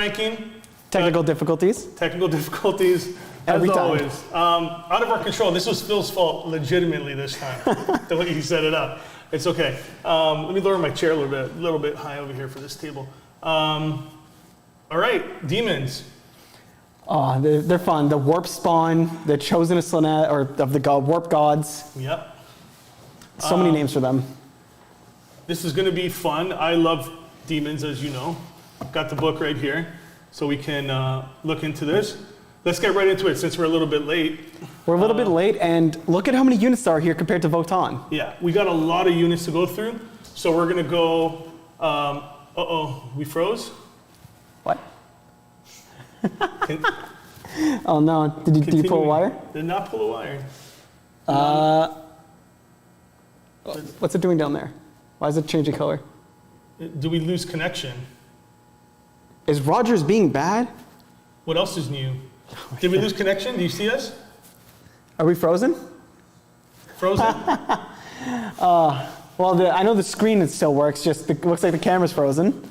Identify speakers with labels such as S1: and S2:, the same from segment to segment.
S1: ranking.
S2: Technical difficulties.
S1: Technical difficulties,
S2: Every
S1: as
S2: time.
S1: always. Out of our control. This was Phil's fault legitimately this time, the way he set it up. It's okay. Let me lower my chair a little bit high over here for this table. All right, Demons.
S2: Oh, they're fun. The warp spawn, the chosen of Slanet, or of the warp gods.
S1: Yep.
S2: So many names for them.
S1: This is going to be fun. I love Demons, as you know. Got the book right here, so we can look into this. Let's get right into it since we're a little bit late.
S2: We're a little bit late, and look at how many units there are here compared to Votan.
S1: Yeah, we got a lot of units to go through, so we're going to go. Uh-oh, we froze?
S2: What? Oh no, did you pull a wire?
S1: Did not pull a wire.
S2: What's it doing down there? Why is it changing color?
S1: Do we lose connection?
S2: Is Rogers being bad?
S1: What else is new? Did we lose connection? Do you see us?
S2: Are we frozen?
S1: Frozen?
S2: Well, I know the screen still works, just it looks like the camera's frozen.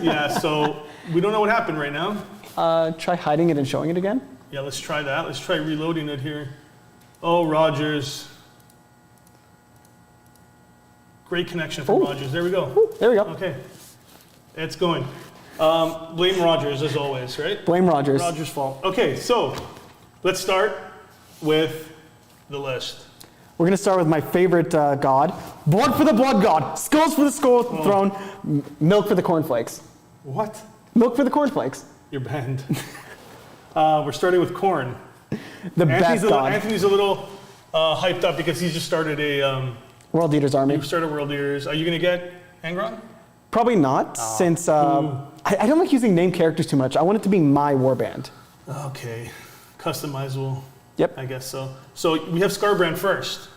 S1: Yeah, so we don't know what happened right now.
S2: Try hiding it and showing it again.
S1: Yeah, let's try that. Let's try reloading it here. Oh, Rogers. Great connection from Rogers. There we go.
S2: Ooh, there we go.
S1: Okay. It's going. Blame Rogers, as always, right?
S2: Blame Rogers.
S1: Rogers' fault. Okay, so let's start with the list.
S2: We're going to start with my favorite god. Blood for the blood god. Skulls for the skull throne. Milk for the cornflakes.
S1: What?
S2: Milk for the cornflakes.
S1: You're banned. We're starting with corn.
S2: The best god.
S1: Anthony's a little hyped up because he's just started a...
S2: World Eaters Army.
S1: You've started World Eaters. Are you going to get Angron?
S2: Probably not, since I don't like using named characters too much. I want it to be my warband.
S1: Okay. Customizable.
S2: Yep.
S1: I guess so. So we have Scarbrand first.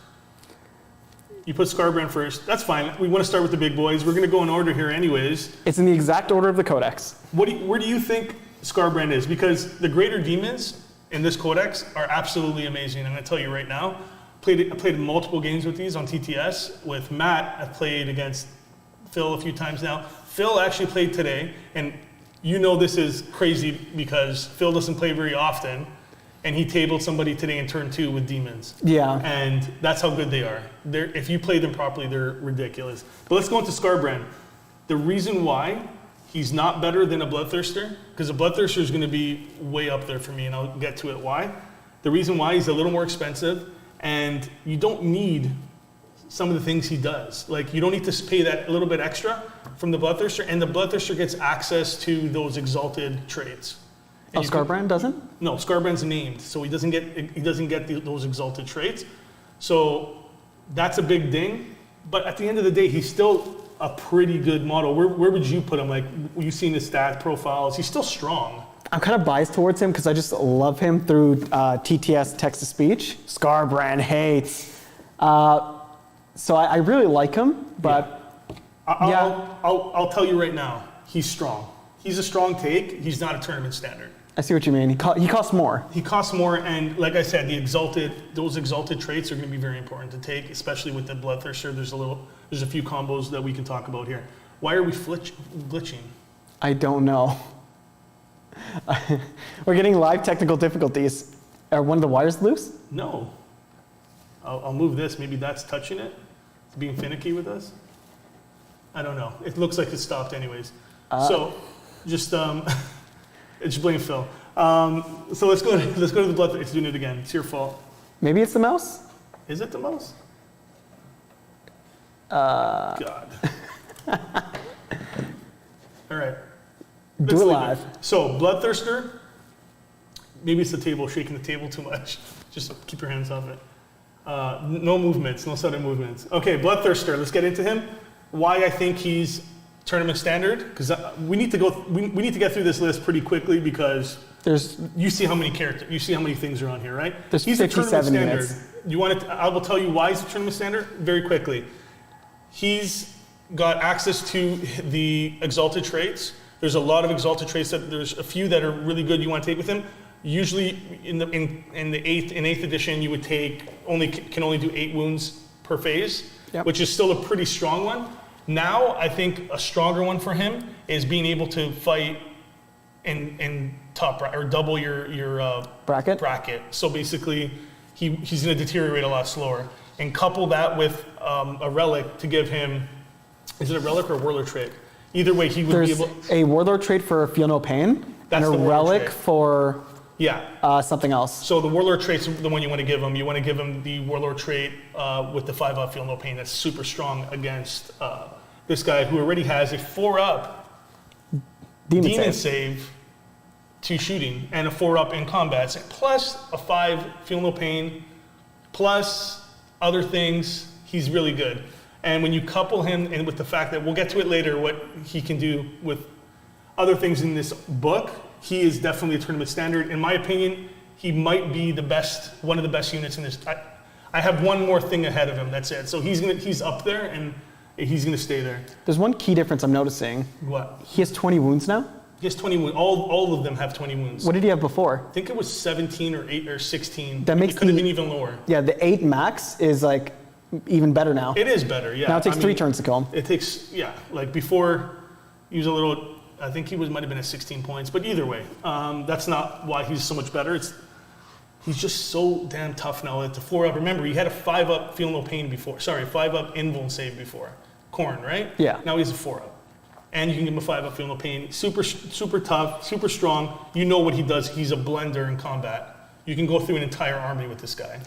S1: You put Scarbrand first. That's fine. We want to start with the big boys. We're going to go in order here anyways.
S2: It's in the exact order of the codex.
S1: Where do you think Scarbrand is? Because the greater demons in this codex are absolutely amazing. I'm going to tell you right now. I played multiple games with these on TTS. With Matt, I've played against Phil a few times now. Phil actually played today, and you know this is crazy because Phil doesn't play very often, and he tabled somebody today in turn 2 with demons.
S2: Yeah.
S1: And that's how good they are. If you play them properly, they're ridiculous. But let's go into Scarbrand. The reason why he's not better than a Bloodthirster, because a Bloodthirster is going to be way up there for me, and I'll get to it why. The reason why he's a little more expensive, and you don't need some of the things he does. Like, you don't need to pay that little bit extra from the Bloodthirster, and the Bloodthirster gets access to those exalted traits.
S2: Oh, Scarbrand doesn't?
S1: No, Scarbrand's named, so he doesn't get those exalted traits. So that's a big ding. But at the end of the day, he's still a pretty good model. Where would you put him? Like, you've seen his stat profiles. He's still strong.
S2: I'm kind of biased towards him because I just love him through TTS text-to-speech. Scarbrand hates. So I really like him, but
S1: I'll tell you right now, he's strong. He's a strong take. He's not a tournament standard.
S2: I see what you mean. He costs more.
S1: He costs more, and like I said, those exalted traits are going to be very important to take, especially with the Bloodthirster. There's a few combos that we can talk about here. Why are we glitching?
S2: I don't know. We're getting live technical difficulties. Are one of the wires loose?
S1: No. I'll move this. Maybe that's touching it. It's being finicky with us. I don't know. It looks like it stopped anyways. So just blame Phil. So let's go to the blood. It's doing it again. It's your fault.
S2: Maybe it's the mouse?
S1: Is it the mouse? God. All right.
S2: Do it live.
S1: So, Bloodthirster, maybe it's the table, shaking the table too much. Just keep your hands off it. No movements, no sudden movements. Okay, Bloodthirster, let's get into him. Why I think he's tournament standard, because we need to get through this list pretty quickly because you see how many things are on here, right?
S2: There's
S1: he's
S2: 57 units.
S1: I will tell you why he's a tournament standard very quickly. He's got access to the exalted traits. There's a lot of exalted traits there's a few that are really good you want to take with him. Usually in the 8th edition you would can only do 8 wounds per phase, which is still a pretty strong one. Now, I think a stronger one for him is being able to fight in top or double your bracket. So basically, he's going to deteriorate a lot slower. And couple that with a relic to give him, is it a relic or a warlord trait? Either way, he would be able.
S2: There's a warlord trait for feel no pain,
S1: That's
S2: and a
S1: the warlord
S2: relic
S1: trait.
S2: for something else.
S1: So the warlord trait's the one you want to give him. You want to give him the warlord trait with the 5-up feel no pain. That's super strong against this guy who already has a 4-up demon save, 2 shooting, and a 4-up in combat, plus a 5 feel no pain, plus other things. He's really good. And when you couple him and with the fact that we'll get to it later, what he can do with other things in this book, he is definitely a tournament standard. In my opinion, he might be the best, one of the best units in this. I have one more thing ahead of him. That's it. So he's up there and he's gonna stay there.
S2: There's one key difference I'm noticing.
S1: What?
S2: He has 20 wounds now.
S1: He has 20 wounds. All of them have 20 wounds.
S2: What did he have before?
S1: I think it was 17 or 8 or 16.
S2: That makes
S1: it could have been even lower.
S2: Yeah, the 8 max is like even better now.
S1: It is better, yeah.
S2: Now it takes 3 turns to kill him.
S1: It takes, yeah, like before he was a little, I think he might have been at 16 points, but either way, that's not why he's so much better. He's just so damn tough now. It's a 4-up. Remember, he had a 5-up feel no pain before. Sorry, 5-up invuln save before. Corn, right?
S2: Yeah.
S1: Now he's a 4-up. And you can give him a 5-up feel no pain. Super tough, super strong. You know what he does. He's a blender in combat. You can go through an entire army with this guy.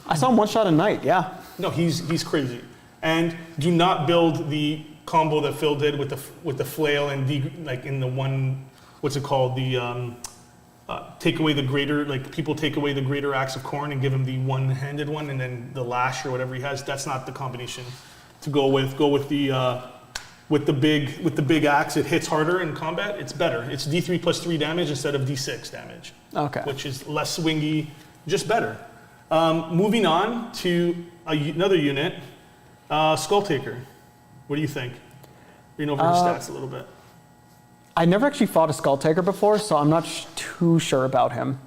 S2: I saw him one shot a night, yeah.
S1: No, he's crazy. And do not build the combo that Phil did with the flail and like in the one, what's it called? The take away the greater, like people take away the greater axe of corn and give him the one-handed one and then the lash or whatever he has. That's not the combination to go with. Go with the big axe. It hits harder in combat. It's better. It's D3 plus 3 damage instead of D6 damage.
S2: Okay.
S1: Which is less swingy, just better. Moving on to another unit, Skull Taker. What do you think? Reading over his stats a little bit.
S2: I never actually fought a Skull Taker before, so I'm not too sure about him.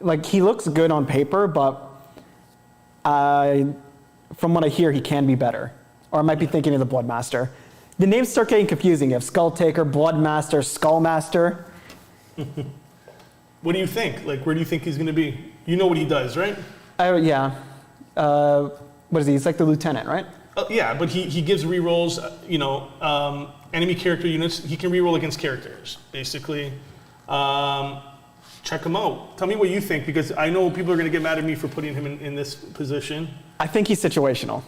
S2: Like, he looks good on paper, but from what I hear, he can be better. Or I might be thinking of the Bloodmaster. The names start getting confusing. You have Skull Taker, Bloodmaster, Skullmaster.
S1: What do you think? Like, where do you think he's going to be? You know what he does, right?
S2: Yeah. What is he? He's like the lieutenant, right?
S1: Yeah, but he gives rerolls, enemy character units. He can reroll against characters, basically. Check him out. Tell me what you think, because I know people are going to get mad at me for putting him in this position.
S2: I think he's situational.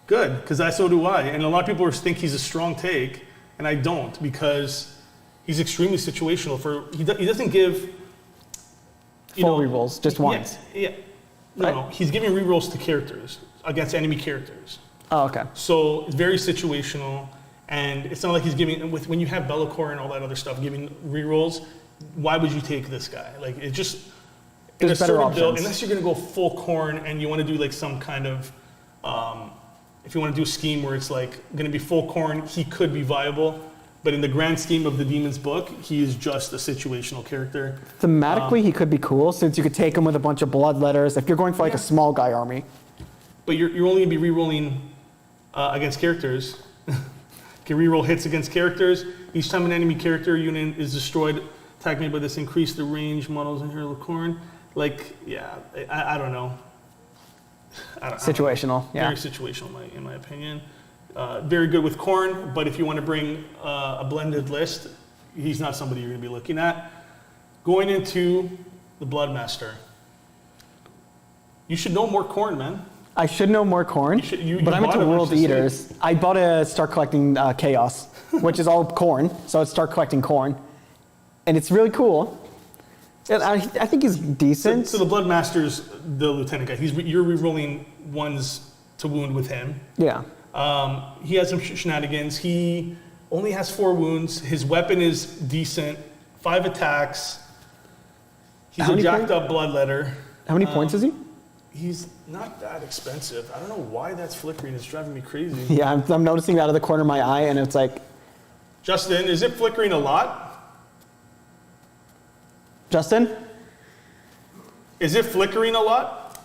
S1: Good, because so do I. And a lot of people think he's a strong take, and I don't, because he's extremely situational. He doesn't give
S2: full rerolls, just once.
S1: Yeah. No, he's giving rerolls to characters, against enemy characters.
S2: Oh, okay.
S1: So it's very situational, and it's not like he's giving, when you have Bellacore and all that other stuff, giving rerolls, why would you take this guy? Like, it just,
S2: there's better options.
S1: Build, unless you're going to go full corn and you want to do like some kind of, if you want to do a scheme where it's like going to be full corn, he could be viable. But in the grand scheme of the Demons book, he is just a situational character.
S2: Thematically, he could be cool, since you could take him with a bunch of bloodletters if you're going for like a small guy army.
S1: But you're only going to be rerolling against characters. You can reroll hits against characters. Each time an enemy character unit is destroyed, attack made by this increase the range models in Hero of Corn. Like, yeah, I don't know.
S2: Situational, yeah.
S1: Very situational, in my opinion. Very good with corn, but if you want to bring a blended list, he's not somebody you're going to be looking at. Going into the Bloodmaster. You should know more corn, man.
S2: I should know more corn, but I'm into World Eaters. I bought a Start Collecting Chaos, which is all corn, so it's Start Collecting Corn. And it's really cool. And I think he's decent.
S1: So the Bloodmaster's the lieutenant guy. You're rerolling ones to wound with him.
S2: Yeah.
S1: He has some shenanigans. He only has 4 wounds. His weapon is decent. 5 attacks. He's a jacked up bloodletter.
S2: How many points is he?
S1: He's not that expensive. I don't know why that's flickering. It's driving me crazy.
S2: Yeah, I'm noticing that out of the corner of my eye, and it's like...
S1: Justin, is it flickering a lot?
S2: Justin?
S1: Is it flickering a lot?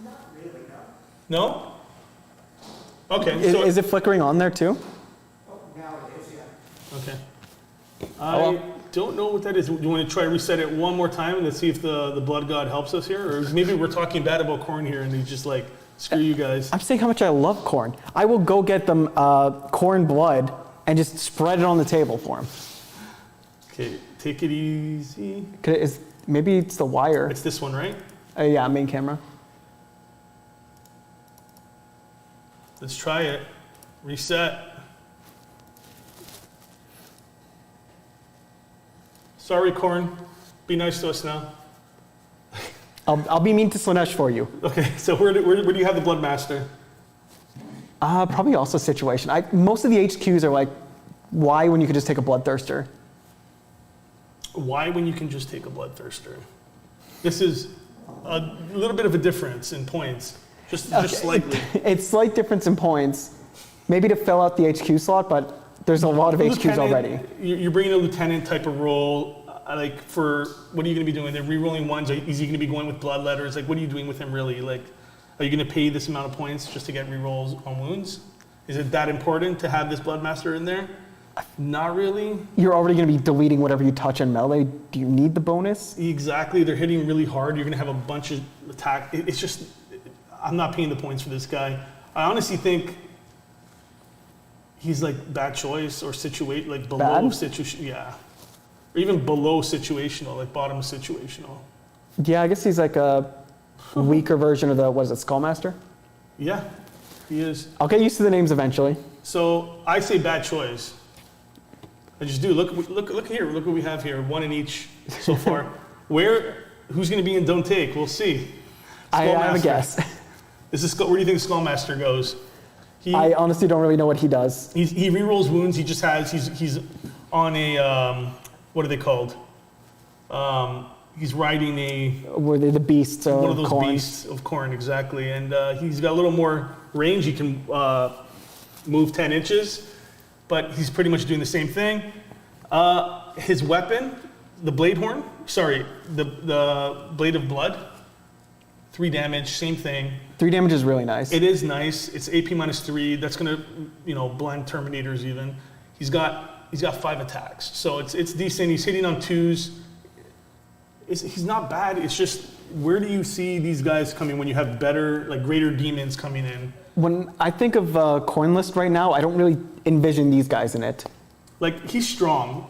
S3: Not really, no.
S1: No? Okay.
S2: Is it flickering on there too?
S3: Oh, now it is, yeah.
S1: Okay. I don't know what that is. Do you want to try reset it one more time and see if the blood god helps us here? Or maybe we're talking bad about Corn here and he's just like, screw you guys.
S2: I'm saying how much I love Corn. I will go get them Corn blood and just spread it on the table for him.
S1: Okay, take it easy.
S2: Maybe it's the wire.
S1: It's this one, right?
S2: Yeah, main camera.
S1: Let's try it. Reset. Sorry, Corn. Be nice to us now.
S2: I'll be mean to Slanesh for you.
S1: Okay, so where do you have the Blood Master?
S2: Probably also situation. Most of the HQs are like, why when you could just take a Bloodthirster?
S1: Why when you can just take a Bloodthirster? This is a little bit of a difference in points, just slightly.
S2: It's slight difference in points, maybe to fill out the HQ slot, but there's a lot of HQs already.
S1: You're bringing a lieutenant type of role. Like for what are you going to be doing? They're re-rolling ones. Is he going to be going with bloodletters? Like what are you doing with him really? Like, are you going to pay this amount of points just to get re-rolls on wounds? Is it that important to have this Bloodmaster in there? Not really.
S2: You're already going to be deleting whatever you touch in melee. Do you need the bonus?
S1: Exactly. They're hitting really hard. You're going to have a bunch of attack. It's just, I'm not paying the points for this guy. I honestly think he's like bad choice or like below situation. Yeah. Or even below situational, like bottom situational.
S2: Yeah, I guess he's like a weaker version of the, Skullmaster?
S1: Yeah, he is.
S2: I'll get used to the names eventually.
S1: So I say bad choice. I just do. Look here. Look what we have here. One in each so far. Who's going to be in Don't Take? We'll see.
S2: I have a guess.
S1: Where do you think Skullmaster goes?
S2: I honestly don't really know what he does.
S1: He rerolls wounds. He just has. He's on a. What are they called? He's riding a.
S2: Were they the beasts of
S1: one of those
S2: corn?
S1: Beasts of Corn, exactly. And he's got a little more range. He can move 10 inches, but he's pretty much doing the same thing. His weapon, the Blade Horn. Sorry, the Blade of Blood. 3 damage, same thing.
S2: 3 damage is really nice.
S1: It is nice. It's AP -3. That's gonna, blend Terminators even. He's got 5 attacks, so it's decent. He's hitting on 2s. He's not bad. It's just, where do you see these guys coming when you have better, like greater demons coming in?
S2: When I think of Corn list right now, I don't really envision these guys in it.
S1: Like, he's strong.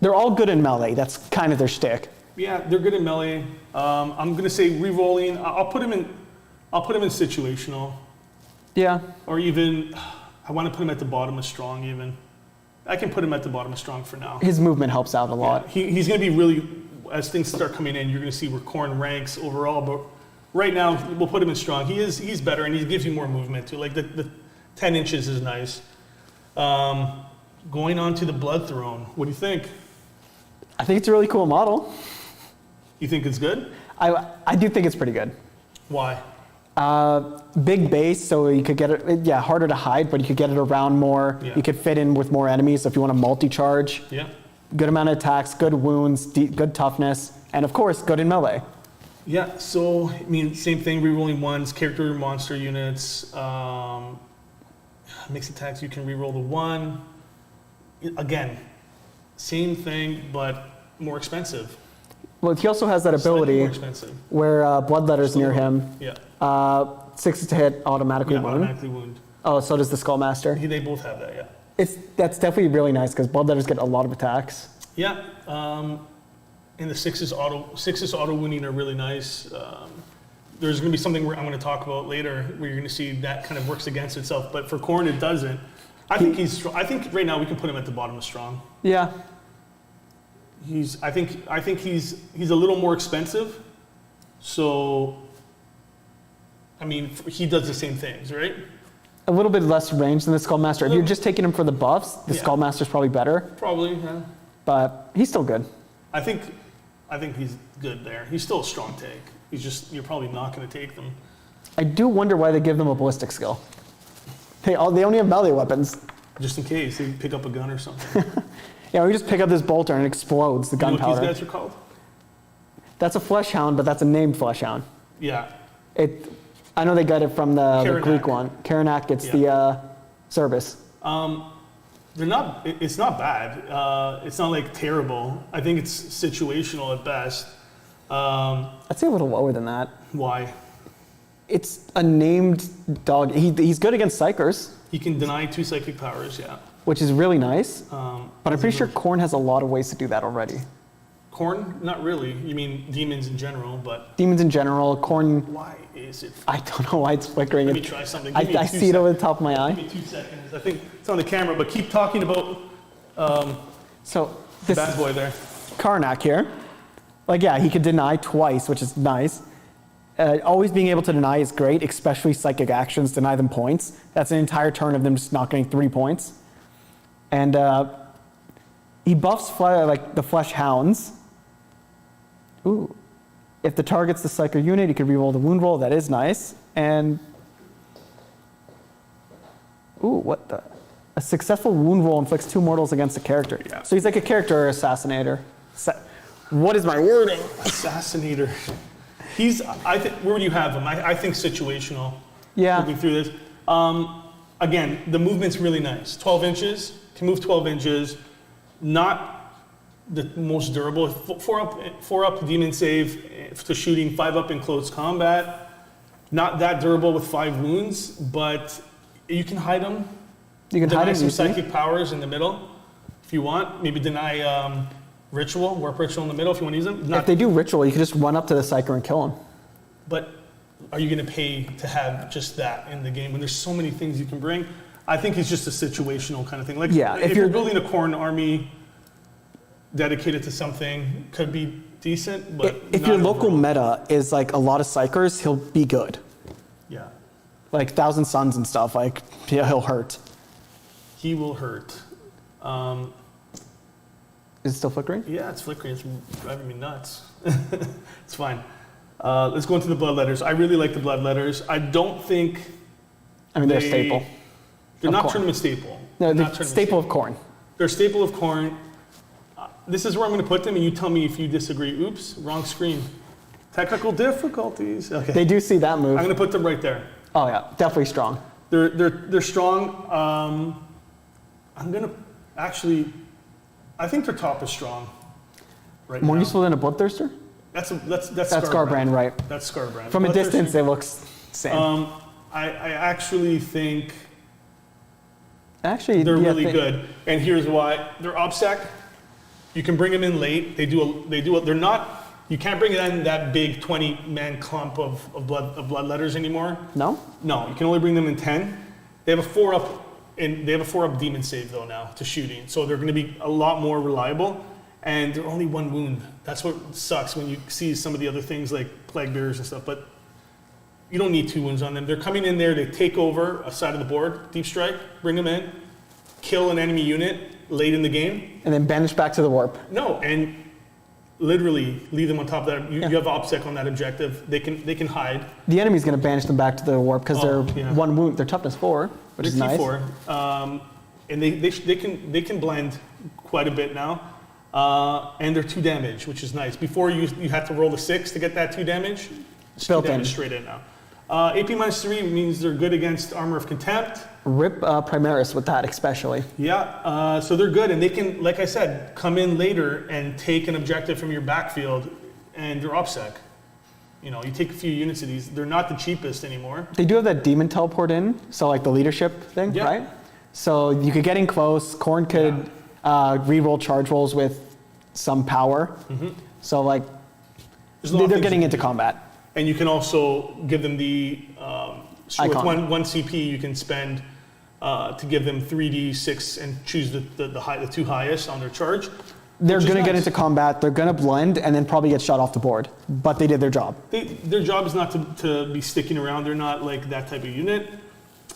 S2: They're all good in melee. That's kind of their shtick.
S1: Yeah, they're good in melee. I'm gonna say re-rolling. I'll put him in situational.
S2: Yeah.
S1: Or even, I want to put him at the bottom of strong even. I can put him at the bottom of strong for now.
S2: His movement helps out a lot.
S1: Yeah, he's going to be really, as things start coming in, you're going to see where Corn ranks overall. But right now, we'll put him in strong. He's better, and he gives you more movement too. Like the 10 inches is nice. Going on to the Blood Throne, what do you think?
S2: I think it's a really cool model.
S1: You think it's good?
S2: I do think it's pretty good.
S1: Why?
S2: Big base, so you could get it, harder to hide, but you could get it around more.
S1: Yeah.
S2: You could fit in with more enemies, so if you want to multi-charge.
S1: Yeah.
S2: Good amount of attacks, good wounds, good toughness, and of course, good in melee.
S1: Yeah, so, I mean, same thing, rerolling ones, character monster units, mixed attacks, you can reroll the 1. Again, same thing, but more expensive.
S2: Well, he also has that ability
S1: More expensive.
S2: where Bloodletter's near him.
S1: Yeah.
S2: 6 to hit, automatically wound.
S1: Automatically wound.
S2: Oh, so does the Skullmaster.
S1: They both have that, yeah.
S2: That's definitely really nice because Bloodletters get a lot of attacks.
S1: Yeah, and the 6s auto wounding are really nice. There's going to be something I'm going to talk about later where you're going to see that kind of works against itself, but for Corn it doesn't. I think he's strong. I think right now we can put him at the bottom of strong.
S2: Yeah.
S1: I think he's a little more expensive, so I mean he does the same things, right?
S2: A little bit less range than the Skullmaster. If you're just taking him for the buffs, the Skullmaster's probably better.
S1: Probably, yeah.
S2: But he's still good.
S1: I think he's good there. He's still a strong take. You're probably not going to take them.
S2: I do wonder why they give them a ballistic skill. They only have melee weapons.
S1: Just in case they pick up a gun or something.
S2: Yeah, we just pick up this bolter and it explodes the gunpowder.
S1: You know what these guys are called?
S2: That's a flesh hound, but that's a named flesh hound.
S1: Yeah.
S2: I know they got it from the
S1: Karanak.
S2: Greek one. Karanak gets the service.
S1: It's not bad. It's not like terrible. I think it's situational at best.
S2: I'd say a little lower than that.
S1: Why?
S2: It's a named dog. He's good against psychers.
S1: He can deny 2 psychic powers, yeah.
S2: Which is really nice. But I'm pretty sure Khorne has a lot of ways to do that already.
S1: Khorne? Not really. You mean demons in general, but...
S2: Demons in general, Khorne...
S1: Why is it...
S2: I don't know why it's flickering.
S1: Let me try something.
S2: I see it over the top of my eye.
S1: Give me 2 seconds. I think it's on the camera, but keep talking about
S2: so this
S1: bad boy there.
S2: Karnak here. Like, yeah, he could deny twice, which is nice. Always being able to deny is great, especially psychic actions, deny them points. That's an entire turn of them just not getting 3 points. And he buffs like the Flesh Hounds. Ooh. If the target's the psychic unit, he could reroll the wound roll. That is nice. And ooh, what the? A successful wound roll inflicts 2 mortals against a character.
S1: Yeah.
S2: So he's like a character assassinator. What is my wording?
S1: Assassinator. Where would you have him? I think situational.
S2: Yeah.
S1: Looking through this. Again, the movement's really nice. 12 inches, can move 12 inches. Not the most durable. 4 up demon save to shooting, 5 up in close combat. Not that durable with 5 wounds, but you can hide him.
S2: You can hide him.
S1: Some psychic powers in the middle if you want. Maybe deny ritual, warp ritual in the middle if you want to use them.
S2: If they do ritual, you can just run up to the psyker and kill him.
S1: But are you going to pay to have just that in the game when there's so many things you can bring? I think it's just a situational kind of thing. Like,
S2: yeah,
S1: if you're building a Khorne army dedicated to something, could be decent, but
S2: if your local meta is like a lot of psychers, he'll be good.
S1: Yeah.
S2: Like Thousand Suns and stuff, like he'll hurt.
S1: He will hurt.
S2: Is it still flickering?
S1: Yeah, it's flickering. It's driving me nuts. It's fine. Let's go into the blood letters. I really like the blood letters. I don't think...
S2: they're staple.
S1: They're not tournament staple.
S2: No, they're staple of Khorne.
S1: They're staple of Khorne. This is where I'm going to put them, and you tell me if you disagree. Oops, wrong screen. Technical difficulties. Okay.
S2: They do see that move.
S1: I'm going to put them right there.
S2: Oh yeah, definitely strong.
S1: They're strong. I'm going to actually... I think their top is strong. Right
S2: More
S1: now.
S2: useful than a Bloodthirster?
S1: That's
S2: Scarbrand, right?
S1: That's Scarbrand.
S2: From a distance, it looks same.
S1: I actually think
S2: they're
S1: really good, and here's why. They're OBSEC. You can bring them in late. They're not. You can't bring in that big 20-man clump of blood letters anymore.
S2: No.
S1: No, you can only bring them in 10. They have a 4-up. And they have a 4-up demon save though now to shooting, so they're going to be a lot more reliable. And they're only 1 wound. That's what sucks when you see some of the other things like plague bearers and stuff. But you don't need 2 wounds on them. They're coming in there. They take over a side of the board, deep strike, bring them in, kill an enemy unit late in the game,
S2: and then banish back to the warp.
S1: No, and literally leave them on top of that. You have OBSEC on that objective. They can hide.
S2: The enemy's going to banish them back to the warp because they're 1 wound. They're toughness 4. Which is nice.
S1: T4, and they can blend quite a bit now, and they're 2 damage, which is nice. Before you had to roll a 6 to get that 2 damage. It's 2 damage straight in now. AP -3 means they're good against Armor of Contempt.
S2: Rip Primaris with that especially.
S1: Yeah, so they're good, and they can, like I said, come in later and take an objective from your backfield, and they're OBSEC. You know, you take a few units of these. They're not the cheapest anymore.
S2: They do have that demon teleport in, so like the leadership thing, right? So you could get in close. Khorne could re-roll charge rolls with some power. Mm-hmm. So like, they're getting into combat.
S1: And you can also give them the, with one CP you can spend to give them 3d6 and choose the 2 highest on their charge.
S2: They're going to get into combat, they're going to blend, and then probably get shot off the board. But they did their job.
S1: Their job is not to be sticking around. They're not like that type of unit.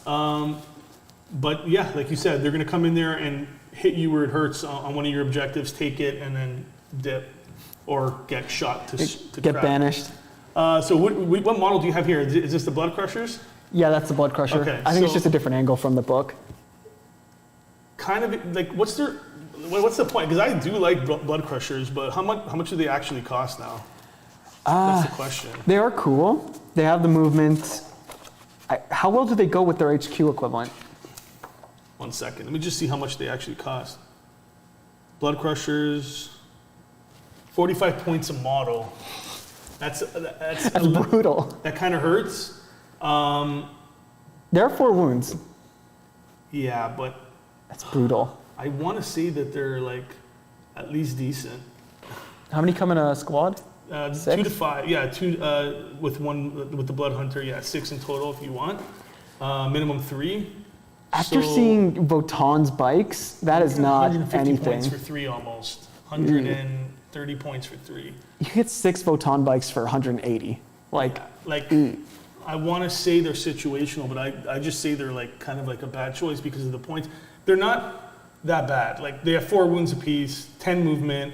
S1: But yeah, like you said, they're going to come in there and hit you where it hurts on one of your objectives, take it, and then dip. Or get shot to
S2: get
S1: crap.
S2: banished.
S1: So what model do you have here? Is this the Blood Crushers?
S2: Yeah, that's the Blood Crusher.
S1: Okay,
S2: I think it's just a different angle from the book.
S1: Kind of like, what's the point? Because I do like Blood Crushers, but how much do they actually cost now? That's the question.
S2: They are cool. They have the movement. How well do they go with their HQ equivalent?
S1: 1 second. Let me just see how much they actually cost. Blood Crushers, 45 points a model. That's
S2: brutal.
S1: That kind of hurts.
S2: There are 4 wounds.
S1: Yeah, but
S2: that's brutal.
S1: I want to say that they're like at least decent.
S2: How many come in a squad?
S1: 2 to 5. Yeah, 2 with the Blood Hunter. Yeah, 6 in total if you want. Minimum 3.
S2: After seeing Votan's bikes, that is not
S1: 150
S2: anything.
S1: points for 3 almost. 130 points for 3.
S2: You get 6 Votan bikes for 180.
S1: I want to say they're situational, but I just say they're like kind of like a bad choice because of the points. They're not that bad. Like they have 4 wounds apiece, 10 movement.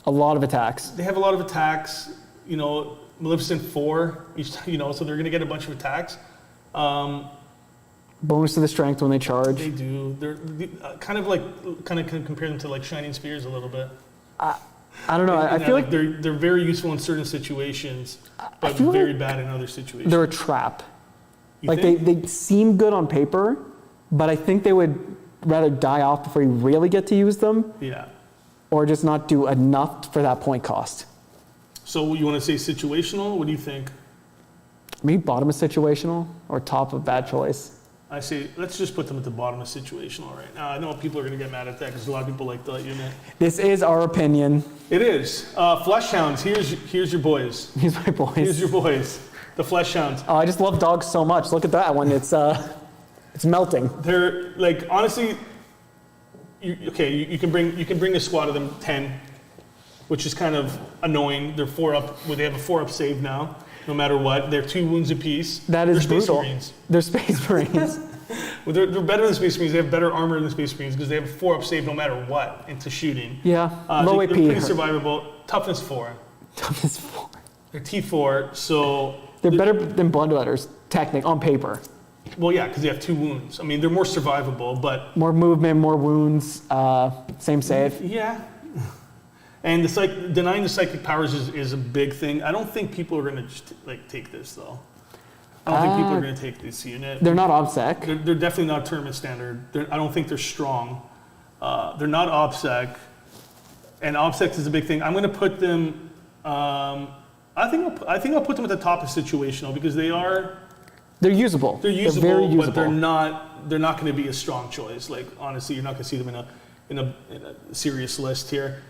S2: A lot of attacks.
S1: They have a lot of attacks. You know, Maleficent 4. You know, so they're gonna get a bunch of attacks.
S2: Bonus to the strength when they charge.
S1: They do. They're kind of compare them to like Shining Spears a little bit.
S2: I don't know. I feel like
S1: they're very useful in certain situations, but very bad in other situations.
S2: They're a trap.
S1: You
S2: like
S1: think?
S2: they seem good on paper, but I think they would rather die off before you really get to use them.
S1: Yeah.
S2: Or just not do enough for that point cost.
S1: So you want to say situational? What do you think?
S2: Maybe bottom of situational or top of bad choice.
S1: I say let's just put them at the bottom of situational right now. I know people are going to get mad at that because a lot of people like that unit.
S2: This is our opinion.
S1: It is. Flesh Hounds. Here's your boys.
S2: Here's my boys.
S1: Here's your boys. The Flesh Hounds.
S2: Oh, I just love dogs so much. Look at that one. It's melting.
S1: They're like honestly. You can bring a squad of them 10, which is kind of annoying. They're 4 up. They have a 4-up save now. No matter what, they're 2 wounds apiece.
S2: That is brutal.
S1: Marines.
S2: They're Space Marines.
S1: Well, they're better than Space Marines. They have better armor than Space Marines because they have a 4-up save no matter what into shooting.
S2: Yeah, low AP.
S1: They're pretty survivable. Toughness 4.
S2: Toughness 4.
S1: They're T4, so...
S2: They're better than Bloodletters, on paper.
S1: Well, yeah, because they have 2 wounds. I mean, they're more survivable, but...
S2: More movement, more wounds, same save.
S1: Yeah. And denying the psychic powers is a big thing. I don't think people are going to just take this, though. I don't think people are going to take this unit.
S2: They're not OBSEC.
S1: They're definitely not tournament standard. I don't think they're strong. They're not OBSEC. And OBSEC is a big thing. I'm going to put them... I think I'll put them at the top of situational because they are...
S2: They're usable.
S1: They're usable,
S2: very usable.
S1: but they're not going to be a strong choice. Like honestly, you're not going to see them in a serious list here.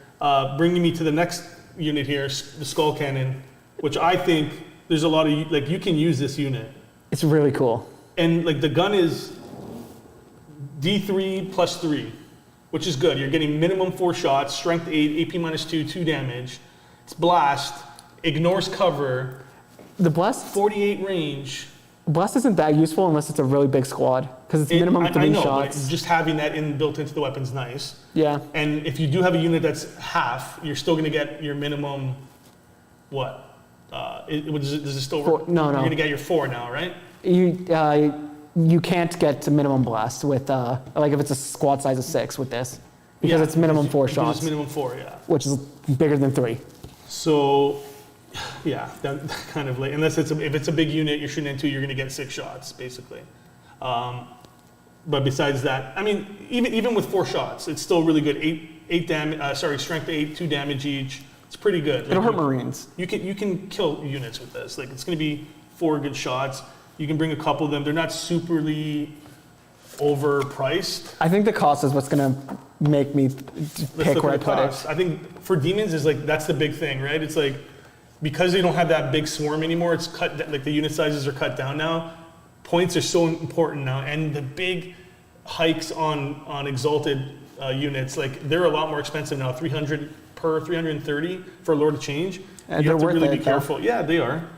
S1: Bringing me to the next unit here, the Skull Cannon, which I think there's a lot of you can use this unit.
S2: It's really cool.
S1: And the gun is D3 plus 3, which is good. You're getting minimum 4 shots, strength 8, AP minus 2, 2 damage. It's blast, ignores cover.
S2: The blast
S1: 48 range.
S2: Blast isn't that useful unless it's a really big squad, because it's minimum 3 shots.
S1: But just having that built into the weapon's nice.
S2: Yeah.
S1: And if you do have a unit that's half, you're still going to get your minimum, what? Does it still work?
S2: No.
S1: You're going to get your 4 now, right?
S2: You can't get to minimum blast with, if it's a squad size of 6 with this, because it's minimum 4 shots.
S1: It's minimum 4, yeah.
S2: Which is bigger than 3.
S1: So... yeah, that kind of unless if it's a big unit you're shooting into, you're going to get 6 shots basically. But besides that, I mean, even with 4 shots, it's still really good. 8 damage. Strength 8, 2 damage each. It's pretty good.
S2: It'll hurt Marines.
S1: You can kill units with this. It's going to be 4 good shots. You can bring a couple of them. They're not superly overpriced.
S2: I think the cost is what's going to make me pick where I put it.
S1: I think for Demons is that's the big thing, right? It's because they don't have that big swarm anymore, it's cut, the unit sizes are cut down now. Points are so important now, and the big hikes on Exalted units, they're a lot more expensive now, 300 per 330 for a Lord of Change.
S2: And
S1: you have to really be
S2: though.
S1: careful. Yeah, they are.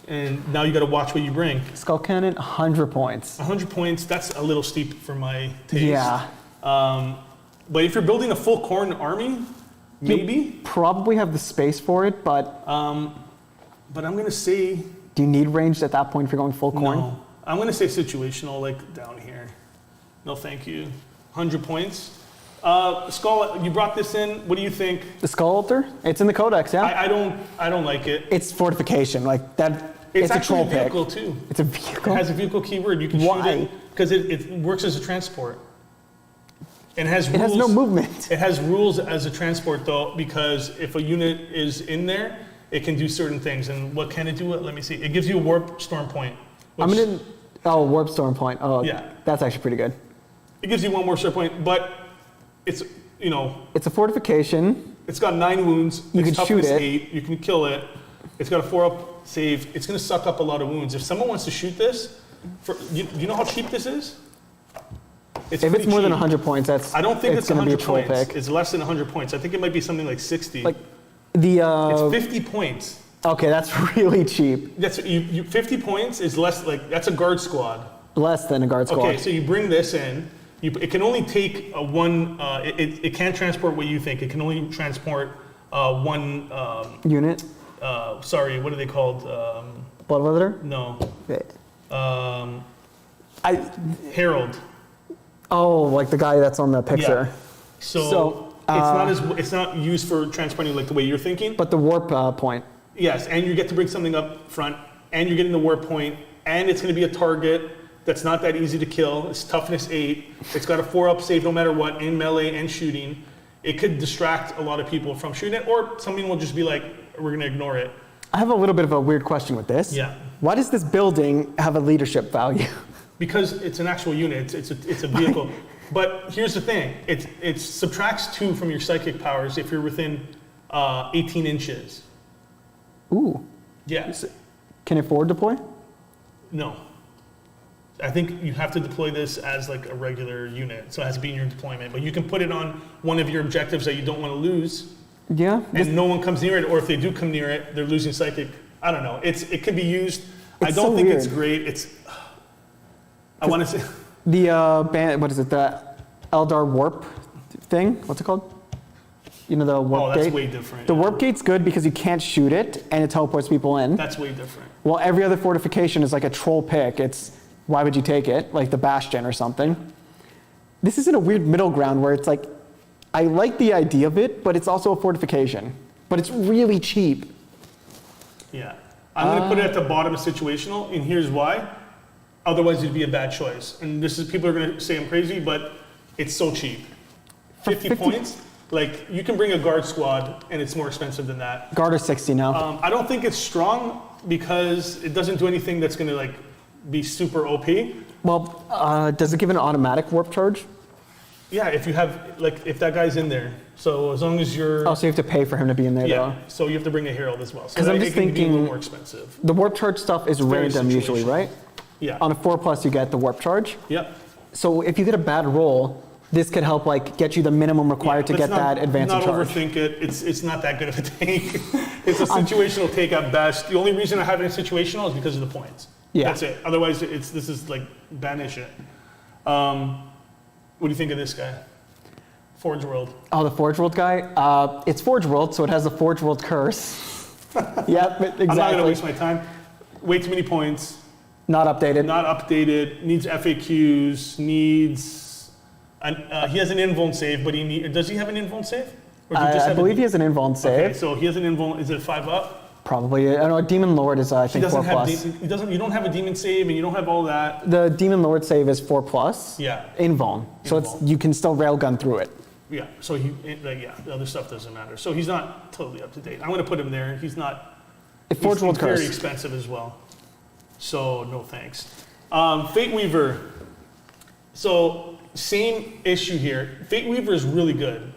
S1: And now you got to watch what you bring.
S2: Skull Cannon, 100 points.
S1: 100 points, that's a little steep for my taste.
S2: Yeah.
S1: But if you're building a full Khorne army, maybe.
S2: You probably have the space for it, but
S1: I'm going to say...
S2: Do you need ranged at that point if you're going full Khorne?
S1: No. I'm going to say situational, down here. No, thank you. 100 points. Skull, you brought this in. What do you think?
S2: The Skull Altar? It's in the Codex, yeah.
S1: I don't like it.
S2: It's fortification, like that.
S1: It's
S2: a troll
S1: actually a vehicle
S2: pick.
S1: too.
S2: It's a vehicle?
S1: It has a vehicle keyword. You can shoot it because it works as a transport. And it has rules.
S2: It has no movement.
S1: It has rules as a transport though, because if a unit is in there, it can do certain things. And what can it do? Let me see. It gives you a warp storm point.
S2: Warp storm point. Oh,
S1: yeah.
S2: That's actually pretty good.
S1: It gives you one warp storm point, but it's,
S2: It's a fortification.
S1: It's got 9 wounds.
S2: You can shoot it.
S1: 8. You can kill it. It's got a 4-up save. It's going to suck up a lot of wounds. If someone wants to shoot this, you know how cheap this is?
S2: If it's more than 100 points,
S1: I don't think it's 100
S2: points.
S1: Pick. It's less than 100 points. I think it might be something like 60.
S2: Like
S1: it's 50 points.
S2: Okay, that's really cheap.
S1: That's 50 points is less, that's a guard squad.
S2: Less than a guard squad.
S1: Okay, so you bring this in. It can only take one. It can't transport what you think. It can only transport one
S2: unit.
S1: Sorry, what are they called?
S2: Bloodleather?
S1: No.
S2: Okay.
S1: Herald.
S2: Oh, like the guy that's on the picture.
S1: Yeah. So it's not used for transporting like the way you're thinking.
S2: But the warp point.
S1: Yes, and you get to bring something up front, and you're getting the warp point, and it's going to be a target that's not that easy to kill. It's toughness 8. It's got a 4-up save no matter what in melee and shooting. It could distract a lot of people from shooting it, or someone will just be like, we're going to ignore it.
S2: I have a little bit of a weird question with this.
S1: Yeah.
S2: Why does this building have a leadership value?
S1: Because it's an actual unit. It's a vehicle. But here's the thing. It subtracts 2 from your psychic powers if you're within 18 inches.
S2: Ooh.
S1: Yeah.
S2: Can it forward deploy?
S1: No. I think you have to deploy this as like a regular unit, so it has to be in your deployment. But you can put it on one of your objectives that you don't want to lose.
S2: Yeah.
S1: And no one comes near it, or if they do come near it, they're losing psychic. I don't know. It can be used. I don't think it's great. I want to say
S2: the what is it? The Eldar warp thing. What's it called? The warp gate.
S1: That's way different.
S2: The warp gate's good because you can't shoot it and it teleports people in.
S1: That's way different.
S2: Well, every other fortification is like a troll pick. Why would you take it? Like the Bastion or something. This is in a weird middle ground where it's like, I like the idea of it, but it's also a fortification. But it's really cheap.
S1: Yeah. I'm going to put it at the bottom of situational, and here's why. Otherwise, it'd be a bad choice. And people are going to say I'm crazy, but it's so cheap. 50 points? Like, you can bring a guard squad, and it's more expensive than that.
S2: Guard are 60 now.
S1: I don't think it's strong because it doesn't do anything that's going to be super OP.
S2: Well, does it give an automatic warp charge?
S1: Yeah, if you have, if that guy's in there. So as long as you're...
S2: Oh, so you have to pay for him to be in there, though?
S1: So you have to bring a herald as well. So
S2: I'm just thinking,
S1: be a little more expensive.
S2: The warp charge stuff is random usually, right?
S1: Yeah.
S2: On a 4+, you get the warp charge.
S1: Yep.
S2: So if you get a bad roll, this could help get you the minimum required to get that advancing charge.
S1: Not overthink it. It's not that good of a take. It's a situational take at best. The only reason I have it in situational is because of the points.
S2: Yeah.
S1: That's it. Otherwise, this is banish it. What do you think of this guy? Forge World.
S2: Oh, the Forge World guy? It's Forge World, so it has the Forge World curse. Yep, exactly.
S1: I'm not going to waste my time. Way too many points.
S2: Not updated.
S1: Not updated. Needs FAQs. Needs... he has an invuln save, but does he have an invuln save?
S2: I believe he has an invuln save.
S1: Okay, so he has an invuln. Is it 5-up?
S2: Probably. I don't know. Demon Lord is, I think, 4+.
S1: You don't have a demon save, and you don't have all that.
S2: The Demon Lord save is 4+.
S1: Yeah.
S2: Invuln. So you can still railgun through it.
S1: Yeah. So the other stuff doesn't matter. So he's not totally up to date. I'm going to put him there. He's not.
S2: Forge World Curse.
S1: Very expensive as well. So no thanks. Fate Weaver. So same issue here. Fate Weaver is really good.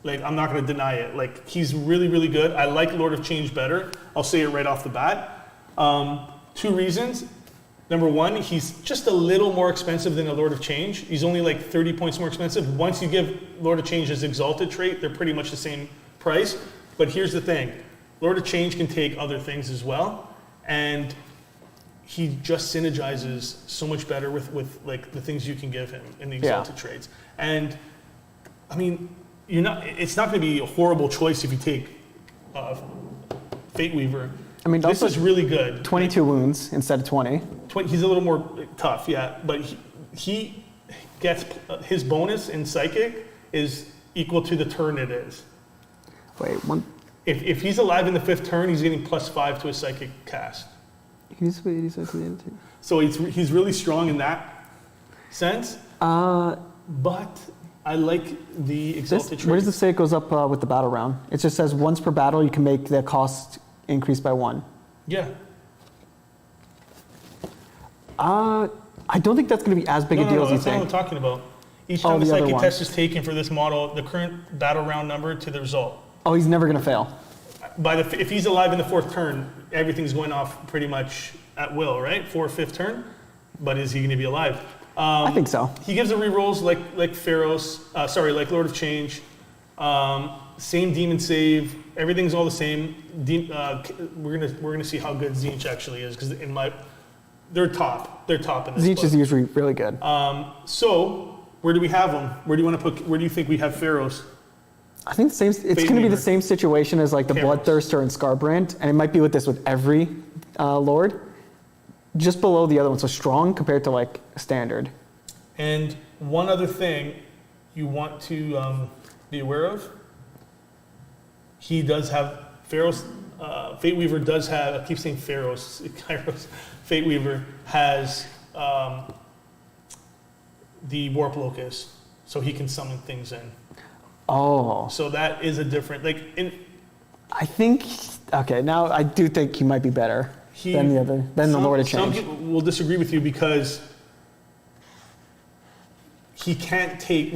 S1: I'm not going to deny it. He's really, really good. I like Lord of Change better. I'll say it right off the bat. 2 reasons. Number 1, he's just a little more expensive than a Lord of Change. He's only 30 points more expensive. Once you give Lord of Change his Exalted trait, they're pretty much the same price. But here's the thing. Lord of Change can take other things as well. And he just synergizes so much better with the things you can give him in the Exalted traits. And, I mean... it's not going to be a horrible choice if you take Fate Weaver. I mean, this is really good.
S2: 22 wounds instead of 20.
S1: He's a little more tough, yeah. But he gets his bonus in Psychic is equal to the turn it is.
S2: Wait, one.
S1: If he's alive in the 5th turn, he's getting +5 to his psychic cast. So he's really strong in that sense. But I like the exalted trait.
S2: Where does it say it goes up with the battle round? It just says once per battle, you can make the cost increase by 1.
S1: Yeah.
S2: I don't think that's going to be as big a deal as you
S1: that's not
S2: think.
S1: what I'm talking about. Each time the
S2: the other
S1: psychic
S2: one.
S1: test is taken for this model, the current battle round number to the result.
S2: Oh, he's never going to fail.
S1: If he's alive in the 4th turn, everything's going off pretty much at will, right? 4th, 5th turn. But is he going to be alive?
S2: I think so.
S1: He gives the rerolls like Pharaoh's, like Lord of Change. Same demon save. Everything's all the same. We're gonna see how good Tzeentch actually is because they're top. They're top in this
S2: Tzeentch
S1: book.
S2: is usually really good.
S1: So where do we have them? Where do you think we have Pharaoh's?
S2: I think the same. It's going to be the same situation as like the Bloodthirster and Scarbrand, and it might be with this with every Lord. Just below the other one, so strong compared to like standard.
S1: And one other thing you want to be aware of, he does have Pharaoh's, Fate Weaver does have, I keep saying Pharaoh's, Kairos, Fate Weaver has the Warp Locust, so he can summon things in.
S2: Oh.
S1: So that is a different,
S2: I think, okay, now I do think he might be better than the Lord of Change.
S1: Some people will disagree with you because he can't take,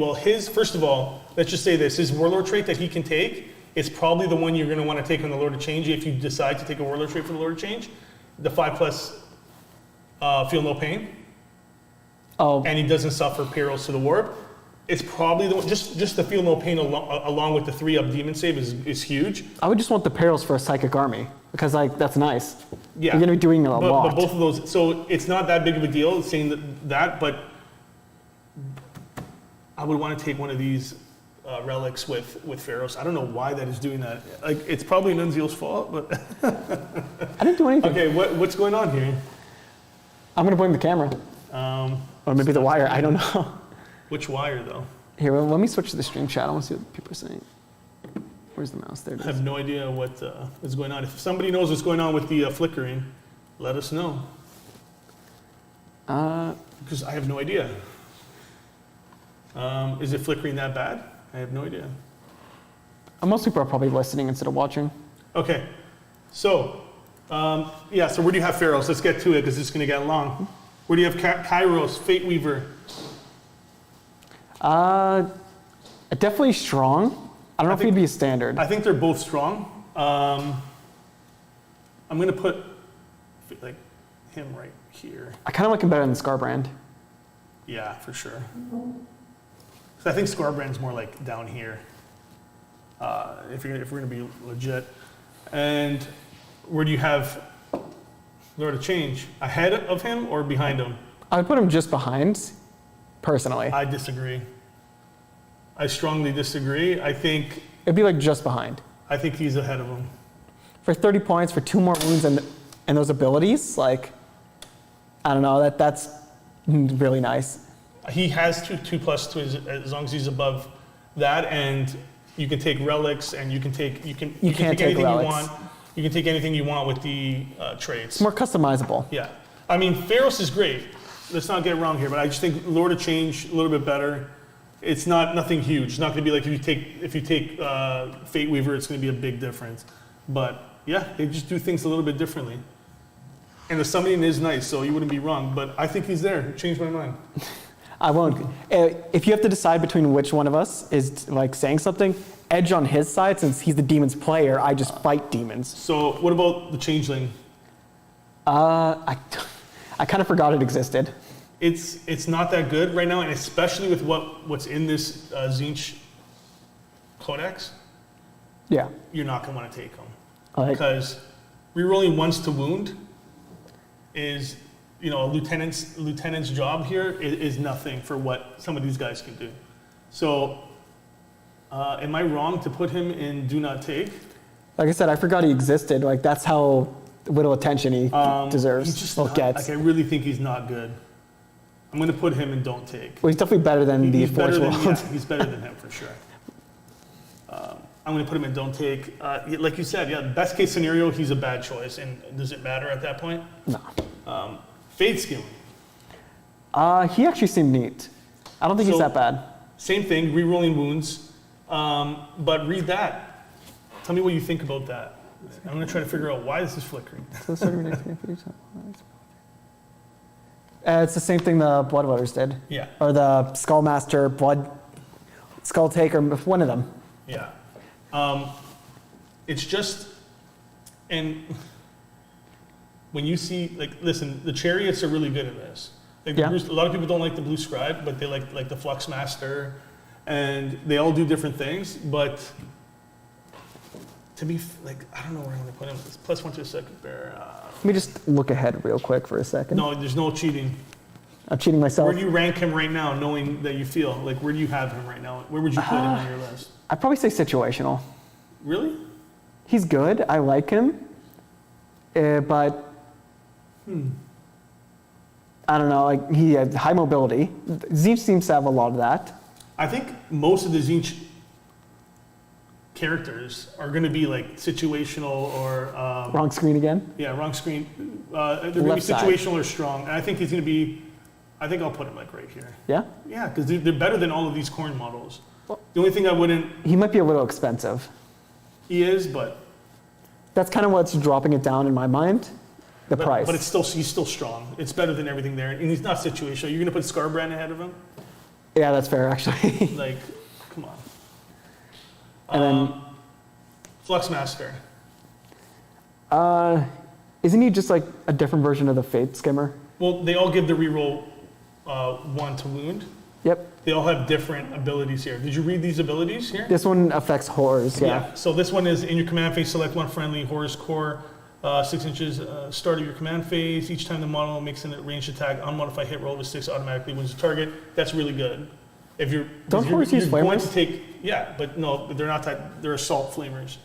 S1: first of all, let's just say this, his Warlord trait that he can take is probably the one you're going to want to take on the Lord of Change if you decide to take a Warlord trait for the Lord of Change. The 5+ Feel No Pain.
S2: Oh.
S1: And he doesn't suffer perils to the warp. It's probably the one, just the Feel No Pain along with the 3-up demon save is huge.
S2: I would just want the perils for a psychic army because that's nice.
S1: Yeah.
S2: You're going to be doing a lot.
S1: But both of those, so it's not that big of a deal saying that, but I would want to take one of these relics with Pharaohs. I don't know why that is doing that. It's probably Nunzio's fault, but
S2: I didn't do anything.
S1: Okay, what's going on here?
S2: I'm going to blame the camera. Or maybe the wire. I don't know.
S1: Which wire, though?
S2: Here, well, let me switch to the stream chat. I want to see what people are saying. Where's the mouse? There it is.
S1: I have no idea what is going on. If somebody knows what's going on with the flickering, let us know. Because I have no idea. Is it flickering that bad? I have no idea.
S2: Most people are probably listening instead of watching.
S1: Okay. So, so where do you have Pharaohs? Let's get to it because it's going to get long. Where do you have Kairos, Fate Weaver?
S2: Definitely strong. I don't know if he'd be a standard.
S1: I think they're both strong. I'm going to put him right here.
S2: I kind of like him better than Scarbrand.
S1: Yeah, for sure. So I think Scarbrand's more like down here. If we're going to be legit. And where do you have Lord of Change? Ahead of him or behind him?
S2: I would put him just behind, personally.
S1: I disagree. I strongly disagree. I think
S2: it'd be like just behind.
S1: I think he's ahead of him.
S2: For 30 points, for 2 more wounds and those abilities, I don't know, that's really nice.
S1: He has 2+ to his, as long as he's above that, and you can take relics, and you can take anything relics. You want. You can take anything you want with the traits.
S2: It's more customizable.
S1: Yeah, I mean, Pharaohs is great. Let's not get it wrong here, but I just think Lord of Change a little bit better. It's nothing huge. It's not going to be like if you take Fate Weaver, it's going to be a big difference. But yeah, they just do things a little bit differently. And the summoning is nice, so you wouldn't be wrong. But I think he's there. Changed my mind.
S2: I won't. If you have to decide between which one of us is saying something, edge on his side, since he's the Demons player. I just fight demons.
S1: So what about the Changeling?
S2: I kind of forgot it existed.
S1: It's not that good right now, and especially with what's in this Tzeentch Codex.
S2: Yeah.
S1: You're not gonna want to take him
S2: Because
S1: rerolling once to wound is, a lieutenant's job here is nothing for what some of these guys can do. So, am I wrong to put him in Do Not Take?
S2: Like I said, I forgot he existed. That's how little attention he deserves.
S1: He's just
S2: gets.
S1: I really think he's not good. I'm going to put him in don't take.
S2: Well, he's definitely better than the Forge World.
S1: Yeah, he's better than him for sure. I'm going to put him in don't take. Like you said, yeah, best case scenario, he's a bad choice. And does it matter at that point?
S2: No.
S1: Fade Skilling.
S2: He actually seemed neat. I don't think he's that bad. Same
S1: thing, rerolling wounds. But read that. Tell me what you think about that. I'm going to try to figure out why this is flickering.
S2: It's the same thing the Bloodwetters did.
S1: Yeah.
S2: Or the Skullmaster, Skull Taker, one of them.
S1: Yeah. It's just, and when you see, like, listen, the Chariots are really good at this. Like, a lot of people don't like the Blue Scribe, but they like the Fluxmaster, and they all do different things, but to be, like, I don't know where I'm going to put him. It's +1 to a second bear.
S2: Let me just look ahead real quick for a second.
S1: No, there's no cheating.
S2: I'm cheating myself.
S1: Where do you rank him right now, knowing that you feel? Like, where do you have him right now? Where would you put him on your list?
S2: I'd probably say situational.
S1: Really?
S2: He's good. I like him. But I don't know. Like, he has high mobility. Tzeentch seems to have a lot of that.
S1: I think most of the Tzeentch characters are going to be like situational or
S2: wrong screen again.
S1: Yeah, wrong screen. They're going to be situational or strong, and I think he's going to be. I think I'll put him like right here.
S2: Yeah.
S1: Yeah, because they're better than all of these corn models. Well, the only thing I wouldn't.
S2: He might be a little expensive.
S1: He is, but.
S2: That's kind of what's dropping it down in my mind. The price.
S1: But he's still strong. It's better than everything there, and he's not situational. You're going to put Scarbrand ahead of him.
S2: Yeah, that's fair actually.
S1: Like, come on.
S2: And then
S1: Fluxmaster.
S2: Isn't he just like a different version of the Fate Skimmer?
S1: Well, they all give the reroll 1 to wound.
S2: Yep.
S1: They all have different abilities here. Did you read these abilities here?
S2: This one affects horrors, yeah.
S1: So this one is in your command phase, select one friendly horror's core, 6 inches, start of your command phase. Each time the model makes a ranged attack, unmodified hit roll with 6 automatically wins the target. That's really good. If you're
S2: Don't horrors use flamers?
S1: But no, they're not that. They're assault flamers.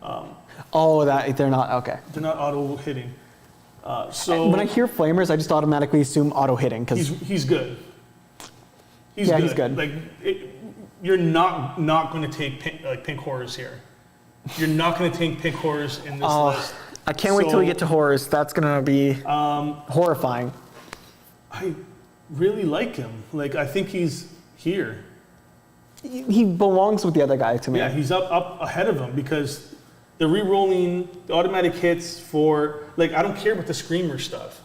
S2: They're not okay.
S1: They're not auto hitting. So
S2: when I hear flamers, I just automatically assume auto hitting because
S1: he's good. He's good. Like you're not going to take pink horrors here. You're not going to take pink horrors in this list.
S2: I can't wait till we get to horrors. That's going to be horrifying.
S1: I really like him. Like I think he's here.
S2: He belongs with the other guy to me.
S1: Yeah, he's up ahead of him because the re-rolling, the automatic hits for, like, I don't care about the Screamer stuff.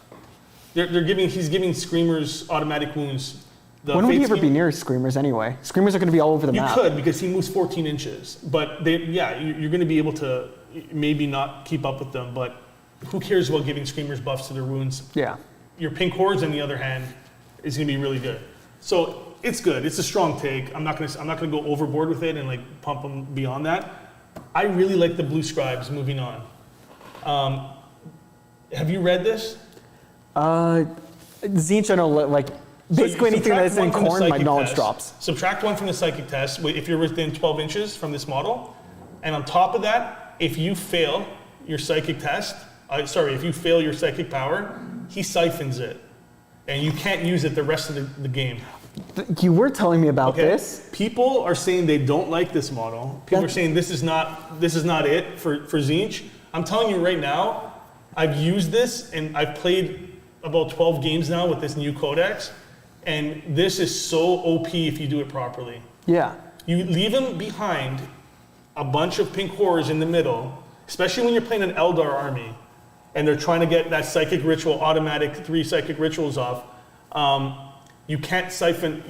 S1: He's giving Screamers automatic wounds.
S2: When would he ever be near Screamers anyway? Screamers are going to be all over the map.
S1: You could, because he moves 14 inches. But you're going to be able to maybe not keep up with them, but who cares about giving Screamers buffs to their wounds?
S2: Yeah.
S1: Your Pink Hordes, on the other hand, is going to be really good. So it's good. It's a strong take. I'm not going to go overboard with it and like pump them beyond that. I really like the Blue Scribes. Moving on. Have you read this?
S2: Tzeentch, I know, like basically anything that is in corn, my knowledge drops.
S1: Subtract 1 from the psychic test if you're within 12 inches from this model, and on top of that, if you fail your psychic test, if you fail your psychic power, he siphons it, and you can't use it the rest of the game.
S2: You were telling me about this.
S1: People are saying they don't like this model. People are saying this is not it for Tzeentch. I'm telling you right now, I've used this and I've played about 12 games now with this new codex, and this is so OP if you do it properly.
S2: Yeah.
S1: You leave him behind a bunch of pink horrors in the middle, especially when you're playing an Eldar army, and they're trying to get that psychic ritual, automatic 3 psychic rituals off. You can't siphon.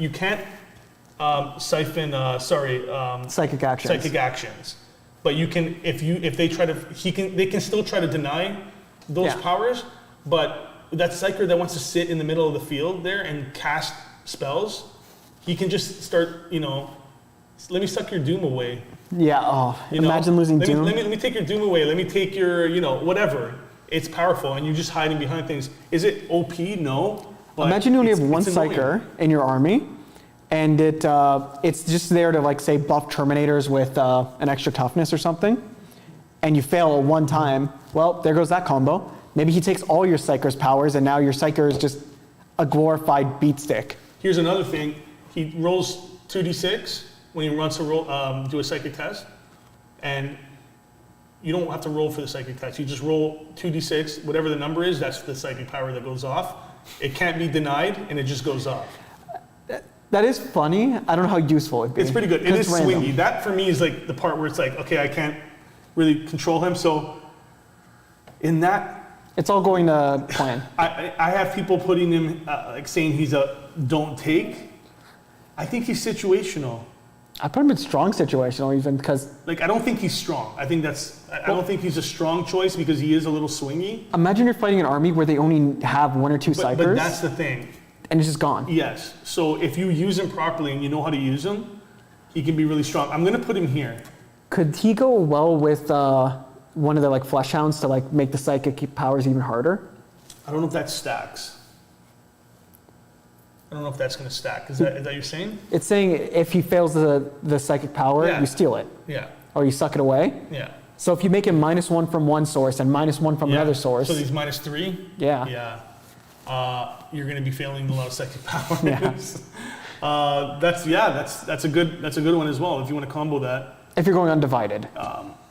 S1: Psychic
S2: actions.
S1: Psychic actions, but you can if they try to. They can still try to deny those powers, but that psyker that wants to sit in the middle of the field there and cast spells, he can just start. Let me suck your doom away.
S2: Yeah. Imagine losing doom.
S1: Let me take your doom away. Let me take your whatever. It's powerful, and you're just hiding behind things. Is it OP? No.
S2: Imagine you only have one psyker in your army, and it's just there to, like, say, buff Terminators with an extra toughness or something, and you fail one time. Well, there goes that combo. Maybe he takes all your psyker's powers, and now your psyker is just a glorified beat stick.
S1: Here's another thing. He rolls 2d6 when he wants to do a psychic test. And you don't have to roll for the psychic test. You just roll 2d6, whatever the number is, that's the psychic power that goes off. It can't be denied, and it just goes off.
S2: That is funny. I don't know how useful it'd be.
S1: It's pretty good. It is
S2: random.
S1: swingy. That for me is like the part where it's like, okay, I can't really control him. So in that,
S2: it's all going to plan.
S1: I have people putting him, like saying he's a don't take. I think he's situational.
S2: I put him in strong situational even because...
S1: Like, I don't think he's strong. I don't think he's a strong choice because he is a little swingy.
S2: Imagine you're fighting an army where they only have 1 or 2 psychers.
S1: But that's the thing.
S2: And it's just gone.
S1: Yes. So if you use him properly and you know how to use him, he can be really strong. I'm going to put him here.
S2: Could he go well with one of the like flesh hounds to like make the psychic powers even harder?
S1: I don't know if that stacks. I don't know if that's going to stack. Is that you're saying?
S2: It's saying if he fails the psychic power, you steal it.
S1: Yeah.
S2: Or you suck it away.
S1: Yeah.
S2: So if you make him -1 from one source and -1 from another source.
S1: So he's -3?
S2: Yeah.
S1: Yeah. You're going to be failing a lot of psychic powers.
S2: Yeah.
S1: That's a good one as well if you want to combo that.
S2: If you're going undivided.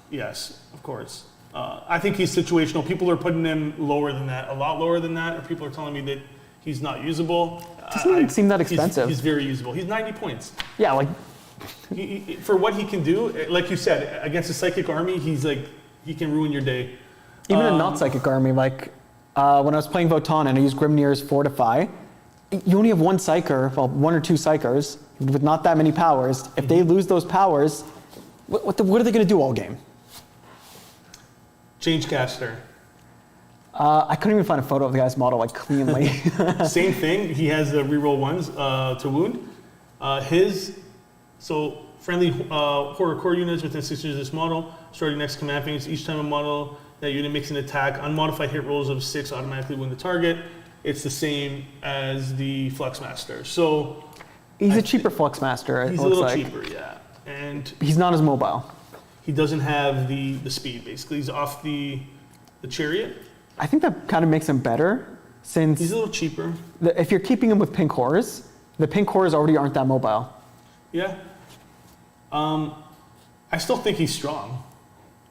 S1: Yes, of course. I think he's situational. People are putting him lower than that, a lot lower than that, or people are telling me that he's not usable.
S2: Doesn't even seem that expensive.
S1: He's very usable. He's 90 points.
S2: Yeah, like
S1: for what he can do, like you said, against a psychic army, he can ruin your day.
S2: Even a not psychic army, like when I was playing Votann and I used Grimnir's Fortify, you only have 1 psyker, well, 1 or 2 psychers with not that many powers. If they lose those powers, what are they going to do all game?
S1: Changecaster.
S2: I couldn't even find a photo of the guy's model like cleanly.
S1: Same thing. He has the reroll 1s to wound. So friendly horror core units within 6 inches of this model, starting next command phase. Each time a model that unit makes an attack, unmodified hit rolls of 6 automatically wound the target. It's the same as the Fluxmaster. So
S2: he's a cheaper Fluxmaster.
S1: He's a little cheaper, yeah. And
S2: he's not as mobile.
S1: He doesn't have the speed. Basically, he's off the chariot.
S2: I think that kind of makes him better since
S1: he's a little cheaper.
S2: If you're keeping him with pink horrors, the pink horrors already aren't that mobile.
S1: Yeah. I still think he's strong.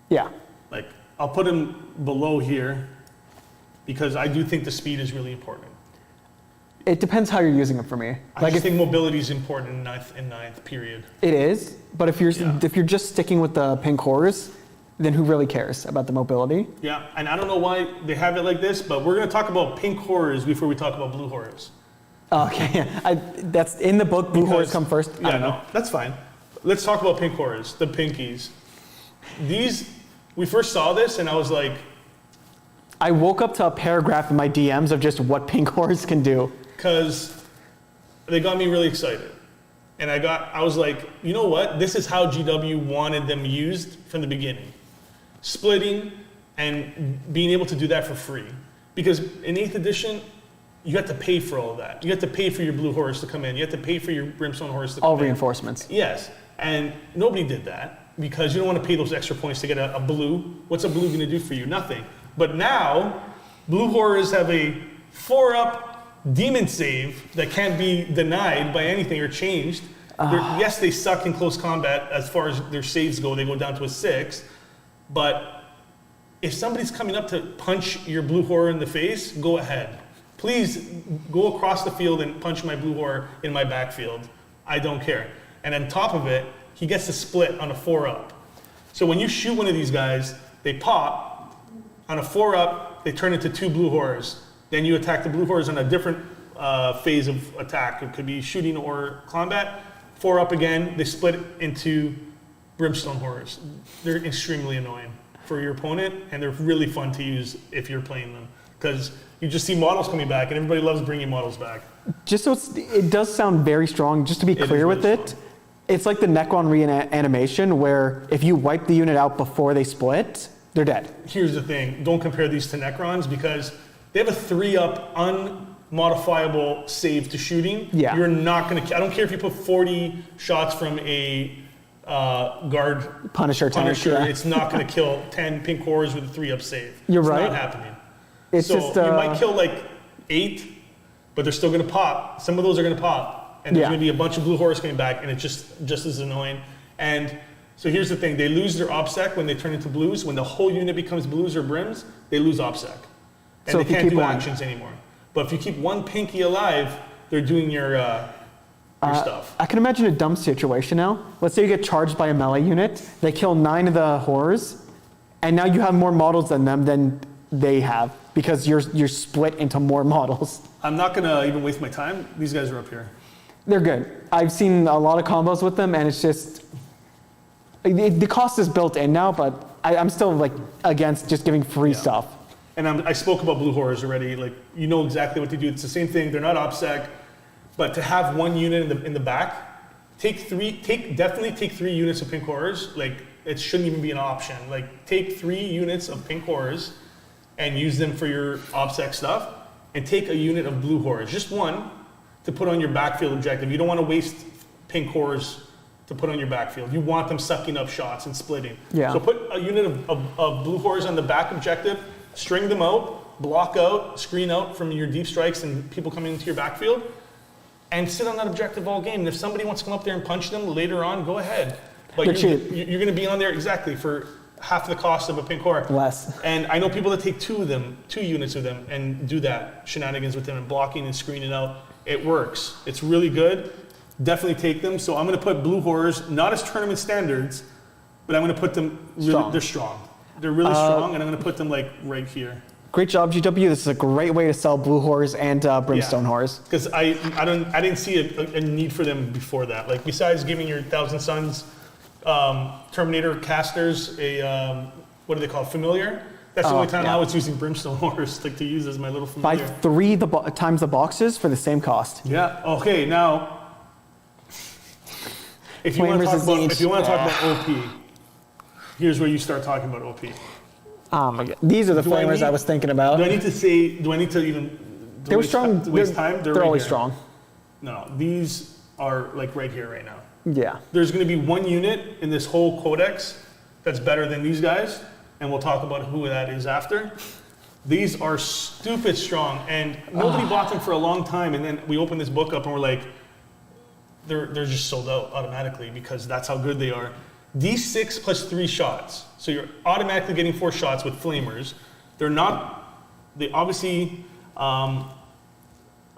S2: Yeah.
S1: Like, I'll put him below here because I do think the speed is really important.
S2: It depends how you're using it for me.
S1: I just think mobility is important in ninth period.
S2: It is, but if you're just sticking with the pink horrors, then who really cares about the mobility?
S1: Yeah, and I don't know why they have it like this, but we're going to talk about pink horrors before we talk about blue horrors.
S2: Okay, that's in the book. Blue horrors come first.
S1: Yeah, I don't know. That's fine. Let's talk about pink horrors, the pinkies. We first saw this, and I was like,
S2: I woke up to a paragraph in my DMs of just what pink horrors can do.
S1: Because they got me really excited. And I was like, you know what? This is how GW wanted them used from the beginning. Splitting and being able to do that for free. Because in 8th edition, you have to pay for all of that. You have to pay for your blue horse to come in. You have to pay for your brimstone horse to come in.
S2: All reinforcements.
S1: Yes. And nobody did that because you don't want to pay those extra points to get a blue. What's a blue going to do for you? Nothing. But now, blue horrors have a 4-up demon save that can't be denied by anything or changed. Yes, they suck in close combat as far as their saves go. They go down to a 6. But if somebody's coming up to punch your blue horror in the face, go ahead. Please go across the field and punch my blue horror in my backfield. I don't care. And on top of it, he gets to split on a 4-up. So when you shoot one of these guys, they pop. On a 4-up, they turn into 2 blue horrors. Then you attack the blue horrors on a different phase of attack. It could be shooting or combat. 4-up again, they split into brimstone horrors. They're extremely annoying for your opponent, and they're really fun to use if you're playing them. Because you just see models coming back, and everybody loves bringing models back.
S2: Just so it does sound very strong, just to be clear with it, it's like the Necron reanimation, where if you wipe the unit out before they split, they're dead.
S1: Here's the thing, don't compare these to Necrons, because they have a 3-up unmodifiable save to shooting.
S2: Yeah.
S1: You're not going to, I don't care if you put 40 shots from a guard
S2: Punisher. Yeah.
S1: It's not going to kill 10 pink horrors with a 3-up save.
S2: You're
S1: it's
S2: right.
S1: Not happening.
S2: It's
S1: so
S2: just,
S1: you might kill like 8, but they're still gonna pop. Some of those are gonna pop, and there's
S2: Yeah.
S1: gonna be a bunch of blue horrors coming back, and it's just as annoying. And so here's the thing, they lose their OBSEC when they turn into blues. When the whole unit becomes blues or brims, they lose OBSEC. And
S2: So
S1: they
S2: if you
S1: can't
S2: keep
S1: do
S2: one-
S1: actions anymore. But if you keep one pinky alive, they're doing your stuff.
S2: I can imagine a dumb situation now. Let's say you get charged by a melee unit, they kill 9 of the horrors, and now you have more models than them than they have because you're split into more models.
S1: I'm not gonna even waste my time. These guys are up here.
S2: They're good. I've seen a lot of combos with them, and it's just the cost is built in now. But I'm still like against just giving free stuff.
S1: And I spoke about blue horrors already. Like, you know exactly what to do. It's the same thing. They're not OBSEC, but to have one unit in the back, definitely take 3 units of pink horrors. Like, it shouldn't even be an option. Like, take 3 units of pink horrors and use them for your OBSEC stuff, and take a unit of blue horrors, just one, to put on your backfield objective. You don't want to waste pink horrors to put on your backfield. You want them sucking up shots and splitting.
S2: Yeah.
S1: So put a unit of blue horrors on the back objective, string them out, block out, screen out from your deep strikes and people coming into your backfield, and sit on that objective all game. And if somebody wants to come up there and punch them later on, go ahead. But you're going to be on there exactly for half the cost of a pink horror.
S2: Less.
S1: And I know people that take 2 units of them, and do that shenanigans with them and blocking and screening out. It works. It's really good. Definitely take them. So I'm going to put blue horrors, not as tournament standards, but I'm going to put them really,
S2: Strong.
S1: they're strong. They're really strong, and I'm going to put them like right here.
S2: Great job, GW. This is a great way to sell blue horrors and brimstone horrors.
S1: Because I didn't see a need for them before that. Like, besides giving your Thousand Suns Terminator casters a what do they call it? Familiar? That's the only time I was using brimstone horrors, like, to use as my little
S2: Buy
S1: familiar.
S2: 3 times the boxes for the same cost.
S1: Yeah. Okay. Now, if you want to talk about OP, here's where you start talking about OP.
S2: Oh my god. These are the flamers I was thinking about.
S1: Do I need to even?
S2: They were strong.
S1: Waste time.
S2: They're
S1: right
S2: always
S1: here.
S2: strong.
S1: No, these are like right here, right now.
S2: Yeah.
S1: There's going to be one unit in this whole codex that's better than these guys, and we'll talk about who that is after. These are stupid strong, and nobody bought them for a long time, and then we opened this book up and we're like, they're just sold out automatically because that's how good they are. D6 plus 3 shots, so you're automatically getting 4 shots with flamers. They obviously are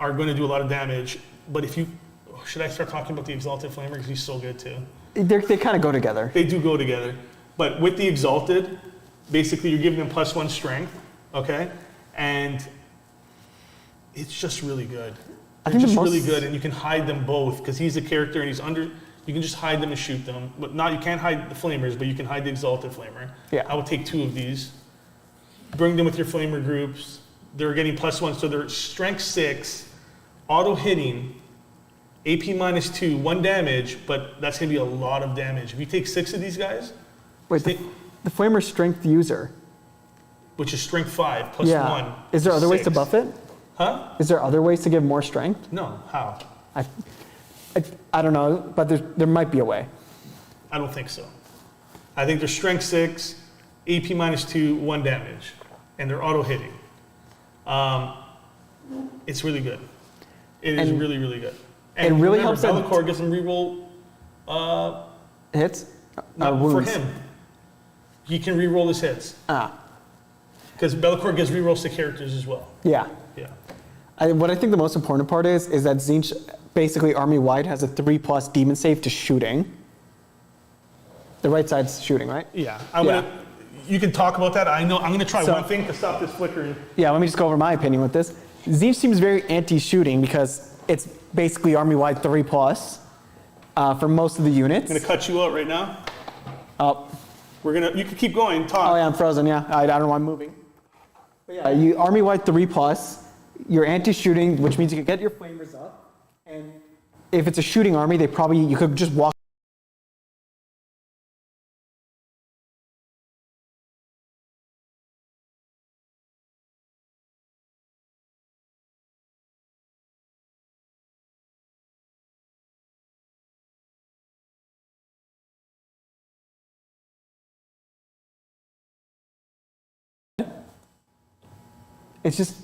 S1: going to do a lot of damage, but should I start talking about the Exalted Flamer because he's so good too?
S2: They kind of go together.
S1: They do go together. But with the Exalted, basically you're giving them +1 strength, okay? And it's just really good. They're just really good, and you can hide them both because he's a character and you can just hide them and shoot them. But you can't hide the Flamers, but you can hide the Exalted Flamer.
S2: Yeah.
S1: I would take 2 of these. Bring them with your Flamer groups. They're getting +1, so they're strength 6, auto hitting, AP -2, 1 damage, but that's going to be a lot of damage. If you take 6 of these guys,
S2: Wait, the flamer strength user.
S1: which is strength 5 plus 1.
S2: Is there other ways to
S1: 6.
S2: buff it?
S1: Huh?
S2: Is there other ways to give more strength?
S1: No. How?
S2: I don't know, but there might be a way.
S1: I don't think so. I think they're strength 6, AP -2, 1 damage, and they're auto hitting. It's really good. It is really, really good. And
S2: it really
S1: remember,
S2: helps that
S1: Be'lakor gets them reroll
S2: hits.
S1: for
S2: Wounds.
S1: him. He can reroll his hits
S2: Ah,
S1: because Be'lakor gives rerolls to characters as well.
S2: yeah.
S1: Yeah.
S2: What I think the most important part is that Tzeentch basically army-wide has a 3+ demon save to shooting. The right side's shooting, right?
S1: Yeah. You can talk about that. I know. I'm going to try one thing to stop this flickering.
S2: Yeah, let me just go over my opinion with this. Tzeentch seems very anti-shooting because it's basically army-wide 3+ for most of the units.
S1: I'm going to cut you out right now.
S2: Oh.
S1: You can keep going. Talk.
S2: Oh yeah, I'm frozen. Yeah, I don't know why I'm moving. But yeah, you army-wide 3+. You're anti-shooting, which means you can get your flamers up. And if it's a shooting army, you could just walk. It's just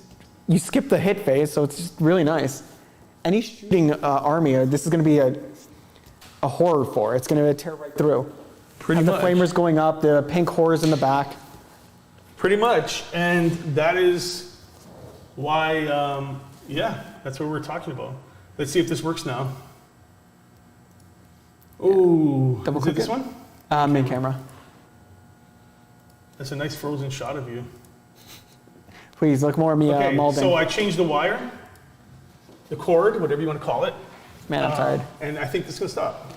S2: you skip the hit phase, so it's just really nice. Any shooting army, this is going to be a horror for. It's going to tear right through.
S1: Pretty
S2: and
S1: much.
S2: The flamers going up, the pink horrors in the back.
S1: Pretty much, and that is why, yeah, that's what we're talking about. Let's see if this works now. Oh,
S2: Double
S1: is
S2: click
S1: it this
S2: it.
S1: one?
S2: Main camera.
S1: That's a nice frozen shot of you.
S2: Please look more at me
S1: Okay,
S2: molding.
S1: so I changed the wire, the cord, whatever you want to call it.
S2: Man, I'm tired.
S1: And I think this is going to stop.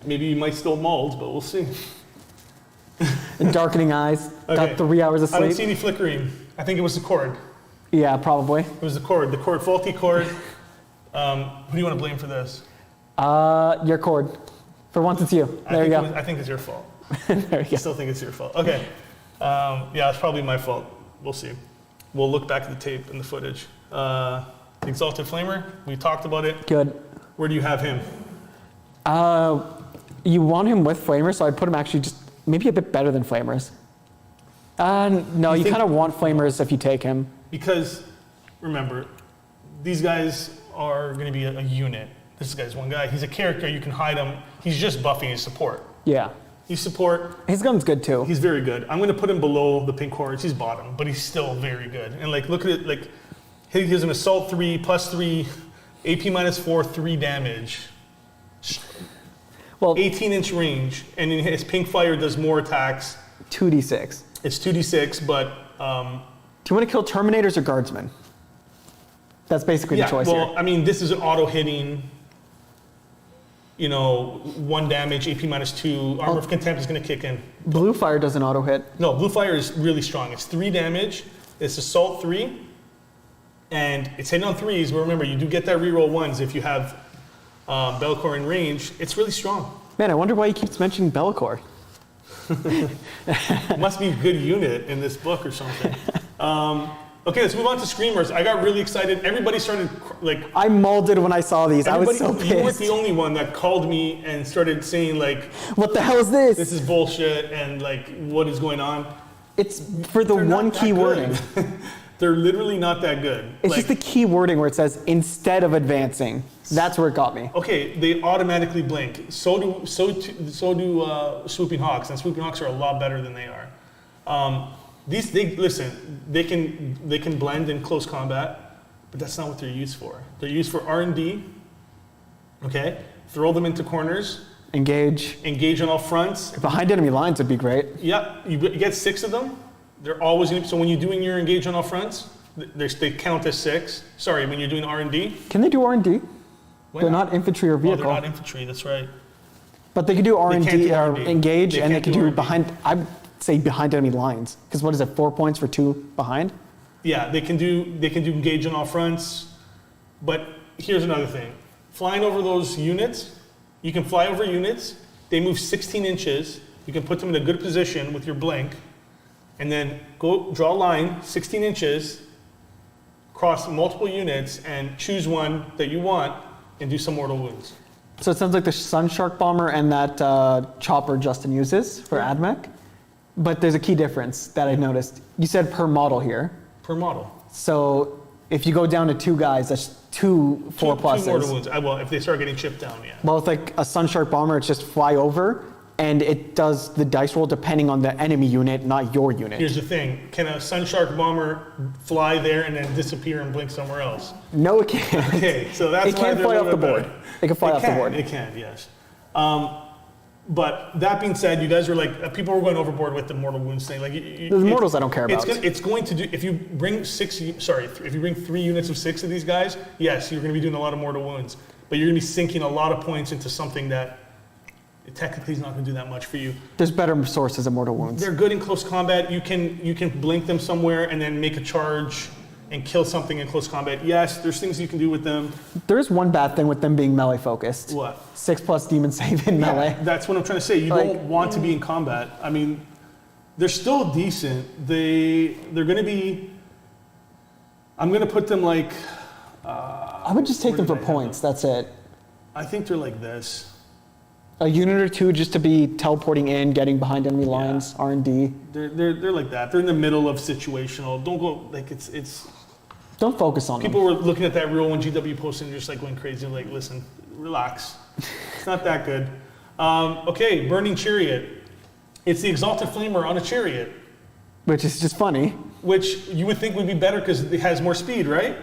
S1: Maybe you might still mold, but we'll see.
S2: And darkening eyes.
S1: Okay.
S2: Got 3 hours of
S1: I don't
S2: sleep.
S1: see any flickering. I think it was the cord.
S2: Yeah, probably.
S1: It was the cord, faulty cord. Who do you want to blame for this?
S2: Your cord. For once, it's you. There you go.
S1: I think it's your fault.
S2: There you
S1: I
S2: go.
S1: still think it's your fault. Okay. Yeah, it's probably my fault. We'll see. We'll look back at the tape and the footage. Exalted Flamer, we talked about it.
S2: Good.
S1: Where do you have him?
S2: You want him with flamers, so I put him actually just maybe a bit better than flamers. No, you
S1: think-
S2: kind of want flamers if you take him.
S1: Because, remember, these guys are going to be a unit. This guy's one guy. He's a character. You can hide him. He's just buffing his support.
S2: Yeah.
S1: He's support.
S2: His gun's good too.
S1: He's very good. I'm going to put him below the pink horns. He's bottom, but he's still very good. And like, look at it. Like, he gives an assault 3, +3, AP -4, 3 damage.
S2: Well,
S1: 18-inch range, and then his pink fire does more attacks.
S2: 2d6.
S1: It's 2d6, but
S2: Do you want to kill Terminators or Guardsmen? That's basically the choice
S1: well,
S2: here.
S1: I mean, this is an auto-hitting, 1 damage, AP -2. Armor of Contempt is going to kick in.
S2: Blue fire doesn't auto hit.
S1: No, Blue Fire is really strong. It's 3 damage. It's Assault 3, and it's hitting on 3s, but remember, you do get that reroll 1s if you have Belcor in range. It's really strong.
S2: Man, I wonder why he keeps mentioning Belcor.
S1: Must be a good unit in this book or something. Okay, let's move on to Screamers. I got really excited. Everybody started,
S2: I molded when I saw these. I was so
S1: you weren't
S2: pissed.
S1: the only one that called me and started saying,
S2: What the hell is this?
S1: this is bullshit, and, what is going on?
S2: It's for the
S1: They're
S2: one
S1: not that
S2: key
S1: good.
S2: wording.
S1: They're literally not that good.
S2: It's just the key wording where it says, instead of advancing. That's where it got me.
S1: Okay, they automatically blink. So do Swooping Hawks, and Swooping Hawks are a lot better than they are. They can blend in close combat, but that's not what they're used for. They're used for R&D. Okay, throw them into corners, engage on all fronts.
S2: Behind enemy lines would be great.
S1: Yep, you get 6 of them. They're always going to. So when you're doing your engage on all fronts, they count as 6. Sorry, when you're doing R&D.
S2: Can they do R&D?
S1: Why
S2: They're not infantry or
S1: Well,
S2: vehicle.
S1: they're not infantry. That's right.
S2: But they could do
S1: can't
S2: R&D
S1: do
S2: or
S1: R&D.
S2: engage,
S1: They
S2: and they
S1: can't
S2: could
S1: do
S2: do
S1: R&D.
S2: behind. I'd say behind enemy lines, because what is it? 4 points for 2 behind.
S1: Yeah, they can do engage on all fronts. But here's another thing: flying over those units, you can fly over units. They move 16 inches. You can put them in a good position with your blink, and then go draw a line 16 inches, cross multiple units, and choose one that you want, and do some mortal wounds.
S2: So it sounds like the Sun Shark bomber and that chopper Justin uses for AdMech. But there's a key difference that I noticed. You said per model here.
S1: Per model.
S2: So if you go down to 2 guys, that's 2 4 pluses.
S1: 2 mortal wounds. Well, if they start getting chipped down, yeah.
S2: Well, with like a Sun Shark bomber, it's just fly over, and it does the dice roll depending on the enemy unit, not your unit.
S1: Here's the thing: can a Sun Shark bomber fly there and then disappear and blink somewhere else?
S2: No, it can't.
S1: Okay, so that's
S2: It
S1: why
S2: can't
S1: they're
S2: fly
S1: a
S2: off
S1: little
S2: the
S1: bit
S2: board.
S1: better.
S2: It can fly off the board.
S1: It can, yes. But that being said, you guys were people were going overboard with the mortal wounds thing.
S2: The mortals I don't care about.
S1: It's going to do. If you bring if you bring 3 units of 6 of these guys, yes, you're going to be doing a lot of mortal wounds. But you're going to be sinking a lot of points into something that technically is not going to do that much for you.
S2: There's better sources of mortal wounds.
S1: They're good in close combat. You can blink them somewhere and then make a charge and kill something in close combat. Yes, there's things you can do with them.
S2: There is one bad thing with them being melee focused.
S1: What?
S2: 6+ demon save in melee.
S1: Yeah, that's what I'm trying to say. You don't want to be in combat. I mean, they're still decent. They're going to be. I'm going to put them
S2: I would just take them for points. That's it.
S1: I think they're like this.
S2: A unit or 2 just to be teleporting in, getting behind enemy lines, R&D.
S1: They're like that. They're in the middle of situational. Don't go it's.
S2: Don't focus on
S1: People
S2: them.
S1: were looking at that rule when GW posted and just like going crazy. Like, listen, relax. It's not that good. Okay, Burning Chariot. It's the Exalted Flamer on a chariot.
S2: Which is just funny.
S1: Which you would think would be better because it has more speed, right?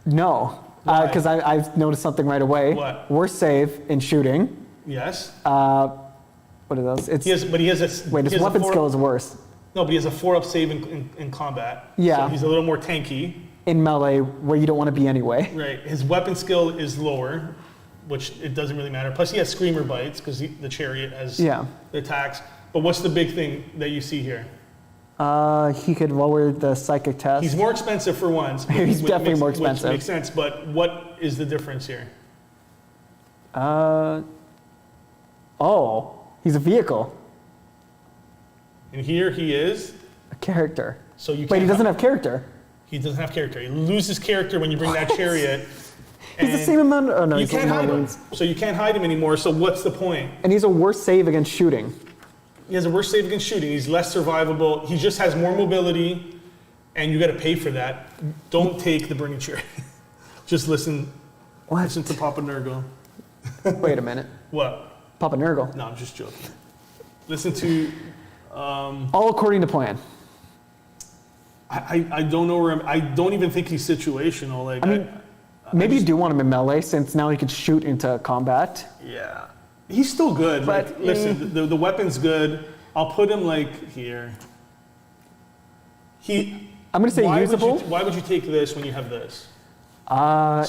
S2: No, because I've noticed something right away.
S1: What?
S2: Worse save in shooting.
S1: Yes.
S2: What are those? It's,
S1: He has a
S2: wait, his weapon skill is worse.
S1: No, but he has a 4-up save in combat.
S2: Yeah.
S1: So he's a little more tanky.
S2: In melee, where you don't want to be anyway.
S1: Right. His weapon skill is lower, which it doesn't really matter. Plus he has Screamer Bites because the chariot has the attacks. But what's the big thing that you see here?
S2: He could lower the psychic test.
S1: He's more expensive for once.
S2: He's definitely more expensive.
S1: Which makes sense, but what is the difference here?
S2: He's a vehicle.
S1: And here he is.
S2: A character.
S1: So you
S2: Wait, he doesn't have character.
S1: He doesn't have character. He loses character when you bring that chariot.
S2: He's the same amount. Oh no,
S1: You
S2: he's
S1: can't hide him. So you can't hide him anymore. So what's the point?
S2: And he's a worse save against shooting.
S1: He has a worse save against shooting. He's less survivable. He just has more mobility, and you got to pay for that. Don't take the Burning Chariot. Just listen.
S2: What?
S1: Listen to Papa Nurgle.
S2: Wait a minute.
S1: What?
S2: Papa Nurgle.
S1: No, I'm just joking. Listen to.
S2: All according to plan.
S1: I don't know where I don't even think he's situational. Like
S2: I mean, maybe you do want him in melee since now he could shoot into combat.
S1: yeah, he's still good.
S2: But,
S1: Like, listen, the weapon's good. I'll put him like here.
S2: I'm gonna say usable.
S1: Why would you take this when you have this?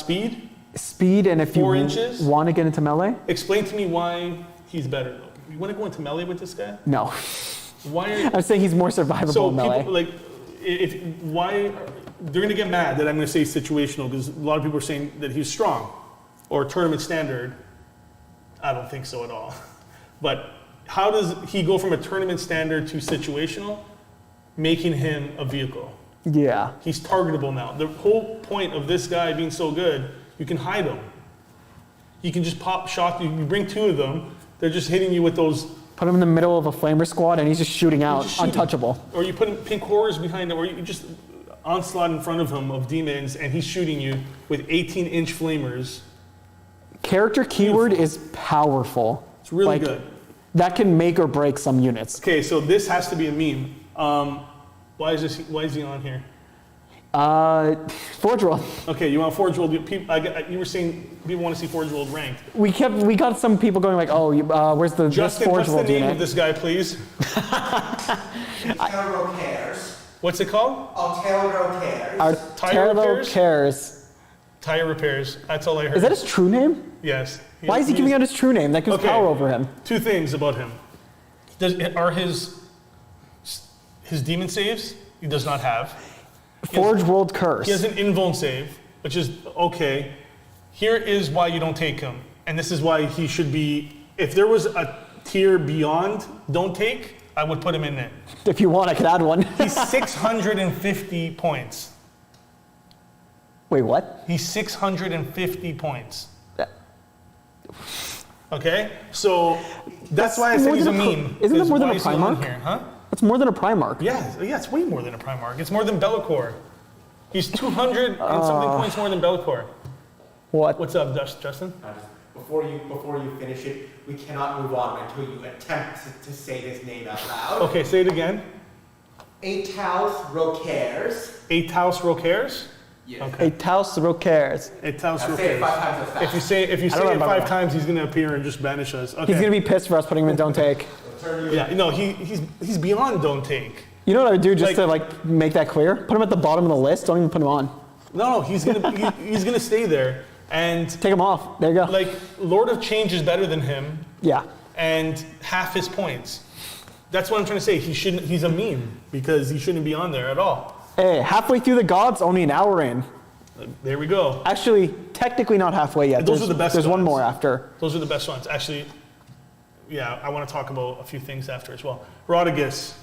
S1: Speed?
S2: Speed, and if
S1: 4
S2: you
S1: inches?
S2: want to get into melee.
S1: Explain to me why he's better though. You want to go into melee with this guy?
S2: No,
S1: Why are you?
S2: I'm saying he's more survivable
S1: So
S2: in melee.
S1: people like, why they're gonna get mad that I'm gonna say situational because a lot of people are saying that he's strong or tournament standard. I don't think so at all. But how does he go from a tournament standard to situational, making him a vehicle?
S2: Yeah.
S1: He's targetable now. The whole point of this guy being so good, you can hide him. You can just pop shot. You bring 2 of them. They're just hitting you with those.
S2: Put him in the middle of a flamer squad and he's just shooting out,
S1: just shooting.
S2: untouchable.
S1: Or you put pink horrors behind him, or you just onslaught in front of him of demons, and he's shooting you with 18-inch flamers.
S2: Character keyword is powerful.
S1: It's really good.
S2: That can make or break some units.
S1: Okay, so this has to be a meme. Why is he on here?
S2: Forge World.
S1: Okay, you want Forge World? You were saying people want to see Forge World ranked.
S2: We got some people going like, where's the
S1: Justin,
S2: Forge
S1: what's the
S2: World
S1: name
S2: unit?
S1: of this guy, please?
S3: Altero cares.
S1: What's it called?
S3: Altero cares.
S1: Tire
S2: Artero
S1: repairs?
S2: cares.
S1: Tire repairs. That's all I heard.
S2: Is that his true name?
S1: Yes.
S2: Why is he giving out his true name? That gives
S1: Okay.
S2: power over him.
S1: 2 things about him. Are his demon saves? He does not have.
S2: Forge World Curse.
S1: He has an invuln save, which is okay. Here is why you don't take him, and this is why he should be. If there was a tier beyond don't take, I would put him in it.
S2: If you want, I could add one.
S1: He's 650 points.
S2: Wait, what?
S1: He's 650 points.
S2: That-
S1: Okay, so that's why I said
S2: more
S1: he's a
S2: than a
S1: meme.
S2: isn't that more than
S1: Why
S2: a
S1: is he on
S2: Primarch?
S1: here, huh?
S2: That's more than a Primarch.
S1: Yeah, it's way more than a Primarch. It's more than Be'lakor. He's 200 and something points more than Be'lakor.
S2: What?
S1: What's up, Justin?
S3: Before you finish it, we cannot move on until you attempt to say his name out loud.
S1: Okay, say it again.
S3: Aetaus Rocares.
S1: Aetaus Rocares?
S3: Yes.
S1: Okay.
S2: A Taos Rocares.
S1: Aetaus
S3: Now say it 5
S1: Rocares.
S3: times as fast.
S1: If you say
S2: don't
S1: it
S2: remember
S1: 5
S2: that.
S1: times, he's gonna appear and just banish us. Okay.
S2: He's gonna be pissed for us putting him in Don't Take.
S1: Yeah, no, he's beyond don't take.
S2: You know what I would do just
S1: Like-
S2: to make that clear? Put him at the bottom of the list. Don't even put him on.
S1: No, he's gonna stay there. And
S2: Take him off. There you go.
S1: like Lord of Change is better than him
S2: Yeah.
S1: and half his points. That's what I'm trying to say. He's a meme because he shouldn't be on there at all.
S2: Hey, halfway through the gods, only an hour in.
S1: There we go.
S2: Actually, technically not halfway yet.
S1: Those are the best
S2: There's one
S1: gods.
S2: more after.
S1: Those are the best ones. Actually, yeah, I want to talk about a few things after as well. Rodigus.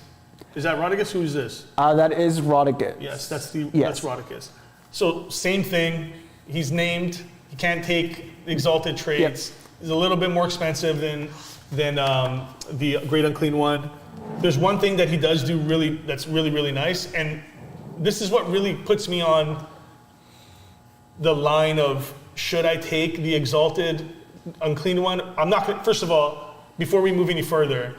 S1: Is that Rodigus? Who is this?
S2: That is Rodigus.
S1: Yes, that's
S2: Yes.
S1: Rodigus. So same thing. He's named. He can't take exalted traits. He's a little bit more expensive than the Great Unclean One. There's one thing that he does do that's really, really nice, and this is what really puts me on the line of should I take the exalted unclean one? I'm not gonna, first of all, before we move any further,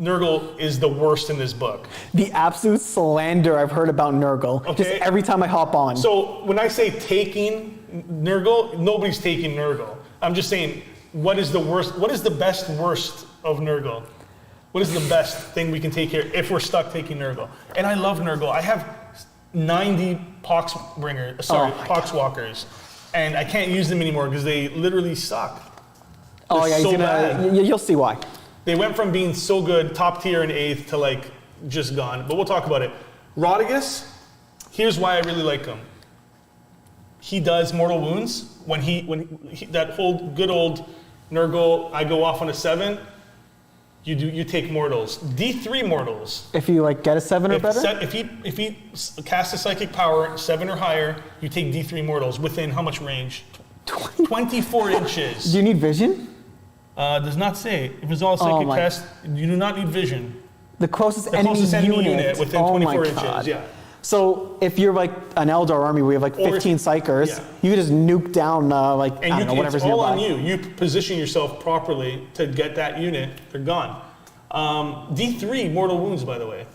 S1: Nurgle is the worst in this book.
S2: The absolute slander I've heard about Nurgle,
S1: okay.
S2: just every time I hop on.
S1: So when I say taking Nurgle, nobody's taking Nurgle. I'm just saying, what is the worst, what is the best worst of Nurgle? What is the best thing we can take here if we're stuck taking Nurgle? And I love Nurgle. I have 90 Poxwalkers, and I can't use them anymore because they literally suck.
S2: Oh yeah,
S1: so bad.
S2: You'll see why.
S1: They went from being so good, top tier in 8th, to like just gone. But we'll talk about it. Rodigus, here's why I really like him. He does mortal wounds. When he that whole good old Nurgle, I go off on a 7. You take mortals. D3 mortals.
S2: If you like get a 7 or better?
S1: If he casts a psychic power 7 or higher, you take D3 mortals within how much range? 24 inches.
S2: Do you need vision?
S1: Does not say. If it's all psychic test, you do not need vision.
S2: The closest enemy unit
S1: within 24 inches. Yeah.
S2: So if you're like an Eldar army, we have like 15 psychers. Yeah. You can just nuke down like
S1: and
S2: I don't know, whatever's
S1: nearby.
S2: It's all
S1: on you. You position yourself properly to get that unit. They're gone. D3 mortal wounds, by the way.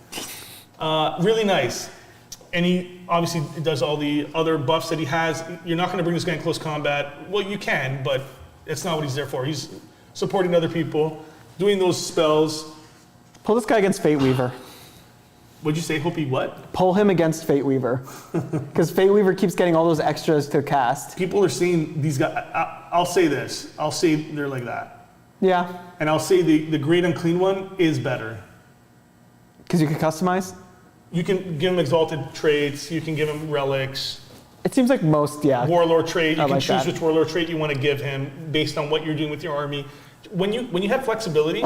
S1: Really nice. And he obviously does all the other buffs that he has. You're not going to bring this guy in close combat. Well, you can, but it's not what he's there for. He's supporting other people, doing those spells.
S2: Pull this guy against Fate Weaver.
S1: What'd you say? Hope he what?
S2: Pull him against Fate Weaver. Because Fate Weaver keeps getting all those extras to cast.
S1: People are saying these guys, I'll say this. I'll say they're like that.
S2: Yeah.
S1: And I'll say the Great Unclean One is better.
S2: Because you can customize?
S1: You can give him exalted traits. You can give him relics.
S2: It seems like most, yeah.
S1: Warlord trait. You can
S2: like
S1: choose
S2: that.
S1: which warlord trait you want to give him based on what you're doing with your army. When you have flexibility,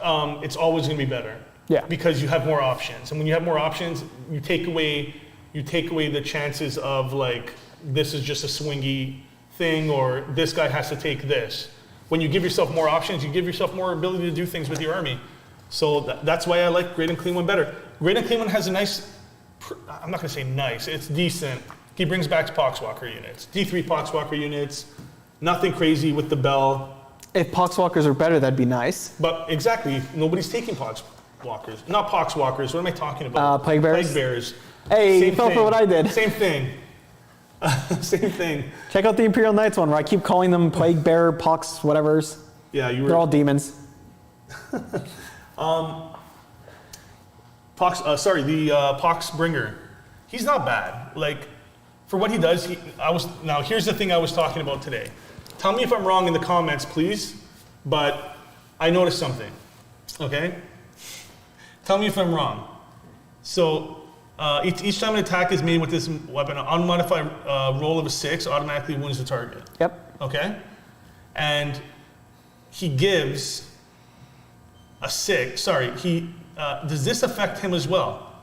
S1: it's always going to be better.
S2: Yeah.
S1: Because you have more options, and when you have more options, you take away the chances of like this is just a swingy thing, or this guy has to take this. When you give yourself more options, you give yourself more ability to do things with your army. So that's why I like Great Unclean One better. Great Unclean One has a nice, I'm not going to say nice, it's decent. He brings back Poxwalker units, D3 Poxwalker units, nothing crazy with the bell.
S2: If Poxwalkers are better, that'd be nice.
S1: But exactly, nobody's taking Poxwalkers. Not Poxwalkers, what am I talking about?
S2: Plague Bears?
S1: Plague Bears.
S2: Hey, you fell for what I did.
S1: Same thing. Same thing.
S2: Check out the Imperial Knights one where I keep calling them Plague Bear, Pox, whatevers.
S1: Yeah, you were.
S2: They're all demons.
S1: Pox Bringer. He's not bad. Like, for what he does, now here's the thing I was talking about today. Tell me if I'm wrong in the comments, please, but I noticed something, okay? Tell me if I'm wrong. So, each time an attack is made with this weapon, an unmodified roll of a 6 automatically wounds the target.
S2: Yep.
S1: Okay? And he gives a 6, does this affect him as well?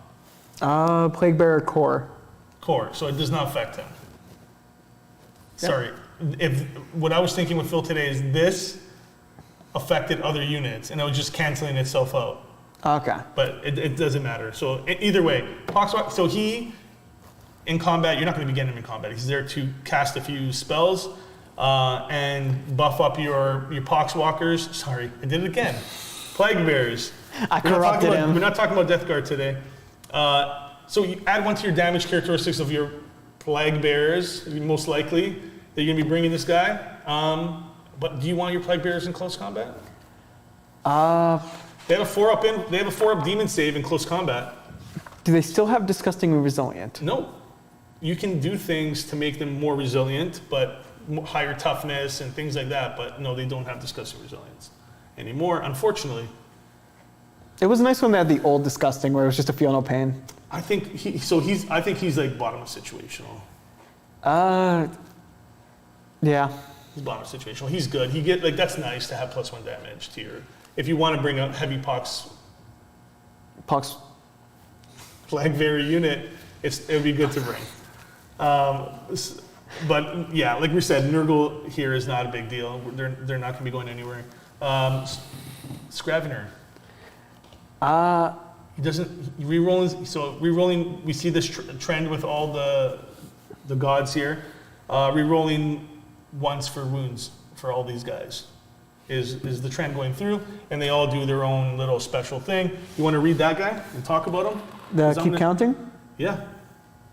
S2: Plague Bearer Core.
S1: Core, so it does not affect him.
S2: Yep.
S1: Sorry, what I was thinking with Phil today is this affected other units, and it was just canceling itself out.
S2: Okay.
S1: But it doesn't matter. So either way, so he, in combat, you're not going to be getting him in combat. He's there to cast a few spells and buff up your Poxwalkers. Sorry, I did it again. Plague Bears.
S2: I corrupted him.
S1: We're not talking about Death Guard today. So you add one to your damage characteristics of your Plague Bears, most likely, that you're going to be bringing this guy. But do you want your Plague Bears in close combat? They have a 4-up demon save in close combat.
S2: Do they still have disgustingly resilient?
S1: No. You can do things to make them more resilient, but higher toughness and things like that. But no, they don't have disgusting resilience anymore, unfortunately.
S2: It was nice when they had the old disgusting where it was just a feel no pain.
S1: I think he's like bottom of situational.
S2: Yeah.
S1: He's bottom of situational. He's good. That's nice to have +1 damage to your. If you want to bring a heavy Pox Plague Bearer unit, it would be good to bring. But yeah, like we said, Nurgle here is not a big deal. They're not going to be going anywhere. Scrivener. He doesn't rerolling. So rerolling, we see this trend with all the the gods here. Rerolling once for wounds for all these guys is the trend going through, and they all do their own little special thing. You want to read that guy and talk about him?
S2: The keep counting?
S1: Yeah.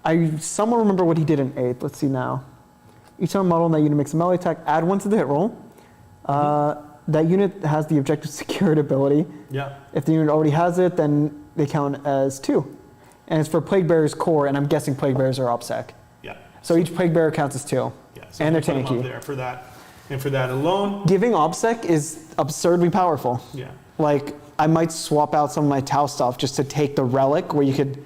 S2: I somewhat remember what he did in 8th. Let's see now. Each time a model in that unit makes a melee attack, add 1 to the hit roll. That unit has the objective secured ability.
S1: Yeah.
S2: If the unit already has it, then they count as 2. And it's for Plague Bearer's core, and I'm guessing Plague Bearers are OPSEC.
S1: Yeah.
S2: So each Plague Bearer counts as 2.
S1: Yeah. So
S2: and they're
S1: put 'em up
S2: tanky.
S1: there for that, and for that alone.
S2: Giving OPSEC is absurdly powerful.
S1: Yeah.
S2: Like, I might swap out some of my Tau stuff just to take the relic where you could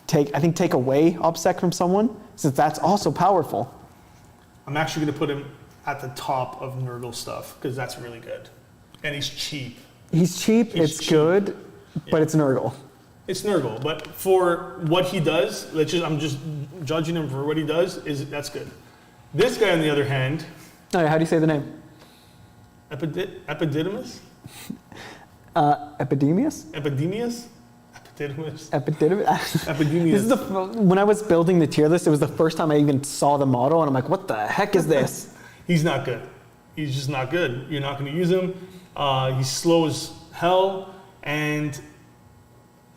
S2: take away OPSEC from someone, since that's also powerful.
S1: I'm actually going to put him at the top of Nurgle stuff because that's really good, and he's cheap.
S2: He's cheap. It's
S1: cheap.
S2: Good, but it's Nurgle.
S1: It's Nurgle, but for what he does, I'm just judging him for what he does. That's good. This guy, on the other hand,
S2: Oh, yeah, how do you say the name?
S1: Epididymis?
S2: Epidemius?
S1: Epidemius? Epididymis?
S2: Epidemius.
S1: Epidemius.
S2: This is when I was building the tier list, it was the first time I even saw the model, and I'm like, what the heck is this?
S1: He's not good. He's just not good. You're not going to use him. He's slow as hell, and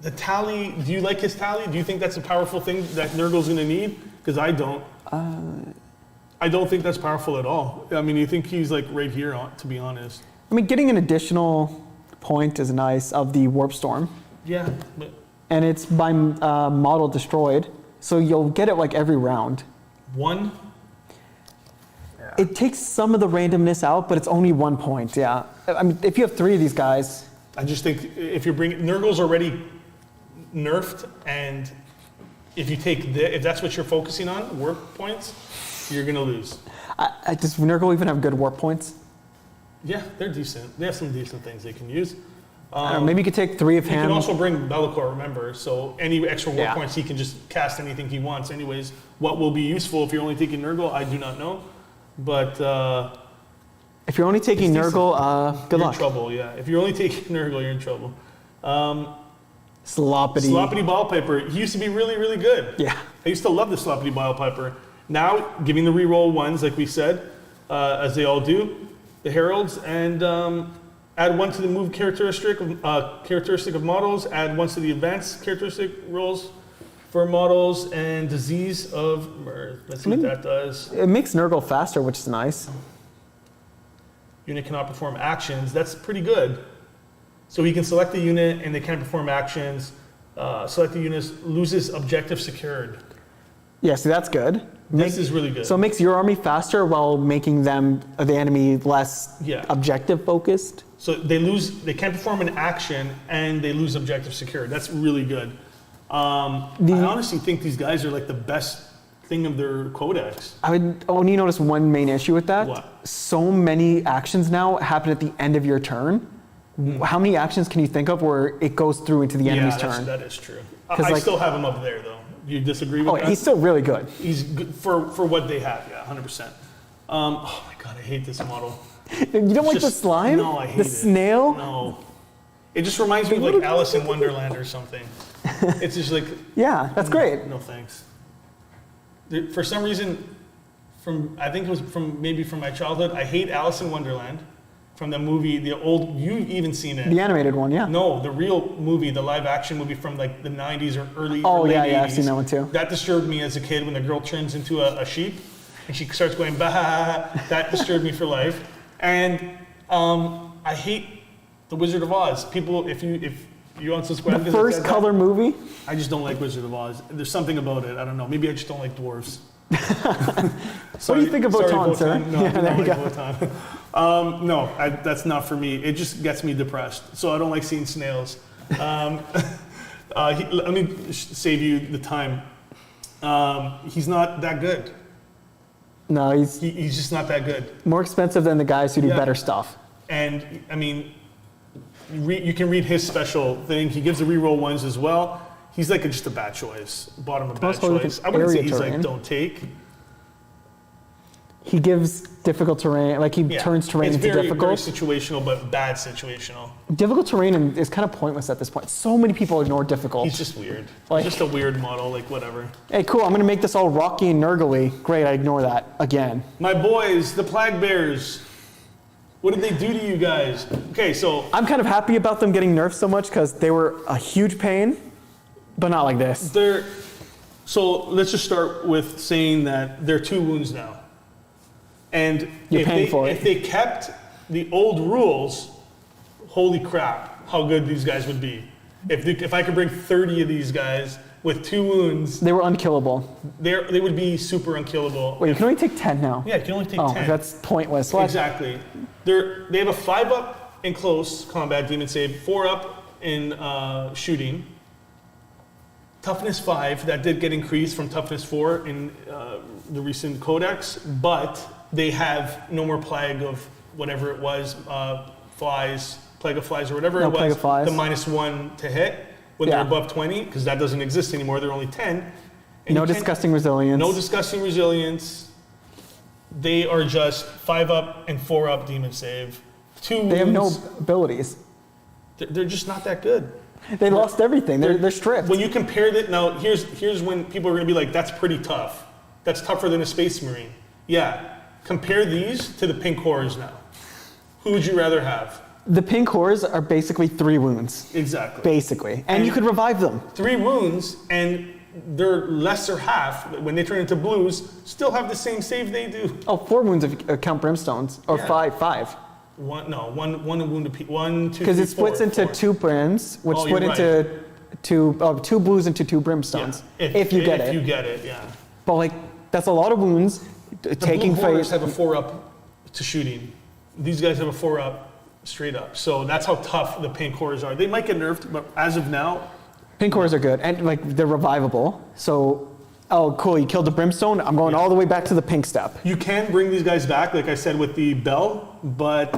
S1: the tally, do you like his tally? Do you think that's a powerful thing that Nurgle's going to need? Because I don't. I don't think that's powerful at all. I mean, you think he's like right here, to be honest.
S2: I mean, getting an additional point is nice of the Warp Storm.
S1: Yeah, but
S2: And it's by model destroyed, so you'll get it like every round.
S1: 1?
S2: It takes some of the randomness out, but it's only 1 point, yeah. I mean, if you have 3 of these guys.
S1: I just think if you're bringing, Nurgle's already nerfed, and if you take if that's what you're focusing on, warp points, you're gonna lose.
S2: Does Nurgle even have good warp points?
S1: Yeah, they're decent. They have some decent things they can use.
S2: I don't know, maybe you could take 3 of
S1: You
S2: him.
S1: can also bring Be'lakor, remember, so any extra warp
S2: Yeah.
S1: points, he can just cast anything he wants anyways. What will be useful if you're only taking Nurgle, I do not know. But
S2: if you're only taking
S1: it's decent.
S2: Nurgle, good
S1: you're
S2: luck.
S1: in trouble, yeah. If you're only taking Nurgle, you're in trouble.
S2: Sloppity.
S1: Sloppity Bilepiper, he used to be really, really good.
S2: Yeah.
S1: I used to love the Sloppity Bilepiper. Now, giving the reroll 1s, like we said, as they all do, the Heralds, and add 1 to the move characteristic of models, add 1 to the advanced characteristic rolls for models, and disease of mirth. Let's see what that does.
S2: It makes Nurgle faster, which is nice.
S1: Unit cannot perform actions. That's pretty good. So he can select the unit and they can't perform actions. Select the unit loses objective secured.
S2: Yeah, see, that's good.
S1: This is really good.
S2: So it makes your army faster while making them, the enemy, less
S1: Yeah.
S2: objective focused.
S1: So they can't perform an action and they lose objective secured. That's really good. I honestly think these guys are like the best thing of their codex.
S2: I would only notice one main issue with that.
S1: What?
S2: So many actions now happen at the end of your turn. How many actions can you think of where it goes through into the enemy's turn?
S1: That is true.
S2: 'Cause,
S1: I
S2: like-
S1: still have him up there though. You disagree with that?
S2: He's still really good.
S1: He's good for what they have, yeah, 100%. Oh my god, I hate this model.
S2: You don't like the
S1: Just-
S2: slime?
S1: No, I hate
S2: the
S1: it.
S2: snail?
S1: No. It just reminds me of like Alice in Wonderland or something. It's just like,
S2: Yeah, that's great.
S1: no thanks. For some reason, I think it was from my childhood, I hate Alice in Wonderland from the movie, you've even seen it.
S2: The animated one, yeah.
S1: No, the real movie, the live action movie from like the 90s or early
S2: Oh,
S1: late
S2: yeah,
S1: 80s.
S2: yeah, I've seen that one too.
S1: That disturbed me as a kid when the girl turns into a sheep and she starts going bah. That disturbed me for life. And I hate the Wizard of Oz. People, if you unsubscribe,
S2: The first color movie?
S1: I just don't like Wizard of Oz. There's something about it. I don't know. Maybe I just don't like dwarves.
S2: What do you think of Wotan, sir?
S1: No,
S2: Yeah,
S1: I
S2: there
S1: don't
S2: you
S1: like
S2: go.
S1: Wotan. No, that's not for me. It just gets me depressed. So I don't like seeing snails. Let me save you the time. He's not that good.
S2: No, he's
S1: He's just not that good.
S2: more expensive than the guys who do
S1: Yeah.
S2: better stuff.
S1: And I mean, you can read his special thing. He gives the reroll 1s as well. He's like just a bad choice, bottom of bad
S2: Also, look
S1: choice.
S2: at
S1: I wouldn't say
S2: area
S1: he's
S2: terrain.
S1: like don't take.
S2: he gives difficult terrain, like he turns terrain into difficult.
S1: It's very situational, but bad situational.
S2: Difficult terrain is kind of pointless at this point. So many people ignore difficult.
S1: He's just weird. Like, just a weird model, like whatever.
S2: Hey, cool, I'm gonna make this all rocky and nurgly. Great, I ignore that again.
S1: My boys, the Plague Bears. What did they do to you guys? Okay, so.
S2: I'm kind of happy about them getting nerfed so much because they were a huge pain, but not like this.
S1: So let's just start with saying that they're 2 wounds now. And if they kept the old rules, holy crap, how good these guys would be. If I could bring 30 of these guys with 2 wounds.
S2: They were unkillable.
S1: They would be super unkillable.
S2: Wait, you can only take 10 now.
S1: Yeah, you can only take 10.
S2: That's pointless.
S1: What? Exactly. They have a 5-up in close combat demon save, 4-up in shooting. Toughness 5, that did get increased from toughness 4 in the recent codex, but they have no more plague of whatever it was, flies, plague of flies or whatever it was.
S2: Plague of flies.
S1: The -1 to hit when they're above 20, because that doesn't exist anymore, they're only 10. And
S2: no disgusting resilience.
S1: No disgusting resilience. They are just 5-up and 4-up demon save. 2 wounds.
S2: They have no abilities.
S1: They're just not that good.
S2: They lost everything. They're stripped.
S1: When you compare that, now here's when people are going to be like, that's pretty tough. That's tougher than a Space Marine. Yeah. Compare these to the pink horrors now. Who would you rather have?
S2: The pink horrors are basically 3 wounds.
S1: Exactly.
S2: Basically. And you could revive them.
S1: 3 wounds, and their lesser half, when they turn into blues, still have the same save they do.
S2: Oh, 4 wounds if you count brimstones. Or 5.
S1: One wound apiece. 1, 2,
S2: because it splits into
S1: 4.
S2: 2 brims, which split into 2 blues into 2 brimstones.
S1: Yeah.
S2: If you get it.
S1: If you get it, yeah.
S2: But like, that's a lot of wounds.
S1: The blue horrors have a 4-up to shooting. These guys have a 4-up straight up. So that's how tough the pink horrors are. They might get nerfed, but as of now,
S2: pink horrors are good, and like they're revivable. So, oh cool, you killed the brimstone. I'm going all the way back to the pink step.
S1: You can bring these guys back, like I said, with the bell, but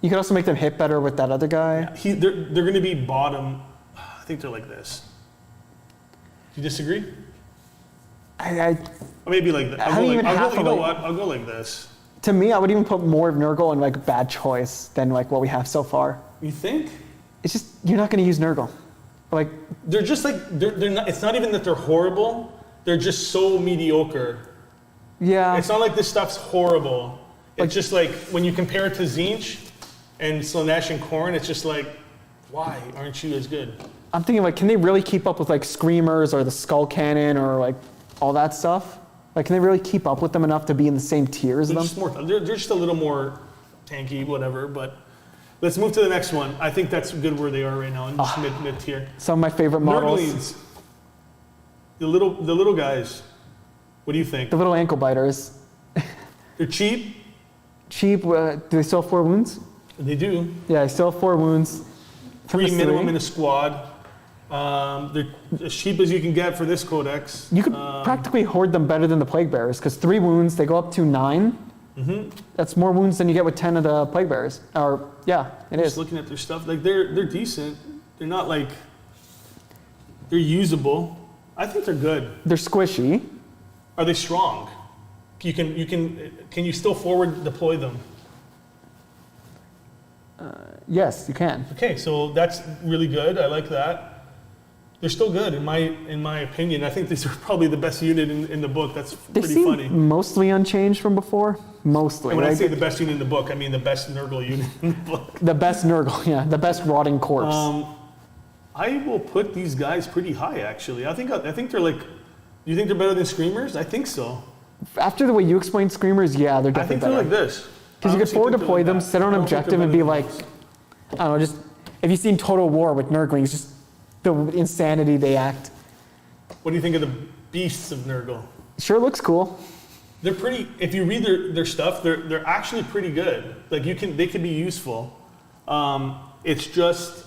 S2: you can also make them hit better with that other guy.
S1: They're going to be bottom. I think they're like this. Do you disagree? Or maybe like that. I'll go like this.
S2: To me, I would even put more of Nurgle in like bad choice than like what we have so far.
S1: You think?
S2: It's just you're not going to use Nurgle. Like
S1: they're just like they're not. It's not even that they're horrible. They're just so mediocre.
S2: Yeah.
S1: It's not like this stuff's horrible. It's just like when you compare it to Tzeentch and Slanesh and Khorne, it's just like, why aren't you as good?
S2: I'm thinking like, can they really keep up with like Screamers or the Skull Cannon or like all that stuff? Like, can they really keep up with them enough to be in the same tier as them?
S1: They're just a little more tanky, whatever, but let's move to the next one. I think that's good where they are right now, in just mid tier.
S2: Some of my favorite models.
S1: Nurglings. The little guys. What do you think?
S2: The little ankle biters.
S1: They're cheap.
S2: Cheap, do they still have 4 wounds?
S1: They do.
S2: Yeah, they still have 4 wounds.
S1: 3 minimum in a squad. They're as cheap as you can get for this codex.
S2: You could practically hoard them better than the Plague Bearers, because 3 wounds, they go up to 9. Mm-hmm. That's more wounds than you get with 10 of the Plague Bearers. Or, yeah, it is.
S1: Just looking at their stuff, like they're decent. They're not like, they're usable. I think they're good.
S2: They're squishy.
S1: Are they strong? Can you still forward deploy them?
S2: Yes, you can.
S1: Okay, so that's really good. I like that. They're still good in my opinion. I think these are probably the best unit in the book. That's pretty funny.
S2: Mostly unchanged from before. Mostly.
S1: And when I say the best unit in the book, I mean the best Nurgle unit in the book.
S2: The best Nurgle, yeah, the best rotting corpse.
S1: I will put these guys pretty high, actually. I think they're like. Do you think they're better than Screamers? I think so.
S2: After the way you explained Screamers, yeah, they're definitely better.
S1: I think they're like this.
S2: Because you could forward deploy them, sit on an objective, and be like, I don't know, just if you've seen Total War with Nurglings, just the insanity they act.
S1: What do you think of the beasts of Nurgle?
S2: Sure looks cool.
S1: They're pretty. If you read their stuff, they're actually pretty good. Like they could be useful. It's just.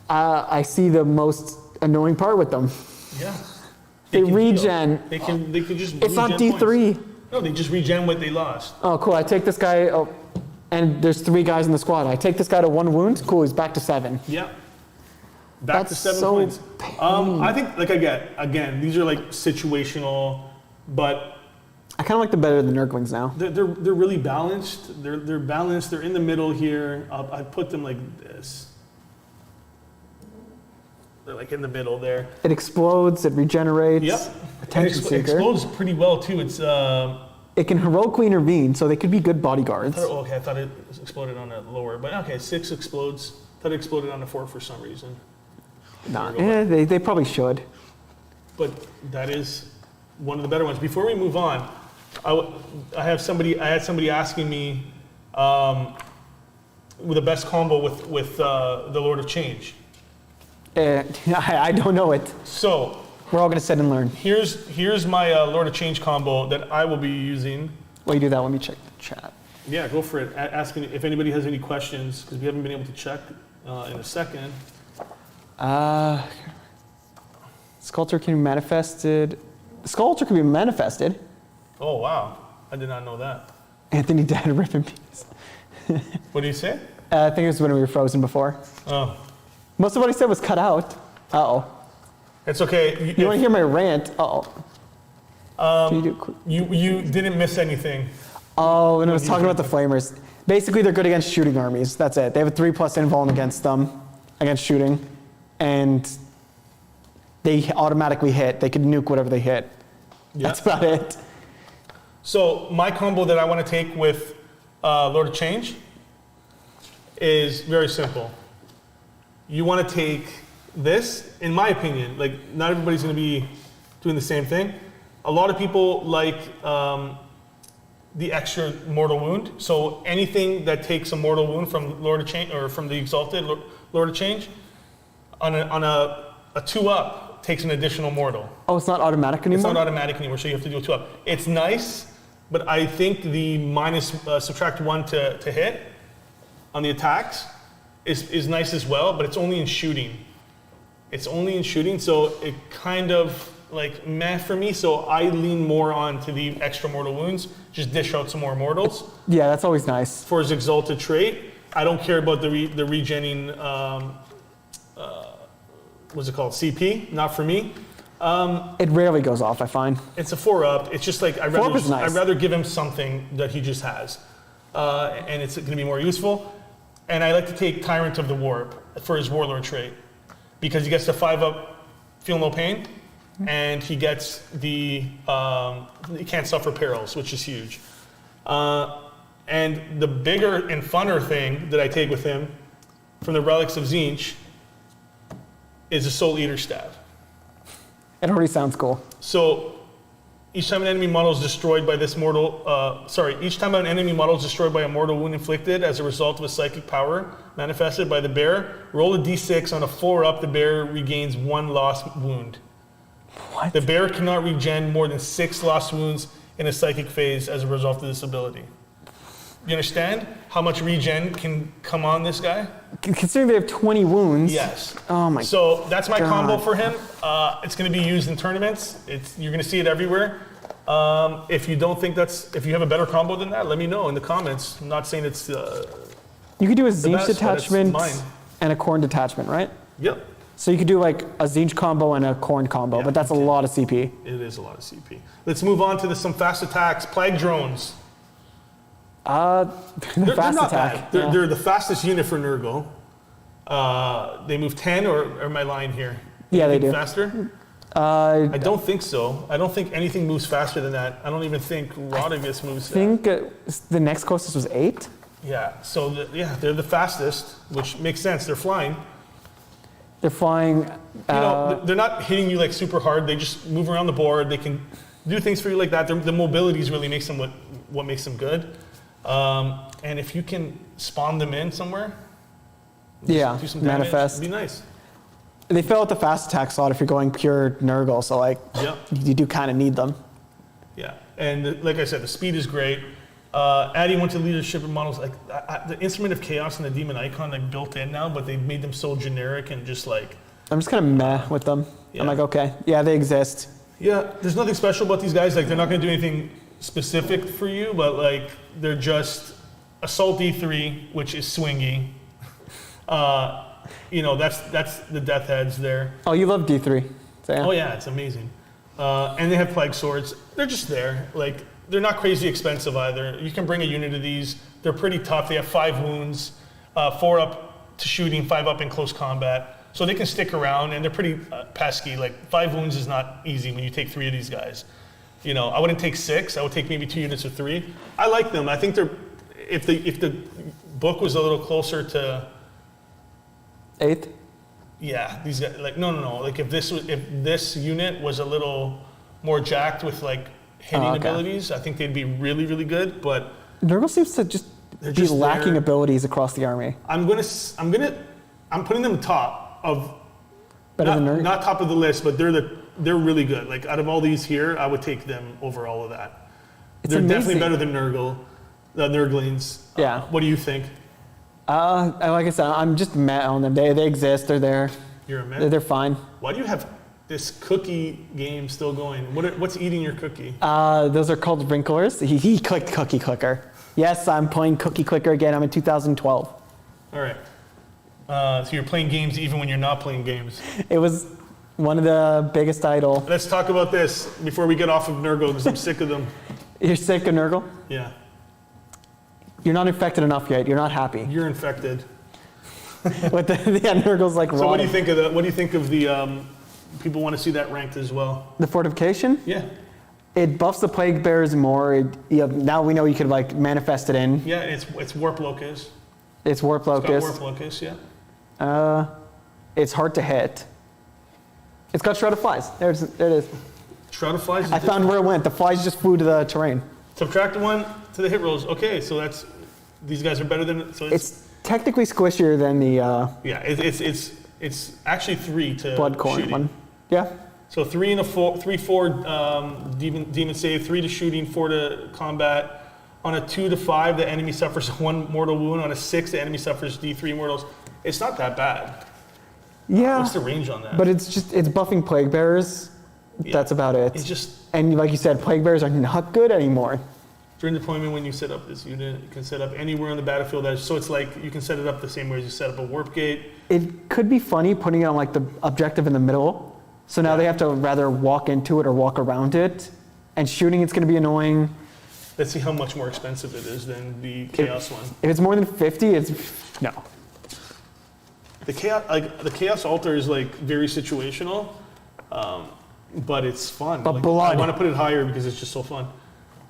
S2: I see the most annoying part with them.
S1: Yeah.
S2: They regen.
S1: They could just.
S2: It's not D3.
S1: Points. No, they just regen what they lost.
S2: Oh, cool. I take this guy. Oh, and there's 3 guys in the squad. I take this guy to 1 wound. Cool. He's back to 7.
S1: Yeah. Back to 7 points. I think, like again, these are like situational, but
S2: I kind of like them better than Nurglings now.
S1: They're really balanced. They're balanced. They're in the middle here. I put them like this. They're like in the middle there.
S2: It explodes. It regenerates.
S1: Yep.
S2: Attention seeker.
S1: It explodes pretty well too. It's.
S2: It can heroically intervene, so they could be good bodyguards.
S1: I thought it exploded on a lower, but okay, 6 explodes. Thought it exploded on a 4 for some reason.
S2: Nah, they probably should.
S1: But that is one of the better ones. Before we move on, I had somebody asking me with the best combo with the Lord of Change.
S2: I don't know it.
S1: So
S2: we're all gonna sit and learn.
S1: Here's my Lord of Change combo that I will be using.
S2: While you do that, let me check the chat.
S1: Yeah, go for it. Ask me if anybody has any questions, because we haven't been able to check in a second.
S2: Sculptor can be manifested. Sculptor can be manifested.
S1: Oh wow, I did not know that.
S2: Anthony died a rip in peace.
S1: What did you say?
S2: I think it was when we were frozen before.
S1: Oh.
S2: Most of what he said was cut out. Uh-oh.
S1: It's okay.
S2: You want to hear my rant?
S1: You didn't miss anything.
S2: Oh, and I was talking about the Flamers. Basically, they're good against shooting armies. That's it. They have a 3+ invuln against them, against shooting, and they automatically hit. They can nuke whatever they hit. Yeah. That's about it.
S1: So my combo that I want to take with Lord of Change is very simple. You want to take this, in my opinion, like not everybody's going to be doing the same thing. A lot of people like the extra mortal wound. So anything that takes a mortal wound from Lord of Change or from the Exalted Lord of Change on a 2-up takes an additional mortal.
S2: Oh, it's not automatic anymore?
S1: It's not automatic anymore, so you have to do a 2-up. It's nice, but I think the minus subtract 1 to hit on the attacks is nice as well, but it's only in shooting. It's only in shooting, so it kind of like meh for me, so I lean more on to the extra mortal wounds, just dish out some more mortals.
S2: Yeah, that's always nice.
S1: For his exalted trait. I don't care about the regenning, what's it called, CP, not for me.
S2: It rarely goes off, I find.
S1: It's a 4-up, it's just like,
S2: I'd
S1: rather give him something that he just has. And it's gonna be more useful. And I like to take Tyrant of the Warp for his Warlord trait, because he gets the 5-up, feel no pain, and he gets the, he can't suffer perils, which is huge. And the bigger and funner thing that I take with him from the Relics of Tzeentch is a Soul Eater Staff.
S2: It already sounds cool.
S1: So each time an enemy model is destroyed by this mortal, each time an enemy model is destroyed by a mortal wound inflicted as a result of a psychic power manifested by the bear, roll a d6. On a 4-up, the bear regains 1 lost wound.
S2: What?
S1: The bear cannot regen more than 6 lost wounds in a psychic phase as a result of this ability. You understand how much regen can come on this guy?
S2: Considering they have 20 wounds.
S1: Yes.
S2: Oh my.
S1: So that's my
S2: God.
S1: combo for him. It's going to be used in tournaments. You're going to see it everywhere. If you don't think if you have a better combo than that, let me know in the comments. I'm not saying it's.
S2: You could do a Tzeentch detachment and a Khorne detachment, right?
S1: Yep.
S2: So you could do like a Tzeentch combo and a Khorne combo, yeah, but that's a lot of CP.
S1: It is a lot of CP. Let's move on to some fast attacks. Plague drones.
S2: They're fast
S1: not
S2: attack.
S1: Bad. They're the fastest unit for Nurgle. They move 10, or am I lying here?
S2: Yeah, they do.
S1: Faster? I don't think so. I don't think anything moves faster than that. I don't even think Rodigus moves.
S2: I think the next closest was 8.
S1: Yeah. So they're the fastest, which makes sense. They're flying.
S2: They're flying.
S1: They're not hitting you like super hard. They just move around the board. They can do things for you like that. The mobilities really makes them what makes them good. And if you can spawn them in somewhere, do some damage,
S2: manifest.
S1: it'd be nice.
S2: They fill out the fast attack slot if you're going pure Nurgle, so you do kind of need them.
S1: Yeah, and like I said, the speed is great. Adding one to leadership and models, like the Instrument of Chaos and the Demon Icon, like built in now, but they've made them so generic and just like.
S2: I'm just kind of meh with them. Yeah. I'm like, okay, yeah, they exist.
S1: Yeah, there's nothing special about these guys. Like they're not going to do anything specific for you, but like they're just Assault D3, which is swingy. That's the death heads there.
S2: Oh, you love D3. So, yeah.
S1: Oh yeah, it's amazing. And they have plague swords. They're just there. Like they're not crazy expensive either. You can bring a unit of these. They're pretty tough. They have 5 wounds, 4 up to shooting, 5 up in close combat. So they can stick around, and they're pretty pesky. Like 5 wounds is not easy when you take 3 of these guys. You know, I wouldn't take 6. I would take maybe 2 units or 3. I like them. I think they're, if the book was a little closer to
S2: 8th.
S1: Yeah, these guys, like, no. Like if this unit was a little more jacked with like hitting abilities, I think they'd be really, really good. But
S2: Nurgle seems to just be lacking abilities across the army.
S1: I'm putting them top of,
S2: Better than Nurgle?
S1: not top of the list, but they're really good. Like out of all these here, I would take them over all of that. They're
S2: amazing.
S1: definitely better than the Nurglings.
S2: Yeah.
S1: What do you think?
S2: Like I said, I'm just mad on them. They exist. They're there.
S1: You're a man.
S2: They're fine.
S1: Why do you have this cookie game still going? What's eating your cookie?
S2: Those are called wrinklers. He clicked Cookie Clicker. Yes, I'm playing Cookie Clicker again. I'm in 2012.
S1: All right. So you're playing games even when you're not playing games.
S2: It was one of the biggest idol.
S1: Let's talk about this before we get off of Nurgle because I'm sick of them.
S2: You're sick of Nurgle?
S1: Yeah.
S2: You're not infected enough yet. You're not happy.
S1: You're infected.
S2: With Nurgle's like
S1: So what do you think of the? What do you think of the? People want to see that ranked as well.
S2: The fortification?
S1: Yeah.
S2: It buffs the plague bearers more. Now we know you could like manifest it in.
S1: Yeah, it's warp locus.
S2: It's warp locus.
S1: It's got warp locus, yeah.
S2: It's hard to hit. It's got shroud of flies. There it is.
S1: Shroud of flies.
S2: I found where it went. The flies just flew to the terrain.
S1: Subtract 1 to the hit rolls. Okay, so these guys are better than. So
S2: it's technically squishier than the.
S1: Yeah, it's actually 3 to
S2: Bloodcorn
S1: shooting.
S2: one. Yeah.
S1: So 3 and a 4, 4 demon save, 3 to shooting, 4 to combat. On a 2 to 5, the enemy suffers 1 mortal wound. On a 6, the enemy suffers D3 mortals. It's not that bad.
S2: Yeah.
S1: What's the range on that?
S2: But it's buffing plague bearers.
S1: Yeah.
S2: That's about it.
S1: It's just,
S2: and like you said, plague bearers are not good anymore.
S1: during deployment, when you set up this unit, you can set up anywhere on the battlefield. So it's like you can set it up the same way as you set up a warp gate.
S2: It could be funny putting it on like the objective in the middle. So now they have to rather walk into it or walk around it. And shooting, it's going to be annoying.
S1: Let's see how much more expensive it is than the Chaos one.
S2: If it's more than 50, it's no.
S1: The Chaos Altar is like very situational, but it's fun.
S2: But
S1: like,
S2: blood.
S1: I want to put it higher because it's just so fun.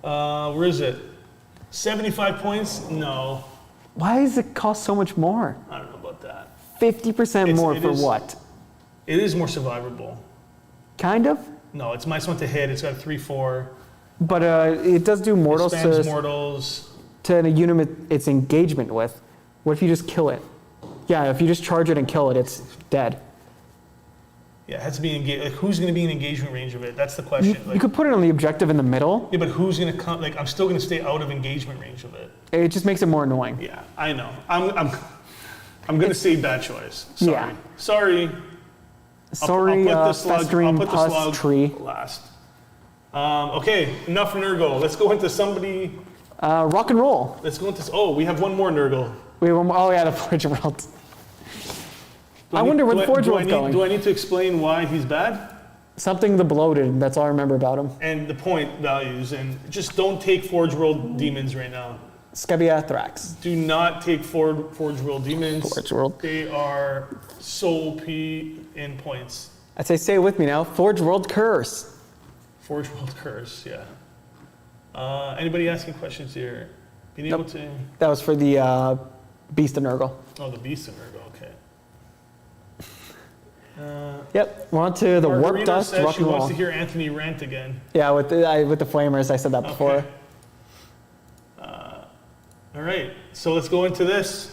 S1: Where is it? 75 points? No.
S2: Why does it cost so much more?
S1: I don't know about that.
S2: 50% more for what?
S1: It is more survivable.
S2: Kind of.
S1: No, it's -1 to hit. It's got 3/4.
S2: But it does do mortals
S1: It spams mortals.
S2: to a unit it's engagement with. What if you just kill it? Yeah, if you just charge it and kill it, it's dead.
S1: Yeah, it has to be engaged. Like, who's going to be in engagement range of it? That's the question.
S2: You could put it on the objective in the middle.
S1: Yeah, but who's going to come? Like, I'm still going to stay out of engagement range of it.
S2: It just makes it more annoying.
S1: Yeah, I know. I'm going to say bad choice. Sorry.
S2: Yeah.
S1: Sorry.
S2: Sorry,
S1: I'll put the slug,
S2: festering
S1: I'll put the
S2: pus
S1: slug
S2: tree.
S1: last. Okay, enough Nurgle. Let's go into somebody.
S2: Rock and roll.
S1: Let's go into. Oh, we have one more Nurgle.
S2: We have one more. Oh yeah, the Forge World. I wonder where the Forge World's going.
S1: Do I need to explain why he's bad?
S2: Something the bloated. That's all I remember about him.
S1: And the point values, and just don't take Forge World demons right now.
S2: Scabiathrax.
S1: Do not take Forge World demons.
S2: Forge World.
S1: They are so OP in points.
S2: I'd say it with me now. Forge World Curse.
S1: Forge World Curse, yeah. Anybody asking questions here? Being able to.
S2: That was for the Beast of Nurgle.
S1: Oh, the Beast of Nurgle, okay.
S2: Yep, we're on to the Warp
S1: Margarita
S2: Dust
S1: says
S2: Rock
S1: she
S2: and
S1: wants
S2: Roll.
S1: to hear Anthony rant again.
S2: Yeah, with the Flamers, I said that before.
S1: Okay. All right, so let's go into this.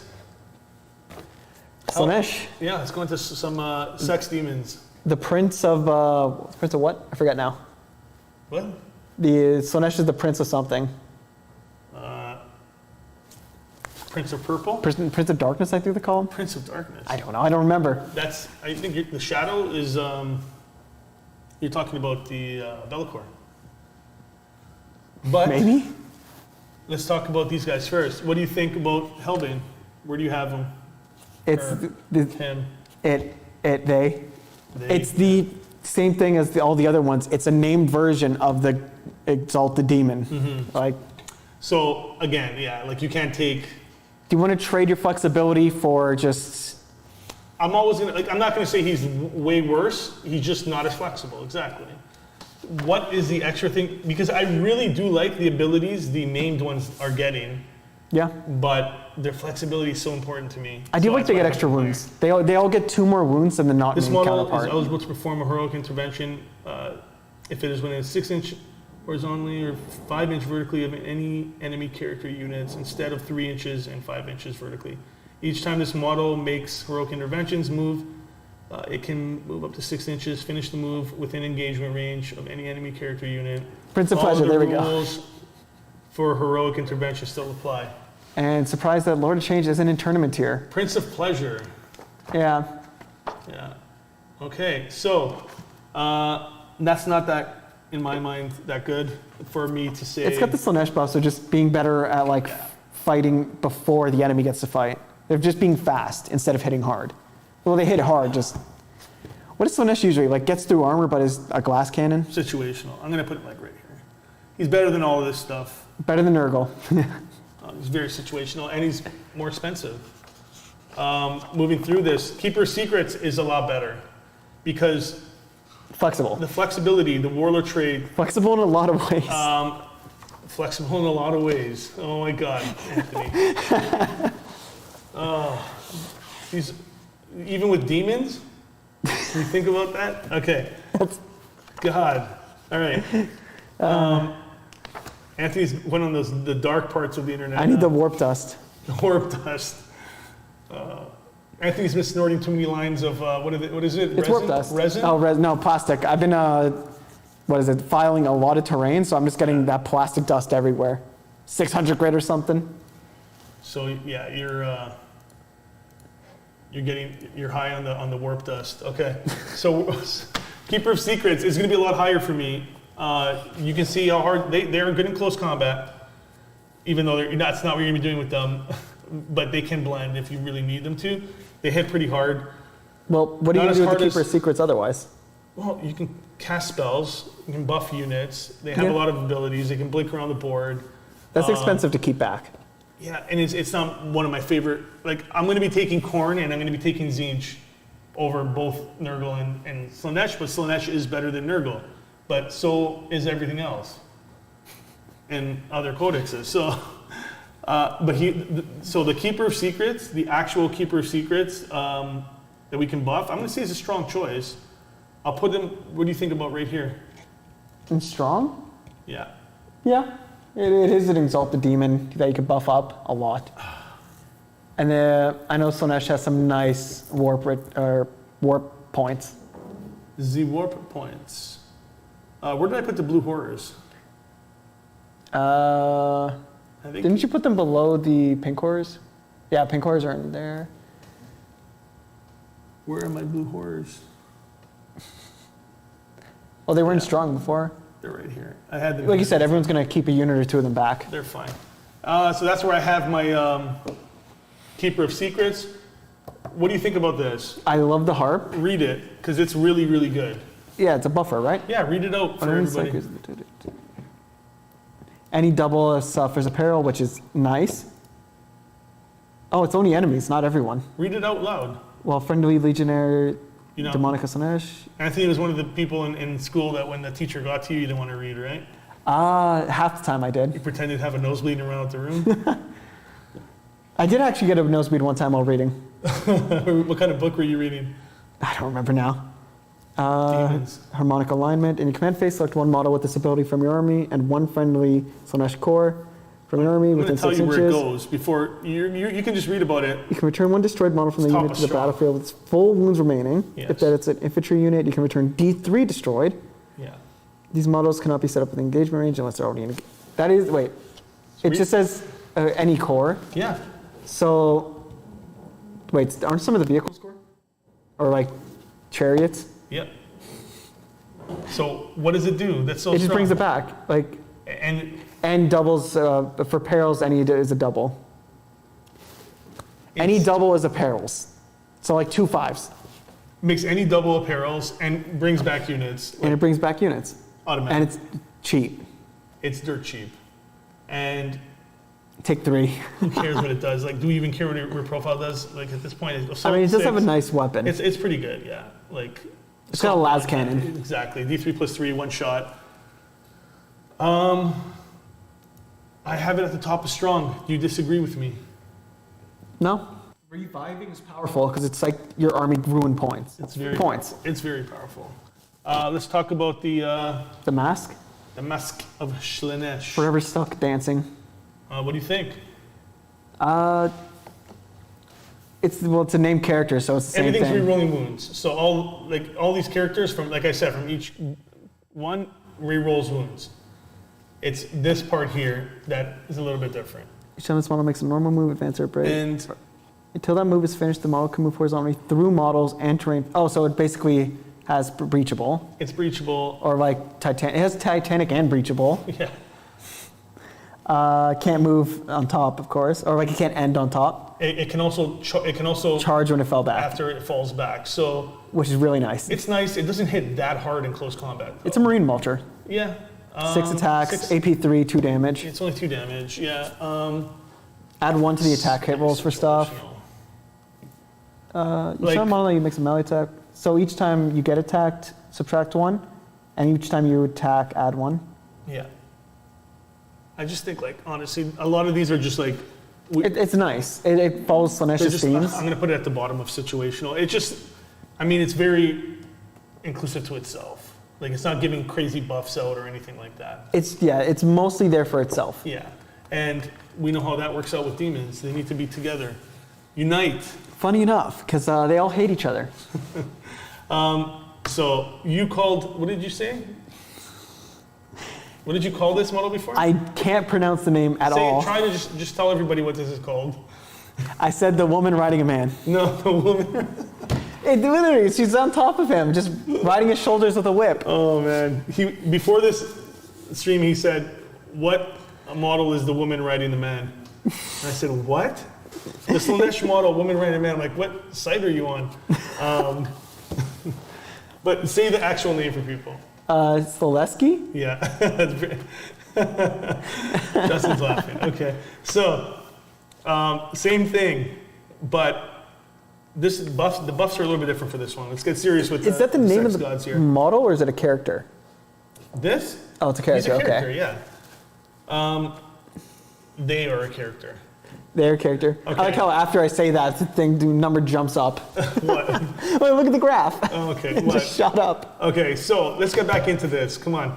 S2: Slanesh.
S1: Yeah, let's go into some sex demons.
S2: The Prince of what? I forget now.
S1: What?
S2: The Slanesh is the Prince of something.
S1: Prince of Purple?
S2: Prince of Darkness, I think they call him.
S1: Prince of Darkness.
S2: I don't know. I don't remember.
S1: I think the Shadow is, you're talking about the Be'lakor. But
S2: Maybe.
S1: let's talk about these guys first. What do you think about Hellbane? Where do you have him?
S2: It's
S1: Him.
S2: they.
S1: They.
S2: It's the same thing as all the other ones. It's a named version of the exalt the demon. Like,
S1: so again, yeah, like you can't take.
S2: Do you want to trade your flexibility for just?
S1: I'm always gonna like. I'm not gonna say he's way worse. He's just not as flexible. Exactly. What is the extra thing? Because I really do like the abilities the named ones are getting.
S2: Yeah.
S1: But their flexibility is so important to me.
S2: I do like they get extra wounds. They all get 2 more wounds than the not
S1: This
S2: named
S1: model
S2: counterpart.
S1: is eligible to perform a heroic intervention if it is within 6 inch horizontally or 5 inch vertically of any enemy character units instead of 3 inches and 5 inches vertically. Each time this model makes heroic interventions move, it can move up to 6 inches, finish the move within engagement range of any enemy character unit.
S2: Prince of Pleasure, there we go.
S1: Rules for heroic intervention still apply.
S2: And surprised that Lord of Change isn't in tournament tier.
S1: Prince of Pleasure.
S2: Yeah.
S1: Yeah. Okay, so that's not that, in my mind, that good for me to say.
S2: It's got the Slanesh buff, so just being better at like fighting before the enemy gets to fight. They're just being fast instead of hitting hard. Well, they hit hard, just... What is Slanesh usually? Like, gets through armor, but is a glass cannon?
S1: Situational. I'm going to put it like right here. He's better than all of this stuff.
S2: Better than Nurgle.
S1: He's very situational, and he's more expensive. Moving through this, Keeper of Secrets is a lot better. Because...
S2: Flexible.
S1: The flexibility, the warlord trait...
S2: Flexible in a lot of ways.
S1: Flexible in a lot of ways. Oh my God, Anthony. He's... Even with demons? Can you think about that? Okay. God. All right. Anthony's one of the dark parts of the internet.
S2: I need the warp dust.
S1: The warp dust. Anthony's been snorting too many lines of, what is it?
S2: It's
S1: resin?
S2: warp dust.
S1: Resin?
S2: Oh, no, plastic. I've been, filing a lot of terrain, so I'm just getting that plastic dust everywhere. 600 grit or something.
S1: So yeah, you're high on the warp dust. Okay, so Keeper of Secrets is going to be a lot higher for me. You can see how hard they are good in close combat, even though that's not what you're going to be doing with them. But they can blend if you really need them to. They hit pretty hard.
S2: Well, what do you do with the Keeper of Secrets otherwise?
S1: Well, you can cast spells. You can buff units. They have a lot of abilities. They can blink around the board.
S2: That's expensive to keep back.
S1: Yeah, and it's not one of my favorite. Like, I'm going to be taking Khorne and I'm going to be taking Tzeentch over both Nurgle and Slanesh, but Slanesh is better than Nurgle. But so is everything else and other codexes. So, so the Keeper of Secrets, the actual Keeper of Secrets that we can buff, I'm going to say is a strong choice. I'll put them. What do you think about right here?
S2: And strong?
S1: Yeah.
S2: Yeah. It is an exalted demon that you can buff up a lot. And I know Slanesh has some nice warp points.
S1: The warp points. Where did I put the blue horrors?
S2: I think didn't you put them below the pink horrors? Yeah, pink horrors are in there.
S1: Where are my blue horrors?
S2: Well, they weren't strong before.
S1: They're right here. I had them.
S2: Like you said, everyone's going to keep a unit or two of them back.
S1: They're fine. So that's where I have my Keeper of Secrets. What do you think about this?
S2: I love the harp.
S1: Read it, because it's really, really good.
S2: Yeah, it's a buffer, right?
S1: Yeah, read it out for everybody.
S2: Any double suffers a peril, which is nice. Oh, it's only enemies, not everyone.
S1: Read it out loud.
S2: Well, friendly legionnaire, Demonica Slanesh.
S1: Anthony was one of the people in school that when the teacher got to you, you didn't want to read, right?
S2: Half the time I did.
S1: You pretended to have a nosebleed and run out the room?
S2: I did actually get a nosebleed one time while reading.
S1: What kind of book were you reading?
S2: I don't remember now.
S1: Daemons.
S2: Harmonic alignment. In your command phase, select one model with this ability from your army and one friendly Slanesh core from your army within 6 inches.
S1: I'm going to tell you where it goes before. You can just read about it.
S2: You can return one destroyed model from the unit to the battlefield with full wounds remaining. Yes. If that it's an infantry unit, you can return D3 destroyed.
S1: Yeah.
S2: These models cannot be set up with engagement range unless they're already in. That is, wait. It just says any core.
S1: Yeah.
S2: So, wait, aren't some of the vehicles core? Or like chariots?
S1: Yep. So what does it do? That's so
S2: It just
S1: strong.
S2: brings it back. Like, and doubles, for perils, any is a double. Any double is a perils. So like 2 5s.
S1: Makes any double a perils and brings back units.
S2: And it brings back units.
S1: Automatic.
S2: And it's cheap.
S1: it's dirt cheap. And
S2: take 3.
S1: who cares what it does? Like, do we even care what your profile does? Like, at this point,
S2: it does have a nice weapon.
S1: It's pretty good, yeah. Like,
S2: it's got a las cannon.
S1: Exactly. D3+3, one shot. I have it at the top of strong. Do you disagree with me?
S2: No. Reviving is powerful because it's like your army ruin points.
S1: It's very
S2: points.
S1: Powerful. It's very powerful. Let's talk about the
S2: mask.
S1: The mask of Slaanesh.
S2: Forever stuck dancing.
S1: What do you think?
S2: It's a named character, so it's the same
S1: Everything's
S2: thing.
S1: rerolling wounds. So all these characters from, like I said, from each one rerolls wounds. It's this part here that is a little bit different.
S2: Each time this model makes a normal move, advance or break.
S1: And
S2: until that move is finished, the model can move horizontally through models and terrain. Oh, so it basically has breachable.
S1: It's breachable.
S2: Or like Titanic. It has Titanic and breachable.
S1: Yeah.
S2: Can't move on top, of course, or like it can't end on top.
S1: It can also
S2: charge when it fell back.
S1: After it falls back. So
S2: which is really nice.
S1: It's nice. It doesn't hit that hard in close combat, though.
S2: It's a marine mulcher.
S1: Yeah.
S2: 6 attacks, AP3, 2 damage.
S1: It's only 2 damage. Yeah.
S2: Add 1 to the attack hit rolls for stuff. Each time model you make a melee attack. So each time you get attacked, subtract 1, and each time you attack, add 1.
S1: Yeah. I just think, like, honestly, a lot of these are just like.
S2: It's nice. It follows Slaanesh's themes.
S1: I'm going to put it at the bottom of situational. It just, I mean, it's very inclusive to itself. Like, it's not giving crazy buffs out or anything like that.
S2: It's mostly there for itself.
S1: Yeah. And we know how that works out with demons. They need to be together. Unite.
S2: Funny enough, because they all hate each other.
S1: So you called, what did you say? What did you call this model before?
S2: I can't pronounce the name at all.
S1: Try to just tell everybody what this is called.
S2: I said the woman riding a man.
S1: No, the woman.
S2: Literally, she's on top of him, just riding his shoulders with a whip.
S1: Oh man! Before this stream, he said, "What model is the woman riding the man?" And I said, "What?" The Slaanesh model, woman riding a man. I'm like, "What site are you on?" But say the actual name for people.
S2: Slaleski?
S1: Yeah. Justin's laughing. Okay, so same thing, but. The buffs are a little bit different for this one. Let's get serious with
S2: Is that the name of the
S1: gods here.
S2: model, or is it a character?
S1: This?
S2: Oh, it's a character,
S1: He's a character,
S2: okay.
S1: Yeah. They are a character.
S2: They're a character.
S1: Okay.
S2: I like how after I say that, the number jumps up.
S1: What?
S2: Wait, look at the graph.
S1: Oh, okay.
S2: It just shot up.
S1: Okay, so let's get back into this. Come on.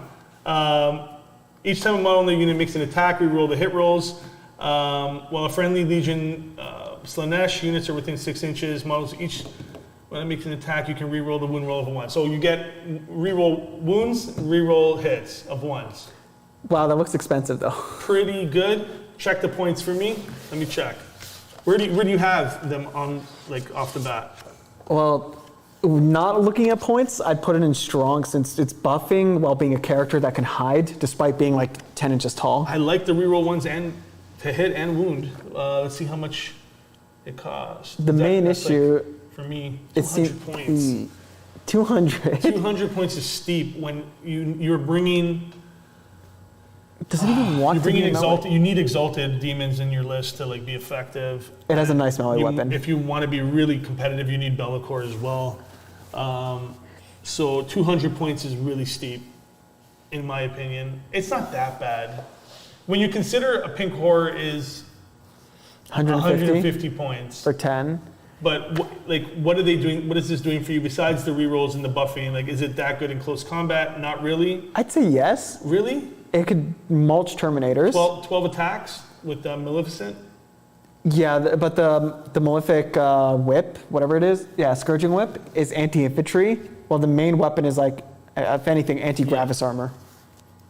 S1: Each time a model in the unit makes an attack, we roll the hit rolls. While a friendly legion Slaanesh units are within 6 inches, models each, when it makes an attack, you can reroll the wound roll of a 1. So you get reroll wounds, reroll hits of 1s.
S2: Wow, that looks expensive though.
S1: Pretty good. Check the points for me. Let me check. Where do you have them on, like, off the bat?
S2: Well, not looking at points, I'd put it in strong since it's buffing while being a character that can hide despite being like 10 inches tall.
S1: I like the reroll ones and to hit and wound. Let's see how much it costs.
S2: The main issue,
S1: like, for me, 200 points.
S2: 200.
S1: 200 points is steep when you're bringing.
S2: Does it even want
S1: you're
S2: to
S1: bringing
S2: be
S1: exalted? You need exalted demons in your list to like be effective.
S2: It has a nice melee weapon.
S1: If you want to be really competitive, you need Be'lakor as well. So 200 points is really steep, in my opinion. It's not that bad. When you consider a pink horror is 150 points
S2: for 10.
S1: But what are they doing? What is this doing for you besides the rerolls and the buffing? Like, is it that good in close combat? Not really.
S2: I'd say yes.
S1: Really?
S2: It could mulch Terminators.
S1: 12 attacks with Maleficent?
S2: Yeah, but the Malefic whip, whatever it is, Scourging Whip, is anti-infantry, while the main weapon is like, if anything, anti-gravis armor.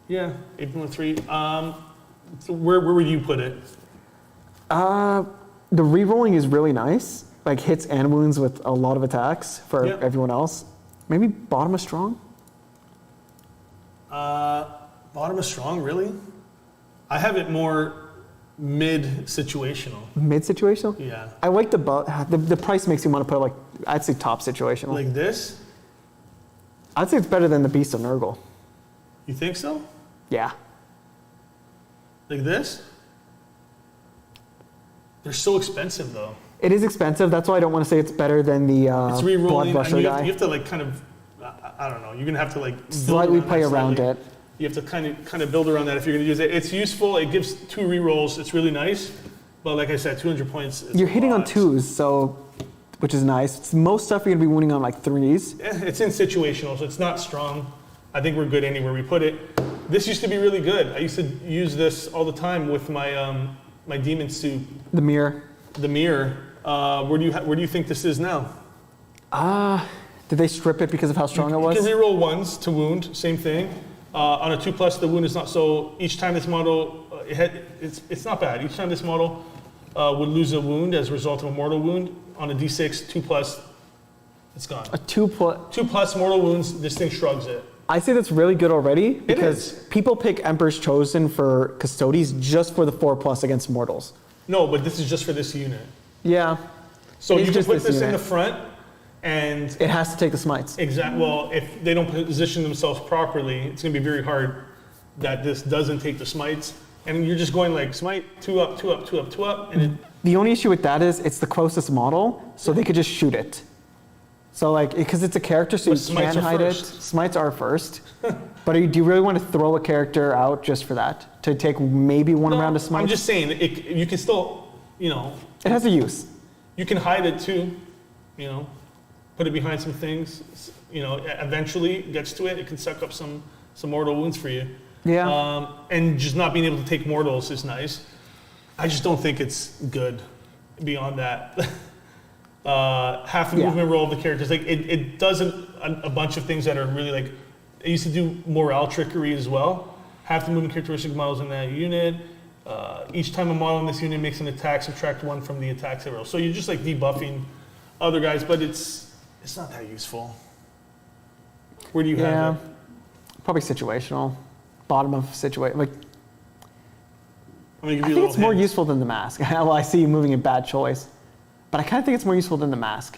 S1: Yeah, 8.3. So where would you put it?
S2: The rerolling is really nice, like hits and wounds with a lot of attacks for everyone else. Maybe bottom of strong?
S1: Bottom of strong, really? I have it more mid-situational.
S2: Mid-situational?
S1: Yeah.
S2: I like the price makes you want to put like, I'd say top situational.
S1: Like this?
S2: I'd say it's better than the Beast of Nurgle.
S1: You think so?
S2: Yeah.
S1: like this. They're so expensive though.
S2: It is expensive. That's why I don't want to say it's better than the
S1: It's re-rolling,
S2: blood
S1: and
S2: rusher
S1: you
S2: guy.
S1: have to like kind of, I don't know. You're gonna have to like build
S2: Slightly play around
S1: slightly.
S2: it.
S1: You have to kind of build around that if you're gonna use it. It's useful. It gives 2 re-rolls. It's really nice. But like I said, 200 points. Is
S2: You're hitting on
S1: lot.
S2: 2s, so which is nice. Most stuff you're gonna be winning on like 3s.
S1: It's in situational, so it's not strong. I think we're good anywhere we put it. This used to be really good. I used to use this all the time with my my demon suit.
S2: The mirror.
S1: The mirror. Where do you think this is now?
S2: Did they strip it because of how strong it was?
S1: You can reroll 1s to wound. Same thing. On a 2+, the wound is not so. Each time this model, it's not bad. Each time this model would lose a wound as a result of a mortal wound, on a D6 2+, it's gone.
S2: A 2+.
S1: 2+ mortal wounds. This thing shrugs it.
S2: I say that's really good already
S1: It
S2: because
S1: is.
S2: people pick Emperor's Chosen for Custodes just for the 4+ against mortals.
S1: No, but this is just for this unit.
S2: Yeah.
S1: So
S2: It is
S1: you can
S2: just
S1: put
S2: this
S1: this in
S2: unit.
S1: the front, and
S2: It has to take the smites.
S1: well, if they don't position themselves properly, it's going to be very hard that this doesn't take the smites, and you're just going like smite 2 up, 2 up, 2 up, 2 up, and
S2: The only issue with that is it's the closest model, so they could just shoot it. So like, because it's a character, so
S1: But
S2: you
S1: smites
S2: can
S1: are
S2: hide
S1: first.
S2: it. Smites are first. But do you really want to throw a character out just for that? To take maybe one round of smites?
S1: I'm just saying you can still,
S2: It has a use.
S1: you can hide it too, put it behind some things, eventually it gets to it, it can suck up some mortal wounds for you.
S2: Yeah.
S1: And just not being able to take mortals is nice. I just don't think it's good beyond that. Half the
S2: Yeah.
S1: movement roll of the characters, like it does a bunch of things that are really like, it used to do morale trickery as well. Half the movement characteristic models in that unit. Each time a model in this unit makes an attack, subtract 1 from the attack roll. So you're just like debuffing other guys, but it's not that useful. Where do you
S2: Yeah.
S1: have it?
S2: Probably situational. Bottom of situation. Like,
S1: I'm gonna give
S2: I
S1: you a
S2: think it's
S1: little
S2: more
S1: hint.
S2: useful than the mask. Well, I see you moving a bad choice. But I kind of think it's more useful than the mask.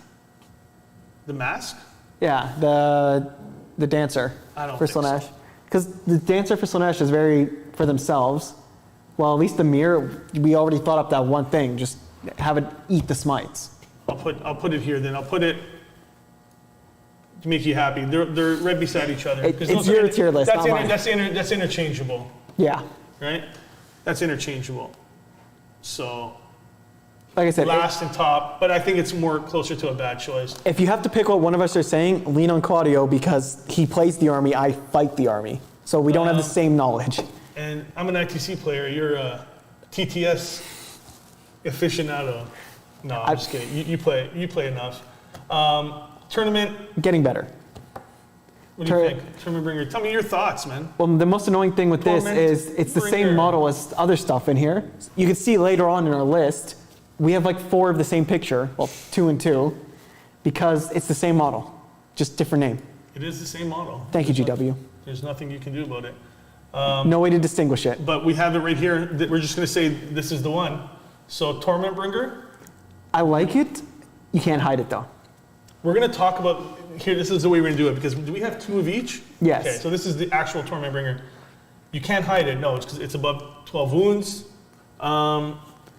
S1: The mask?
S2: Yeah, the dancer
S1: I don't
S2: for
S1: think so.
S2: Slaanesh. Because the dancer for Slaanesh is very for themselves. Well, at least the mirror, we already thought up that one thing. Just have it eat the smites.
S1: I'll put it here then. I'll put it to make you happy. They're right beside each other. 'Cause
S2: It's
S1: those are
S2: your tier list, not mine.
S1: That's interchangeable,
S2: Yeah.
S1: right? That's interchangeable. So
S2: Like I said,
S1: last and top, but I think it's more closer to a bad choice.
S2: if you have to pick what one of us are saying, lean on Claudio because he plays the army, I fight the army. So we don't have the same knowledge.
S1: And I'm an ITC player. You're a TTS aficionado. No, I'm just kidding. You play enough. Tournament.
S2: Getting better.
S1: What do you think? Tournament bringer. Tell me your thoughts, man.
S2: Well, the most annoying thing with this
S1: Torment
S2: is it's the same
S1: bringer.
S2: model as other stuff in here. You can see later on in our list, we have like 4 of the same picture, well, 2 and 2, because it's the same model, just different name.
S1: It is the same model.
S2: Thank you, GW.
S1: There's nothing you can do about it.
S2: No way to distinguish it.
S1: But we have it right here. We're just going to say this is the one. So Torment Bringer.
S2: I like it. You can't hide it though.
S1: We're going to talk about here. This is the way we're going to do it because do we have 2 of each?
S2: Yes.
S1: Okay. So this is the actual Torment Bringer. You can't hide it. No, it's because it's above 12 wounds.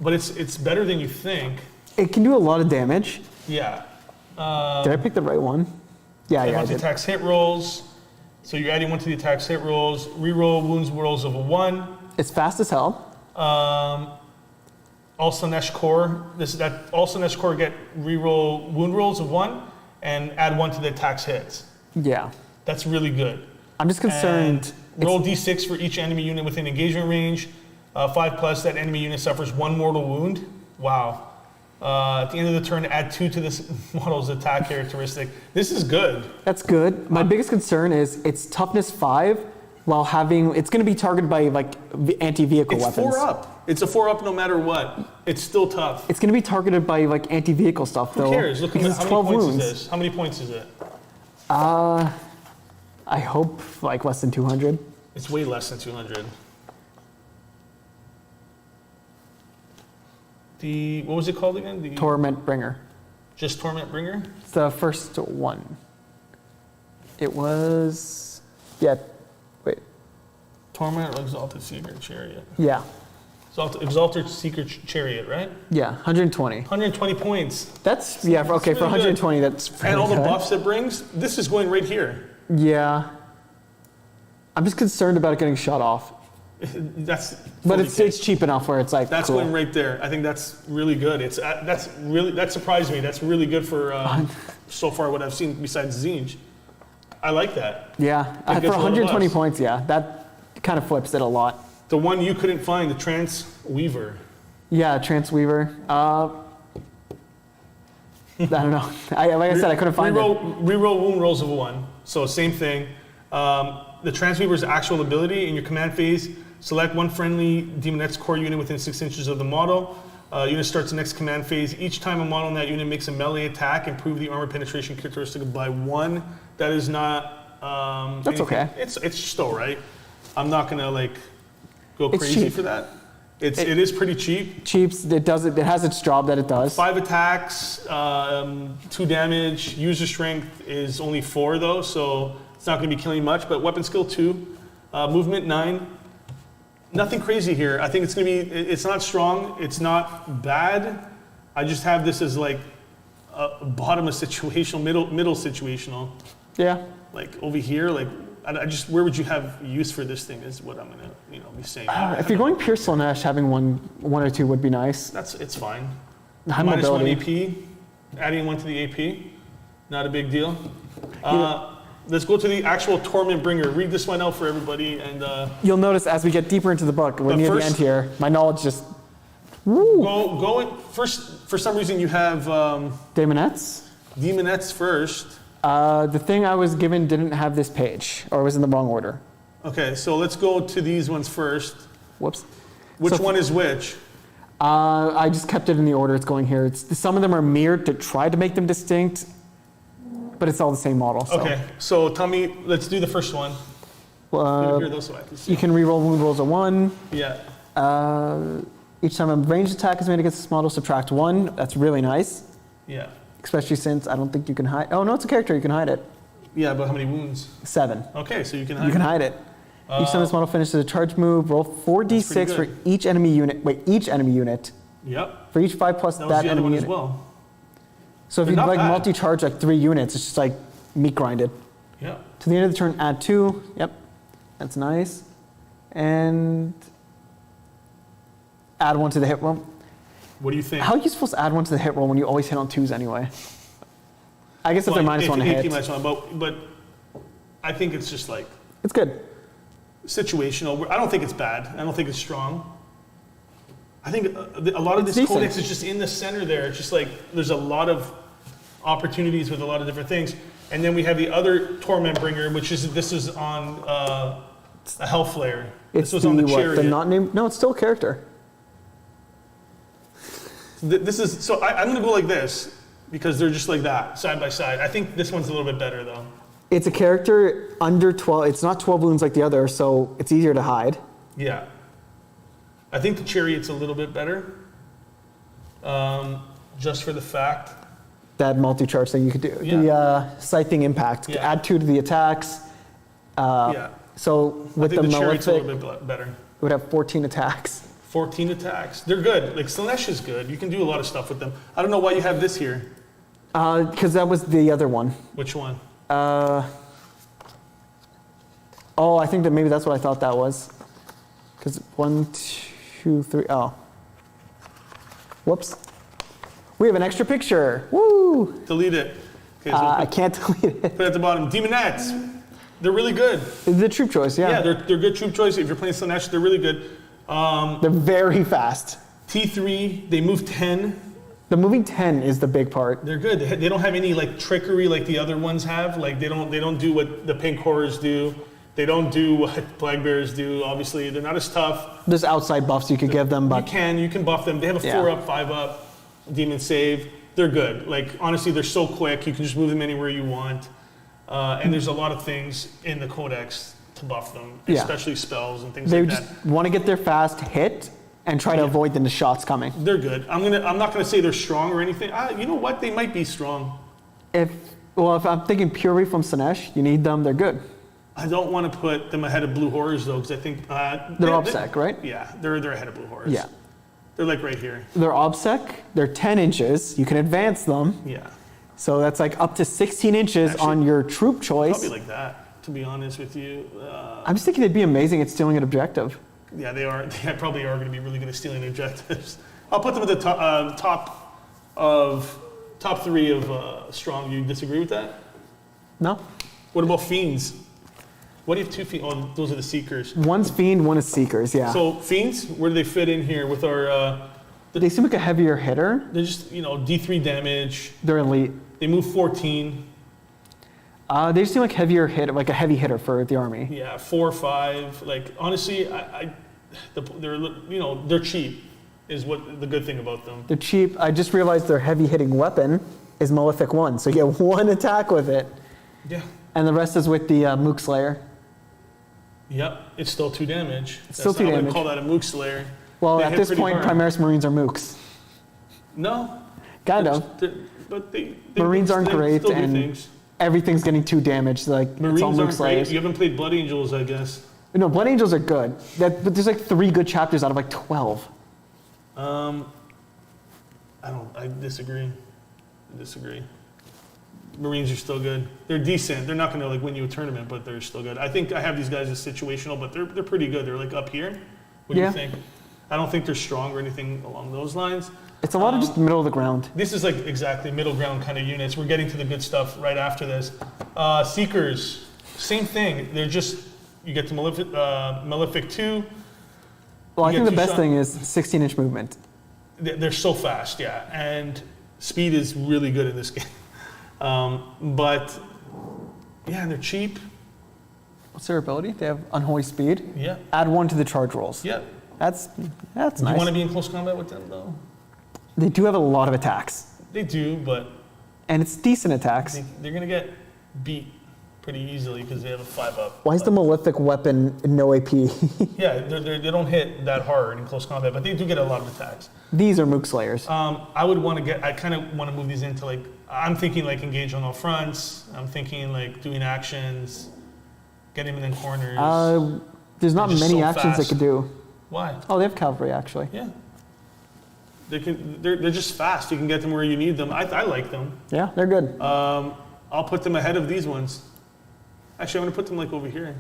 S1: But it's better than you think.
S2: It can do a lot of damage.
S1: Yeah.
S2: Did I pick the right one? Yeah, I did.
S1: Multi-attacks hit rolls. So you're adding 1 to the attacks hit rolls. Reroll wounds rolls of a 1.
S2: It's fast as hell.
S1: All Slaanesh core. All Slaanesh core get reroll wound rolls of 1 and add 1 to the attacks hits.
S2: Yeah.
S1: That's really good.
S2: I'm just concerned.
S1: And roll d6 for each enemy unit within engagement range. 5+, that enemy unit suffers 1 mortal wound. Wow. At the end of the turn, add 2 to this model's attack characteristic. This is good.
S2: That's good. My biggest concern is it's toughness 5 while having, it's going to be targeted by like anti-vehicle
S1: It's
S2: weapons.
S1: 4 up. It's a 4 up no matter what. It's still tough.
S2: It's going to be targeted by like anti-vehicle stuff though.
S1: Who cares? Look at
S2: because
S1: how
S2: it's
S1: many
S2: 12
S1: points
S2: wounds.
S1: is this? How many points is it?
S2: I hope like less than 200.
S1: It's way less than 200. What was it called again?
S2: Torment Bringer.
S1: Just Torment Bringer?
S2: It's the first one. It was, yeah, wait,
S1: Torment or Exalted Seeker Chariot.
S2: yeah.
S1: Exalted Secret Chariot, right?
S2: Yeah, 120.
S1: 120 points.
S2: That's, yeah, okay,
S1: really
S2: for 120,
S1: good.
S2: that's fairly
S1: And all the
S2: good.
S1: buffs it brings, this is going right here.
S2: Yeah. I'm just concerned about it getting shut off.
S1: That's.
S2: But
S1: 40K.
S2: it's cheap enough where it's like,
S1: That's
S2: cool.
S1: going right there. I think that's really good. That surprised me. That's really good for so far what I've seen besides Zinj. I like that.
S2: Yeah,
S1: It
S2: for
S1: gets a lot of
S2: 120
S1: buffs.
S2: points, yeah, that kind of flips it a lot.
S1: The one you couldn't find, the Trance Weaver.
S2: Yeah, Transweaver. I don't know. Like I said, I couldn't find it.
S1: Reroll wound rolls of 1. So same thing. The Transweaver's actual ability in your command phase, select one friendly Demonette's core unit within 6 inches of the model. Unit starts the next command phase. Each time a model in that unit makes a melee attack, improve the armor penetration characteristic by 1. That is not.
S2: That's okay.
S1: It's still right. I'm not gonna like go
S2: It's
S1: crazy
S2: cheap.
S1: for that. It is pretty cheap.
S2: Cheaps, it has its job that it does.
S1: 5 attacks, 2 damage. User strength is only 4 though, so it's not going to be killing much. But weapon skill 2, movement 9. Nothing crazy here. I think it's going to be. It's not strong. It's not bad. I just have this as like a bottom of situational, middle situational.
S2: Yeah.
S1: Like over here, like I just where would you have use for this thing is what I'm going to be saying.
S2: If you're going pure Slanesh, having one or two would be nice.
S1: It's fine.
S2: High
S1: Minus 1
S2: mobility.
S1: AP, adding 1 to the AP, not a big deal. Let's go to the actual Torment Bringer. Read this one out for everybody. And
S2: You'll notice as we get deeper into the book, we're near the end here, my knowledge just. Woo.
S1: go in, first. For some reason, you have
S2: Daemonettes?
S1: Demonettes first.
S2: The thing I was given didn't have this page, or it was in the wrong order.
S1: Okay, so let's go to these ones first.
S2: Whoops.
S1: Which
S2: So-
S1: one is which?
S2: I just kept it in the order it's going here. Some of them are mirrored to try to make them distinct, but it's all the same model. So.
S1: Okay, so tell me. Let's do the first one. Here, those so I can see.
S2: You can reroll wound rolls of 1.
S1: Yeah.
S2: Each time a ranged attack is made against this model, subtract 1. That's really nice,
S1: Yeah.
S2: especially since I don't think you can hide. Oh no, it's a character. You can hide it.
S1: Yeah, but how many wounds?
S2: 7.
S1: Okay, so you can.
S2: You can hide it. Each time this model finishes a charge move, roll 4d6 for
S1: good.
S2: each enemy unit. Wait, each enemy unit.
S1: Yep.
S2: For each 5 plus
S1: That was
S2: that
S1: the other
S2: enemy
S1: one
S2: unit.
S1: as well.
S2: So if
S1: They're
S2: you
S1: not
S2: like
S1: bad.
S2: multi-charge like 3 units, it's just like meat grinded.
S1: Yeah.
S2: To the end of the turn, add 2. Yep, that's nice. And add 1 to the hit roll.
S1: What do you think?
S2: How are you supposed to add 1 to the hit roll when you always hit on 2s anyway? I guess if they're
S1: Well,
S2: minus 1 to
S1: AP
S2: hit.
S1: minus 1, but I think it's just like
S2: It's good.
S1: situational. I don't think it's bad. I don't think it's strong. I think a lot of
S2: It's
S1: this
S2: decent.
S1: codex is just in the center there. It's just like there's a lot of opportunities with a lot of different things. And then we have the other Torment Bringer, which is this is on a Hellflare.
S2: It's
S1: This was on the
S2: what,
S1: Chariot.
S2: the not named. No, it's still a character.
S1: This is so I'm gonna go like this because they're just like that side by side. I think this one's a little bit better though.
S2: It's a character under 12. It's not 12 wounds like the other, so it's easier to hide.
S1: Yeah. I think the Chariot's a little bit better. Just for the fact.
S2: That multi-charge thing you could do.
S1: Yeah.
S2: The scything impact.
S1: Yeah.
S2: Add 2 to the attacks.
S1: Yeah.
S2: So
S1: I
S2: with
S1: think
S2: the
S1: the Chariot's a
S2: malefic,
S1: little bit better.
S2: it would have 14 attacks.
S1: 14 attacks. They're good. Like Slanesh is good. You can do a lot of stuff with them. I don't know why you have this here.
S2: Because that was the other one.
S1: Which one?
S2: Oh, I think that maybe that's what I thought that was. Because 1, 2, 3. Oh. Whoops. We have an extra picture. Woo!
S1: Delete it. Okay, so
S2: I can't delete it.
S1: put it at the bottom. Demonettes. They're really good.
S2: The troop choice, yeah.
S1: Yeah, they're good troop choice. If you're playing Slanesh, they're really good.
S2: They're very fast.
S1: T3, they move 10.
S2: The moving 10 is the big part.
S1: They're good. They don't have any like trickery like the other ones have. Like they don't do what the pink horrors do. They don't do what Plague Bears do. Obviously, they're not as tough.
S2: There's outside buffs you could give them, but
S1: You can buff them. They have a
S2: Yeah.
S1: 4-up, 5-up demon save. They're good. Like honestly, they're so quick. You can just move them anywhere you want. And there's a lot of things in the codex to buff them,
S2: Yeah.
S1: especially spells and things
S2: they
S1: like
S2: just
S1: that.
S2: want to get their fast hit and try to avoid the shots coming.
S1: They're good. I'm not gonna say they're strong or anything. You know what? They might be strong.
S2: If I'm thinking purely from Slanesh, you need them, they're good.
S1: I don't want to put them ahead of Blue Horrors though, because I think
S2: they're OBSEC, right?
S1: Yeah, they're ahead of Blue Horrors.
S2: Yeah,
S1: they're like right here.
S2: They're OBSEC. They're 10 inches. You can advance them.
S1: Yeah.
S2: So that's like up to 16 inches actually, on your troop choice.
S1: Probably like that, to be honest with you.
S2: I'm just thinking they'd be amazing at stealing an objective.
S1: Yeah, they are. They probably are going to be really good at stealing objectives. I'll put them at the top 3 of strong. You disagree with that?
S2: No.
S1: What about fiends? What do you have 2 fiends? Oh, those are the seekers.
S2: One's fiend, one is seekers. Yeah.
S1: So fiends, where do they fit in here with our?
S2: They seem like a heavier hitter.
S1: They're just D3 damage.
S2: They're elite.
S1: They move 14.
S2: They just seem like heavier hit, like a heavy hitter for the army.
S1: Yeah, 4 or 5. Like honestly, they're cheap. Is what the good thing about them.
S2: They're cheap. I just realized their heavy hitting weapon is Malefic 1, so you get 1 attack with it.
S1: Yeah.
S2: And the rest is with the Mook Slayer.
S1: Yep, it's still 2 damage.
S2: It's still 2 damage. I wouldn't
S1: call that a Mook Slayer.
S2: Well, at this point, Primaris Marines are Mooks.
S1: No.
S2: Kind of.
S1: But
S2: Marines aren't great, and
S1: things.
S2: Everything's getting 2 damage. Like
S1: Marines
S2: it's all Mook
S1: aren't
S2: Slayers.
S1: great. You haven't played Blood Angels, I guess.
S2: No, Blood Angels are good. But there's like 3 good chapters out of like 12.
S1: I disagree. Marines are still good. They're decent. They're not going to like win you a tournament, but they're still good. I think I have these guys as situational, but they're pretty good. They're like up here. What do you think? I don't think they're strong or anything along those lines.
S2: It's a lot of just middle of the ground.
S1: This is like exactly middle ground kind of units. We're getting to the good stuff right after this. Seekers, same thing. They're just, you get to Malefic 2.
S2: Well, I think the best thing is 16-inch movement.
S1: They're so fast, yeah. And speed is really good in this game. But, yeah, they're cheap.
S2: What's their ability? They have unholy speed.
S1: Yeah.
S2: Add 1 to the charge rolls.
S1: Yeah.
S2: That's nice.
S1: Do you want to be in close combat with them, though?
S2: They do have a lot of attacks.
S1: They do, but...
S2: And it's decent attacks.
S1: They're going to get beat pretty easily because they have a 5-up.
S2: Why is the Malefic weapon no AP?
S1: Yeah, they don't hit that hard in close combat, but they do get a lot of attacks.
S2: These are Mook Slayers.
S1: I kind of want to move these into like, I'm thinking like engage on all fronts. I'm thinking like doing actions, getting them in corners.
S2: There's not many actions they could do.
S1: Why?
S2: Oh, they have cavalry actually.
S1: Yeah. They're just fast. You can get them where you need them. I like them.
S2: Yeah, they're good.
S1: I'll put them ahead of these ones. Actually, I'm gonna put them like over here.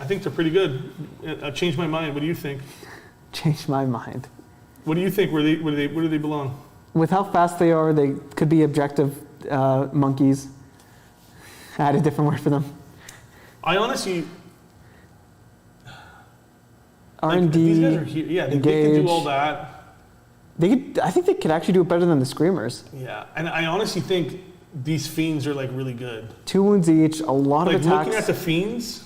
S1: I think they're pretty good. I've changed my mind. What do you think?
S2: Changed my mind.
S1: What do you think? Where do they belong?
S2: With how fast they are, they could be objective monkeys. Add a different word for them.
S1: I honestly.
S2: R&D,
S1: these guys are here. Yeah, they can do all that.
S2: I think they could actually do it better than the Screamers.
S1: Yeah, and I honestly think these fiends are like really good.
S2: 2 wounds each, a lot of attacks.
S1: Looking at the fiends,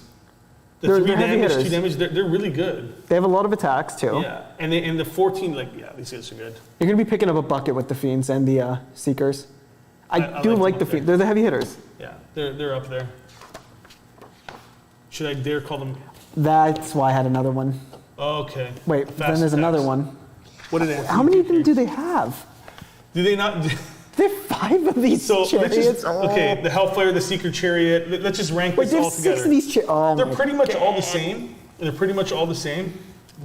S2: they're
S1: 3 damage, 2 damage, they're really good.
S2: They have a lot of attacks too.
S1: Yeah, and the 14, these guys are good.
S2: You're gonna be picking up a bucket with the fiends and the Seekers. I do like the fiends. They're the heavy hitters.
S1: Yeah, they're up there. Should I dare call them?
S2: That's why I had another one.
S1: Okay.
S2: Wait, then there's another one.
S1: What did they?
S2: How many of them do they have?
S1: Do they not?
S2: They have 5 of these chariots.
S1: Okay, the Hellfire, the Seeker Chariot. Let's just rank this all together.
S2: 6 of these
S1: they're pretty much all the same. They're pretty much all the same,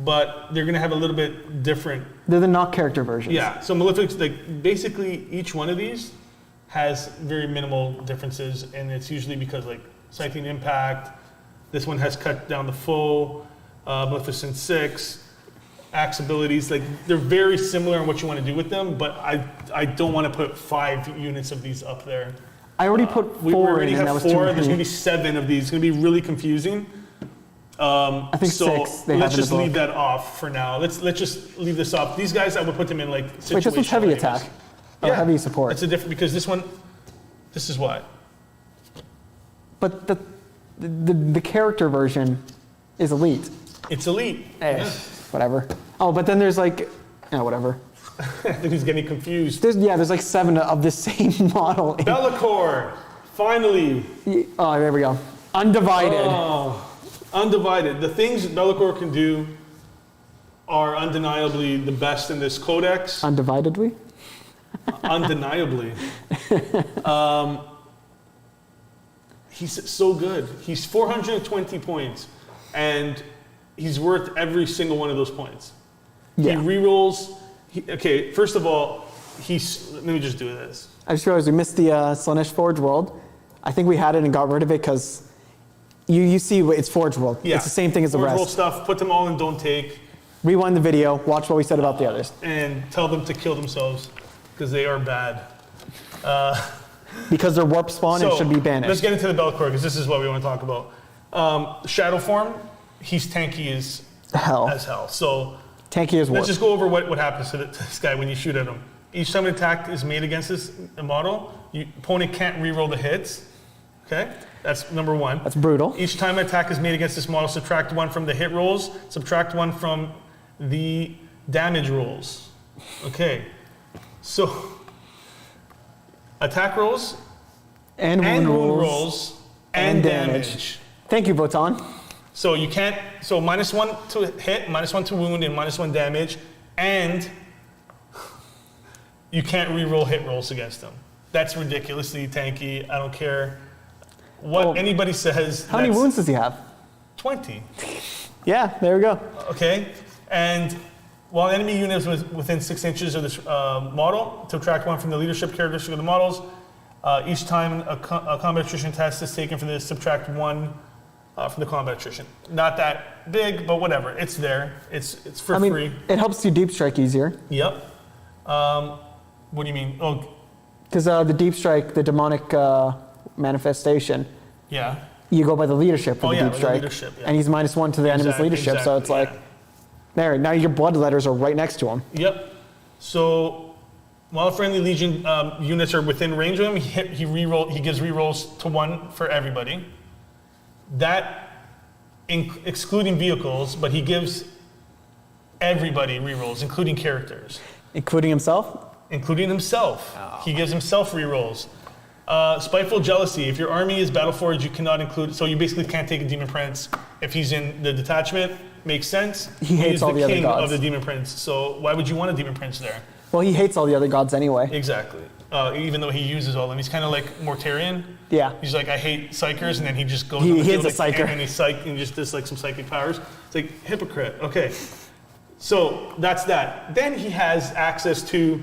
S1: but they're gonna have a little bit different.
S2: They're the not character versions.
S1: Yeah. So Malefic's like basically each one of these has very minimal differences, and it's usually because like Scythian Impact. This one has cut down the foe. Maleficent 6. Axe abilities, like they're very similar in what you want to do with them, but I don't want to put 5 units of these up there.
S2: I already put 4
S1: we already
S2: in,
S1: have
S2: and that was
S1: 4.
S2: too
S1: There's
S2: many.
S1: going to be 7 of these. It's going to be really confusing.
S2: I think
S1: so
S2: 6. They
S1: let's
S2: have
S1: just leave that off for now. Let's just leave this off. These guys, I would put them in like situational.
S2: Wait, this one's heavy
S1: areas.
S2: attack. Oh, heavy support.
S1: It's a different because this is what.
S2: But the character version is elite.
S1: It's elite.
S2: Yeah. Whatever. Oh, but then there's like, whatever.
S1: I think he's getting confused.
S2: There's like 7 of the same model.
S1: Bellicor, finally.
S2: Oh, there we go. Undivided.
S1: Oh, undivided. The things Bellicor can do are undeniably the best in this codex.
S2: Undividedly?
S1: Undeniably. He's so good. He's 420 points, and he's worth every single one of those points.
S2: Yeah.
S1: He rerolls. Okay, first of all, let me just do this.
S2: I just realized we missed the Slaanesh Forge World. I think we had it and got rid of it because you see it's Forge World.
S1: Yeah.
S2: It's the same thing as the
S1: Forge
S2: rest.
S1: World stuff, put them all in don't take.
S2: Rewind the video, watch what we said about the others.
S1: And tell them to kill themselves because they are bad.
S2: Because they're warp spawn and should be banished.
S1: Let's get into the Belcore because this is what we want to talk about. Shadow form, he's tanky as hell. So
S2: tanky as warp.
S1: Let's just go over what happens to this guy when you shoot at him. Each time an attack is made against this model, opponent can't reroll the hits. Okay, that's number one.
S2: That's brutal.
S1: Each time an attack is made against this model, subtract 1 from the hit rolls, subtract 1 from the damage rolls. Okay, so attack rolls
S2: and wound
S1: rolls and damage.
S2: Thank you, Botan.
S1: So you can't. So -1 to hit, -1 to wound, and -1 damage, and you can't reroll hit rolls against them. That's ridiculously tanky. I don't care what anybody says.
S2: How many wounds does he have?
S1: 20.
S2: Yeah, there we go.
S1: Okay, and while enemy units within 6 inches of this model, subtract 1 from the leadership characteristic of the models. Each time a combat attrition test is taken for this, subtract 1 from the combat attrition. Not that big, but whatever. It's there. It's for free.
S2: It helps you deep strike easier.
S1: Yep. What do you mean? Oh,
S2: because the deep strike, the demonic manifestation.
S1: Yeah.
S2: You go by the leadership for the deep strike,
S1: leadership, yeah.
S2: and he's -1 to the enemy's leadership. So it's like, there. Now your blood letters are right next to him.
S1: Yep. So while friendly Legion units are within range of him, he gives rerolls to 1 for everybody. That excluding vehicles, but he gives everybody rerolls, including characters.
S2: Including himself?
S1: Including himself.
S2: Oh.
S1: He gives himself rerolls. Spiteful Jealousy. If your army is Battleforged, you cannot include. So you basically can't take a Demon Prince if he's in the detachment. Makes sense.
S2: He hates all the other
S1: He's the king
S2: gods.
S1: of the Demon Prince. So why would you want a Demon Prince there?
S2: Well, he hates all the other gods anyway.
S1: Exactly. Even though he uses all of them, he's kind of like Mortarion.
S2: Yeah.
S1: He's like, I hate psychers, and then he just goes.
S2: He is a psyker.
S1: And he just does like some psychic powers. It's like hypocrite. Okay. So that's that. Then he has access to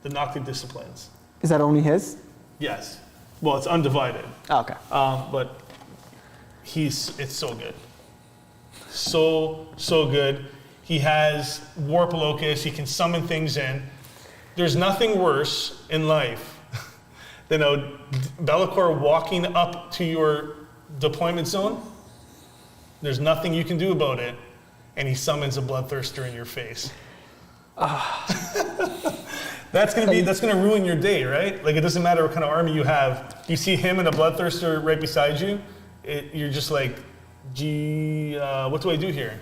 S1: the Noctic Disciplines.
S2: Is that only his?
S1: Yes. Well, it's undivided.
S2: Oh, okay.
S1: But it's so good. So good. He has Warp Locus. He can summon things in. There's nothing worse in life than a Bellicor walking up to your deployment zone. There's nothing you can do about it, and he summons a Bloodthirster in your face. That's gonna ruin your day, right? Like, it doesn't matter what kind of army you have. You see him and a Bloodthirster right beside you, you're just like, gee, what do I do here?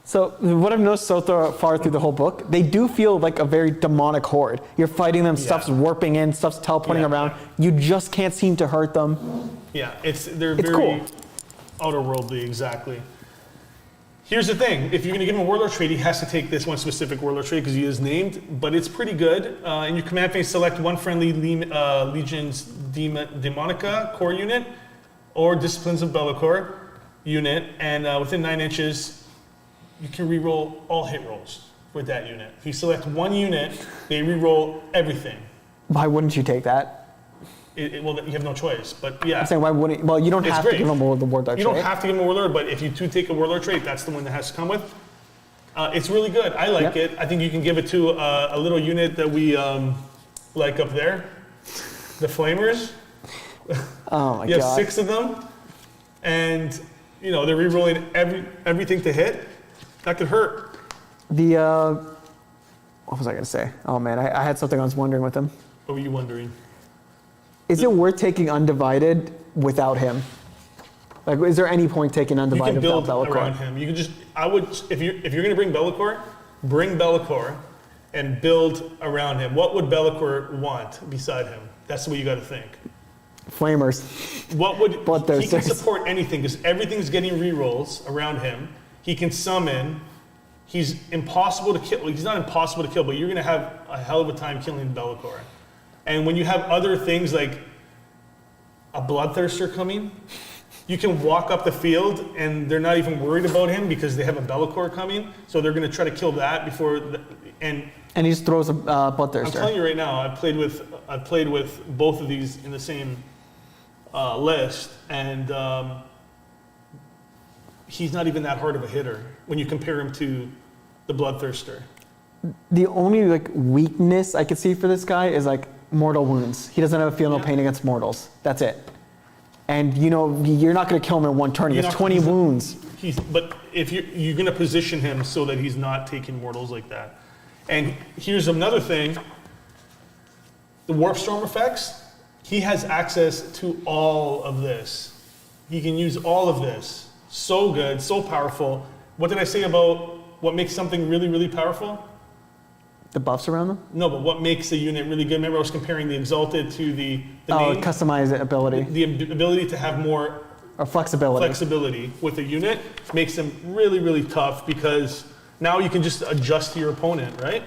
S2: So what I've noticed so far through the whole book, they do feel like a very demonic horde. You're fighting them, stuff's warping in, stuff's teleporting around. You just can't seem to hurt them.
S1: Yeah, they're very
S2: cool.
S1: outer-worldly, exactly. Here's the thing, if you're gonna give him a Warlord trait, he has to take this one specific Warlord trait because he is named, but it's pretty good. In your command phase, select one friendly Legion's Demonica core unit or Disciplines of Bellicor unit, and within 9 inches, you can reroll all hit rolls with that unit. If you select one unit, they reroll everything.
S2: Why wouldn't you take that?
S1: Well, you have no choice, but yeah.
S2: I'm saying, why wouldn't? Well, you don't have to give him the Warlord trait.
S1: You don't have to give him a Warlord, but if you do take a Warlord trait, that's the one that has to come with. It's really good. I like it. I think you can give it to a little unit that we like up there, the Flamers.
S2: Oh my god.
S1: You have 6 of them, and they're rerolling everything to hit. That could hurt.
S2: What was I gonna say? Oh man, I had something I was wondering with him.
S1: What were you wondering?
S2: Is it worth taking Undivided without him? Like, is there any point taking Undivided without Bellicor?
S1: You can build around him. You can just, if you're gonna bring Bellicor and build around him. What would Bellicor want beside him? That's the way you got to think.
S2: Flamers.
S1: He can support anything because everything's getting rerolls around him. He can summon. He's impossible to kill. Well, he's not impossible to kill, but you're going to have a hell of a time killing Bellicor. And when you have other things like a bloodthirster coming, you can walk up the field and they're not even worried about him because they have a Be'lakor coming. So they're going to try to kill that before. And
S2: he just throws a bloodthirster.
S1: I'm telling you right now, I've played with both of these in the same list, and he's not even that hard of a hitter when you compare him to the bloodthirster.
S2: The only like weakness I could see for this guy is like mortal wounds. He doesn't have a feel no pain against mortals. That's it. And you know you're not going to kill him in one turn. He has 20 wounds.
S1: But if you're going to position him so that he's not taking mortals like that. And here's another thing. The Warp Storm effects, he has access to all of this. He can use all of this. So good, so powerful. What did I say about what makes something really, really powerful?
S2: The buffs around them?
S1: No, but what makes a unit really good? Remember I was comparing the Exalted to the main?
S2: Customized ability.
S1: The ability to have more
S2: or flexibility.
S1: Flexibility with a unit makes them really, really tough because now you can just adjust to your opponent, right?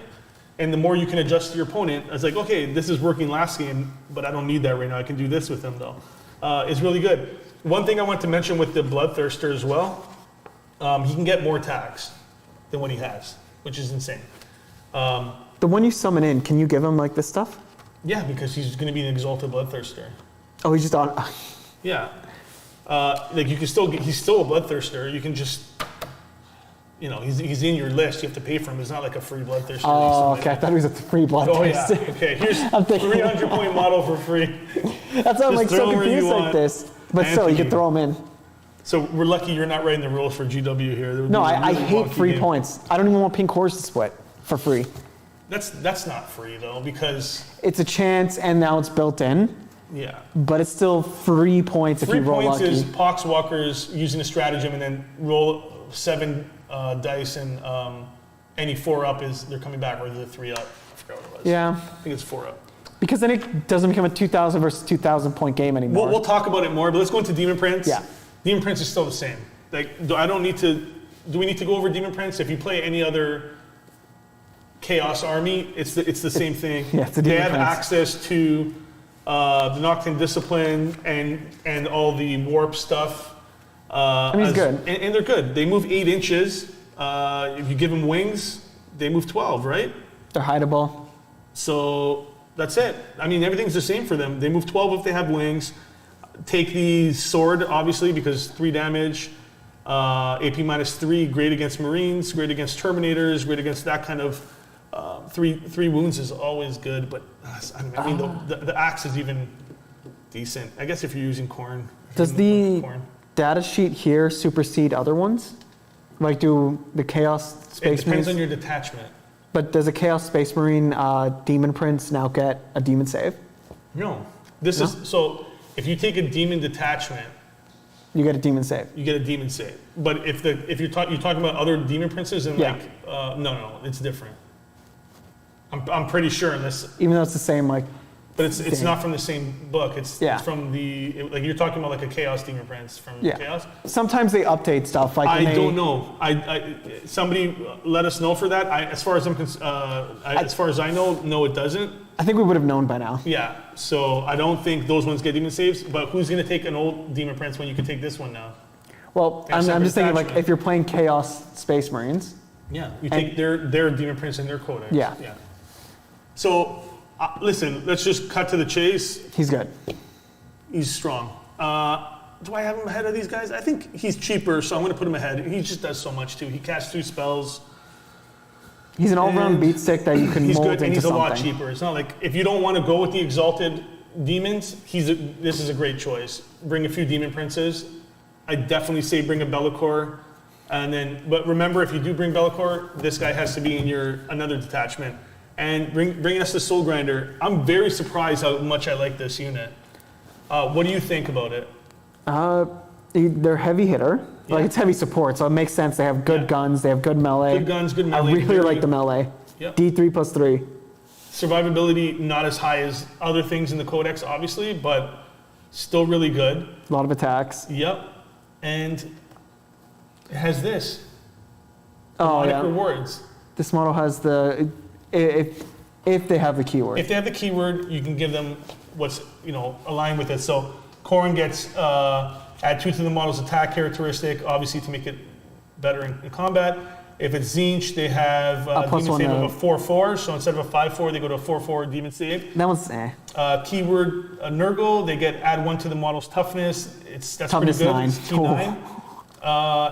S1: And the more you can adjust to your opponent, it's like, okay, this is working last game, but I don't need that right now. I can do this with him though. It's really good. One thing I want to mention with the Bloodthirster as well, he can get more attacks than what he has, which is insane.
S2: The one you summon in, can you give him like this stuff?
S1: Yeah, because he's going to be an Exalted Bloodthirster.
S2: Oh, he's just on.
S1: Yeah. Like you can still get, he's still a Bloodthirster. You can just, you know, he's in your list. You have to pay for him. It's not like a free Bloodthirster.
S2: Oh, okay. I thought he was a free Bloodthirster.
S1: Oh yeah. Okay. Here's 300-point model for free.
S2: That's why I'm like so confused like this. But still, you can throw him in.
S1: So we're lucky you're not writing the rules for GW here.
S2: No, I hate free points. I don't even want pink cores to split for free.
S1: That's not free though, because
S2: it's a chance and now it's built in.
S1: Yeah.
S2: But it's still 3 points if you roll lucky. 3
S1: points is Poxwalkers using a stratagem and then roll 7 dice and any 4 up is they're coming back, or the 3 up. I forgot what it was.
S2: Yeah.
S1: I think it's 4 up.
S2: Because then it doesn't become a 2,000 versus 2,000 point game anymore.
S1: We'll talk about it more, but let's go into Demon Prince.
S2: Yeah.
S1: Demon Prince is still the same. Like, do we need to go over Demon Prince? If you play any other Chaos army, it's the same thing.
S2: Yeah, it's a Demon
S1: They have
S2: Prince.
S1: access to the Nocturne Discipline and all the warp stuff.
S2: He's good.
S1: And they're good. They move 8 inches. If you give them wings, they move 12, right?
S2: They're hideable.
S1: So that's it. I mean, everything's the same for them. They move 12 if they have wings. Take the sword, obviously, because 3 damage. AP -3, great against Marines, great against Terminators, great against that kind of... 3 wounds is always good, but I mean, the axe is even decent. I guess if you're using Khorne.
S2: Does the data sheet here supersede other ones? Like do the Chaos Space Marines?
S1: It depends on your detachment.
S2: But does a Chaos Space Marine Demon Prince now get a demon save?
S1: No. This is, so if you take a demon detachment,
S2: you get a demon save.
S1: You get a demon save. But if you're talking about other demon princes and no, it's different. I'm pretty sure in this.
S2: Even though it's the same, like.
S1: But it's not from the same book. It's from like you're talking about like a Chaos Demon Prince from Chaos.
S2: Sometimes they update stuff. Like
S1: I don't know. Somebody let us know for that. As far as I know, no, it doesn't.
S2: I think we would have known by now.
S1: Yeah. So I don't think those ones get demon saves. But who's going to take an old Demon Prince when you can take this one now?
S2: Well, I'm just thinking like if you're playing Chaos Space Marines.
S1: Yeah. You take their Demon Prince and their Codex.
S2: Yeah.
S1: Yeah. So. Listen, let's just cut to the chase.
S2: He's good.
S1: He's strong. Do I have him ahead of these guys? I think he's cheaper, so I'm going to put him ahead. He just does so much too. He casts 2 spells.
S2: He's an all-round beat stick that you can mold into something.
S1: And he's a lot cheaper. It's not like if you don't want to go with the Exalted Demons, this is a great choice. Bring a few Demon Princes. I definitely say bring a Be'lakor, but remember if you do bring Be'lakor, this guy has to be in your another detachment. And bringing us the Soul Grinder, I'm very surprised how much I like this unit. What do you think about it?
S2: They're heavy hitter. Yeah. Like it's heavy support, so it makes sense. They have good guns. They have good melee.
S1: Good guns, good melee.
S2: I really like the melee.
S1: Yep.
S2: D3 + 3.
S1: Survivability not as high as other things in the Codex, obviously, but still really good.
S2: A lot of attacks.
S1: Yep. And it has this.
S2: Demonic
S1: rewards.
S2: This model has the... If they have the keyword.
S1: If they have the keyword, you can give them what's aligned with it. So Corrin gets add 2 to the model's attack characteristic, obviously to make it better in combat. If it's Tzeentch, they have demon save of a 4/4, so instead of a 5/4, they go to a 4/4 demon save.
S2: That one's eh.
S1: Keyword Nurgle, they get add 1 to the model's toughness. That's
S2: Toughness
S1: pretty good.
S2: 9.
S1: It's T9.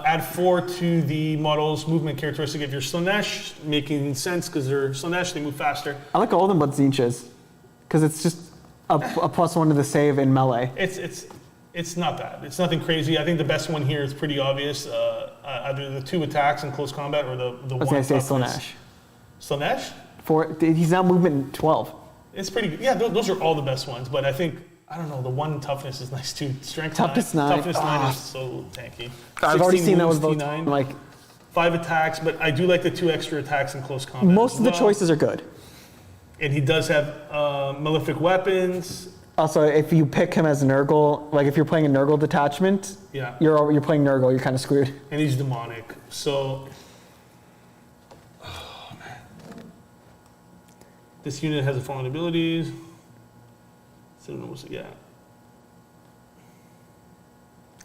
S1: Add 4 to the model's movement characteristic if you're Slaanesh, making sense because they're Slaanesh, they move faster.
S2: I like all of them but Tzeentch's, because it's just a +1 to the save in melee.
S1: It's not bad. It's nothing crazy. I think the best one here is pretty obvious. Either the 2 attacks in close combat or the
S2: I was
S1: one.
S2: going to say Slaanesh.
S1: Slaanesh?
S2: He's now movement 12.
S1: It's pretty good. Yeah, those are all the best ones. But I think, I don't know, the 1 toughness is nice too. Strength
S2: Toughness
S1: 9.
S2: 9.
S1: Toughness 9 is so tanky.
S2: I've already seen that
S1: moves,
S2: with both.
S1: T9.
S2: Like
S1: 5 attacks, but I do like the 2 extra attacks in close combat.
S2: most of the choices are good.
S1: And he does have malefic weapons.
S2: Also, if you pick him as Nurgle, like if you're playing a Nurgle detachment,
S1: Yeah.
S2: you're playing Nurgle, you're kind of screwed.
S1: And he's demonic. So, oh man. This unit has a fallen abilities. So I don't know what's it, yeah.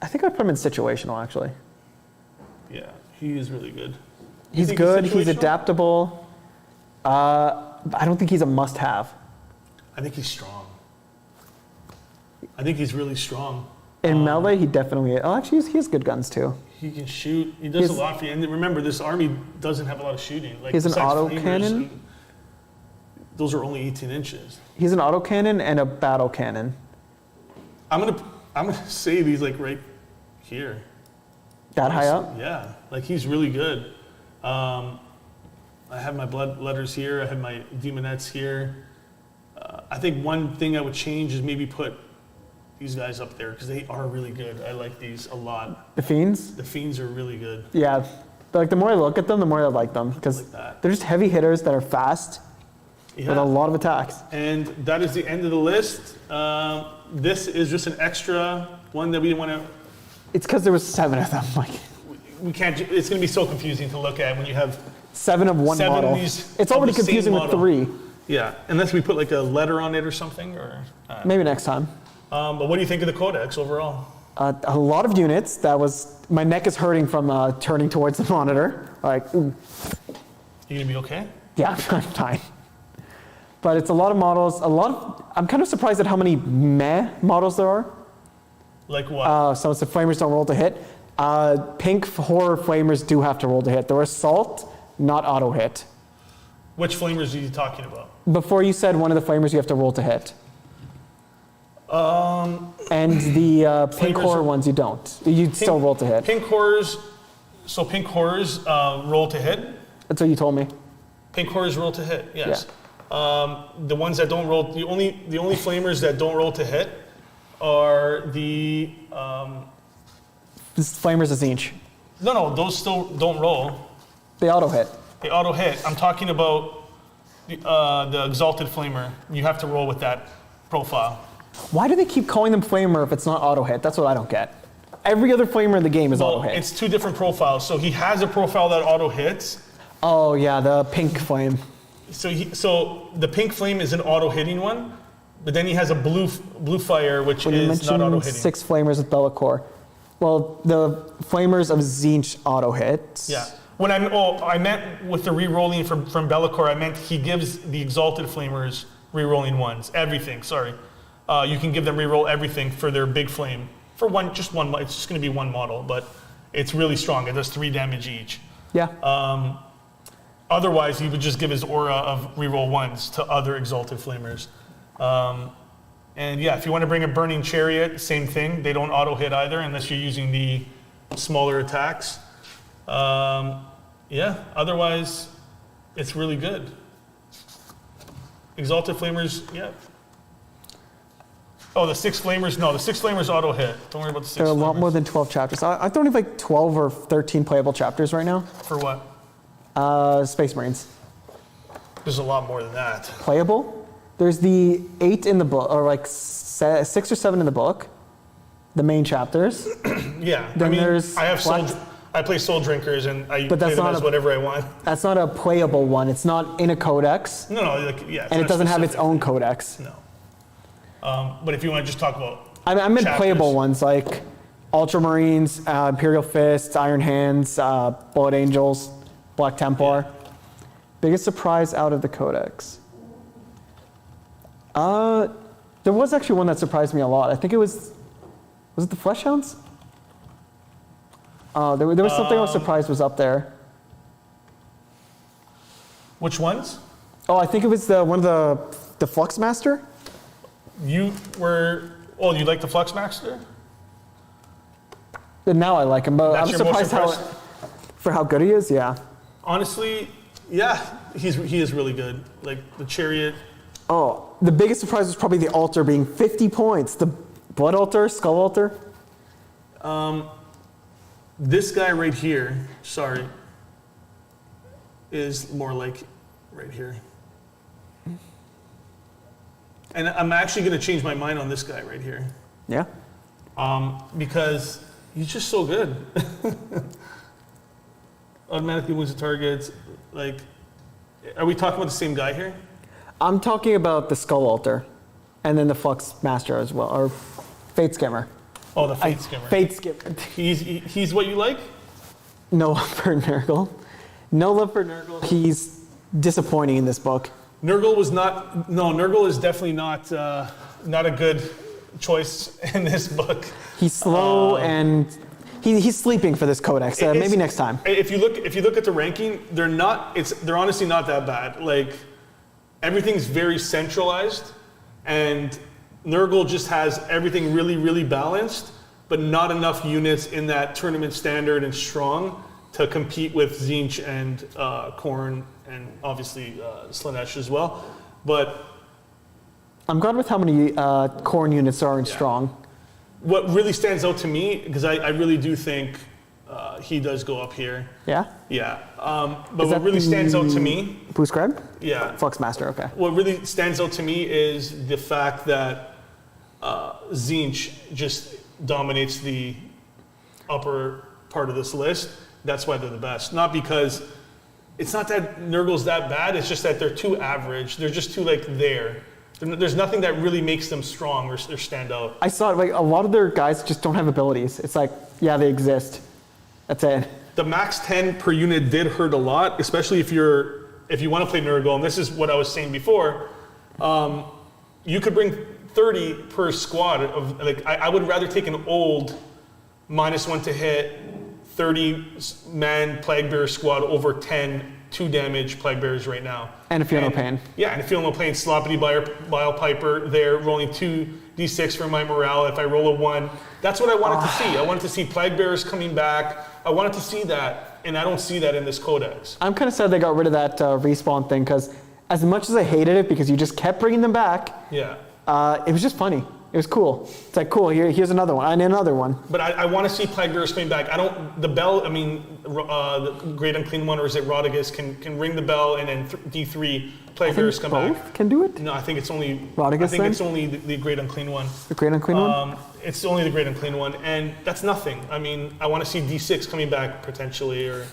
S2: I think I'd put him in situational, actually.
S1: Yeah, he is really good.
S2: He's good, he's adaptable. I don't think he's a must-have.
S1: I think he's strong. I think he's really strong.
S2: In melee, he definitely is. Oh, actually, he has good guns, too.
S1: He can shoot. He does a lot for you. And remember, this army doesn't have a lot of shooting. Like,
S2: he has an
S1: besides
S2: auto
S1: flamers,
S2: cannon.
S1: Those are only 18 inches.
S2: He's an autocannon and a battle cannon.
S1: I'm gonna save he's like right here.
S2: That high up?
S1: Yeah, like he's really good. I have my blood letters here. I have my demonettes here. I think one thing I would change is maybe put these guys up there because they are really good. I like these a lot.
S2: The Fiends?
S1: The Fiends are really good.
S2: Yeah. Like the more I look at them, the more I like them because
S1: like
S2: they're just heavy hitters that are fast with a lot of attacks.
S1: And that is the end of the list. This is just an extra one that we didn't want to.
S2: It's because there was 7 of them. Like
S1: we can't. It's going to be so confusing to look at when you have
S2: 7 of one
S1: 7
S2: model.
S1: of these.
S2: It's already confusing with 3.
S1: Yeah, unless we put like a letter on it or something, or
S2: maybe next time.
S1: But what do you think of the codex overall?
S2: A lot of units. My neck is hurting from turning towards the monitor. Like, ooh.
S1: You gonna be okay?
S2: Yeah, I'm fine. But it's a lot of models. I'm kind of surprised at how many meh models there are.
S1: Like what?
S2: So it's the flamers don't roll to hit. Pink horror flamers do have to roll to hit. They're assault, not auto hit.
S1: Which flamers are you talking about?
S2: Before you said one of the flamers you have to roll to hit. And the pink horror ones you don't. You still roll to hit.
S1: Pink horrors. So pink horrors roll to hit.
S2: That's what you told me.
S1: Pink horrors roll to hit. Yes. Yeah. The ones that don't roll. The only flamers that don't roll to hit are the.
S2: This flamers is Tzeentch.
S1: No, those still don't roll.
S2: They auto hit.
S1: They auto hit. I'm talking about the exalted flamer. You have to roll with that profile.
S2: Why do they keep calling them flamer if it's not auto hit? That's what I don't get. Every other flamer in the game is auto hit.
S1: It's 2 different profiles. So he has a profile that auto hits.
S2: Oh yeah, the pink flame.
S1: So the pink flame is an auto hitting one, but then he has a blue fire which is not auto hitting.
S2: 6 flamers with Be'lakor. Well, the flamers of Tzeentch auto hit.
S1: Yeah. When I meant with the re-rolling from Be'lakor, I meant he gives the exalted flamers re-rolling ones. Everything. Sorry. You can give them re-roll everything for their big flame. For just one. It's just going to be one model, but it's really strong. It does 3 damage each.
S2: Yeah.
S1: Otherwise, he would just give his aura of re-roll 1s to other exalted flamers. And yeah, if you want to bring a burning chariot, same thing. They don't auto hit either unless you're using the smaller attacks. Yeah. Otherwise, it's really good. Exalted flamers. Yeah. Oh, the 6 flamers? No, the 6 flamers auto hit. Don't worry about the 6 flamers.
S2: There are a lot more than 12 chapters. I don't have like 12 or 13 playable chapters right now.
S1: For what?
S2: Space Marines.
S1: There's a lot more than that.
S2: Playable? There's the 8 in the book, or like 6 or 7 in the book. The main chapters.
S1: Yeah.
S2: Then there's
S1: I play Soul Drinkers and I
S2: but
S1: play them as whatever I want.
S2: That's not a playable one. It's not in a codex.
S1: No, like, yeah.
S2: And it doesn't have its
S1: specific.
S2: own codex.
S1: No. But if you want to just talk about
S2: I meant
S1: chapters.
S2: playable ones like Ultramarines, Imperial Fists, Iron Hands, Blood Angels, Black Templar.
S1: Yeah.
S2: Biggest surprise out of the Codex. There was actually one that surprised me a lot. I think it was it the Fleshhounds? There was something I was surprised was up there.
S1: Which ones?
S2: Oh, I think it was one of the Fluxmaster.
S1: You like the Fluxmaster?
S2: And now I like him, but
S1: That's
S2: I'm
S1: your most
S2: surprised
S1: impressive?
S2: for how good he is. Yeah.
S1: Honestly, yeah, he is really good. Like the Chariot.
S2: Oh, the biggest surprise was probably the altar being 50 points. The Blood Altar, Skull Altar.
S1: This guy right here, is more like right here. And I'm actually going to change my mind on this guy right here.
S2: Yeah.
S1: Because he's just so good. Automatically wounds the targets. Like, are we talking about the same guy here?
S2: I'm talking about the Skull Altar, and then the Flux Master as well, or Fate Skimmer.
S1: Oh, the Fate Skimmer.
S2: Fate Skimmer.
S1: He's what you like?
S2: No love for Nurgle. No love for Nurgle. He's disappointing in this book.
S1: Nurgle is definitely not a good choice in this book.
S2: He's slow and he's sleeping for this codex. Maybe next time.
S1: If you look at the ranking, they're honestly not that bad. Like everything's very centralized, and Nurgle just has everything really, really balanced, but not enough units in that tournament standard and strong to compete with Tzeentch and Khorne and obviously Slaanesh as well. But
S2: I'm glad with how many Khorne units are in strong.
S1: What really stands out to me, because I really do think he does go up here.
S2: Yeah?
S1: Yeah. But what really stands out to me...
S2: Blue Scribe?
S1: Yeah.
S2: Flux Master, okay.
S1: What really stands out to me is the fact that Tzeentch just dominates the upper part of this list. That's why they're the best. Not because... It's not that Nurgle's that bad, it's just that they're too average. They're just too, there. There's nothing that really makes them strong or stand out.
S2: I saw it, a lot of their guys just don't have abilities. It's yeah, they exist. That's it.
S1: The max 10 per unit did hurt a lot, especially if you want to play Nurgle, and this is what I was saying before. You could bring 30 per squad. I would rather take an old -1 to hit, 30-man Plaguebearer squad over 10 2-damage Plaguebearers right now.
S2: And if you know pain.
S1: Yeah, and if you know pain, Sloppity Bile Piper there, rolling 2d6 for my morale. If I roll a 1, that's what I wanted to see. I wanted to see Plaguebearers coming back. I wanted to see that, and I don't see that in this codex.
S2: I'm kind of sad they got rid of that respawn thing, because as much as I hated it, because you just kept bringing them back,
S1: yeah,
S2: it was just funny. It was cool. It's cool, here's another one, and another one.
S1: But I want to see Plaguebearers coming back. The bell, the Great Unclean One, or is it Rodriguez, can ring the bell, and then D3 Plaguebearers come back.
S2: Both can do it?
S1: No, I think it's only
S2: Rodriguez.
S1: It's only the Great Unclean One.
S2: The Great Unclean One?
S1: It's only the Great Unclean One, and that's nothing. I want to see D6 coming back potentially, or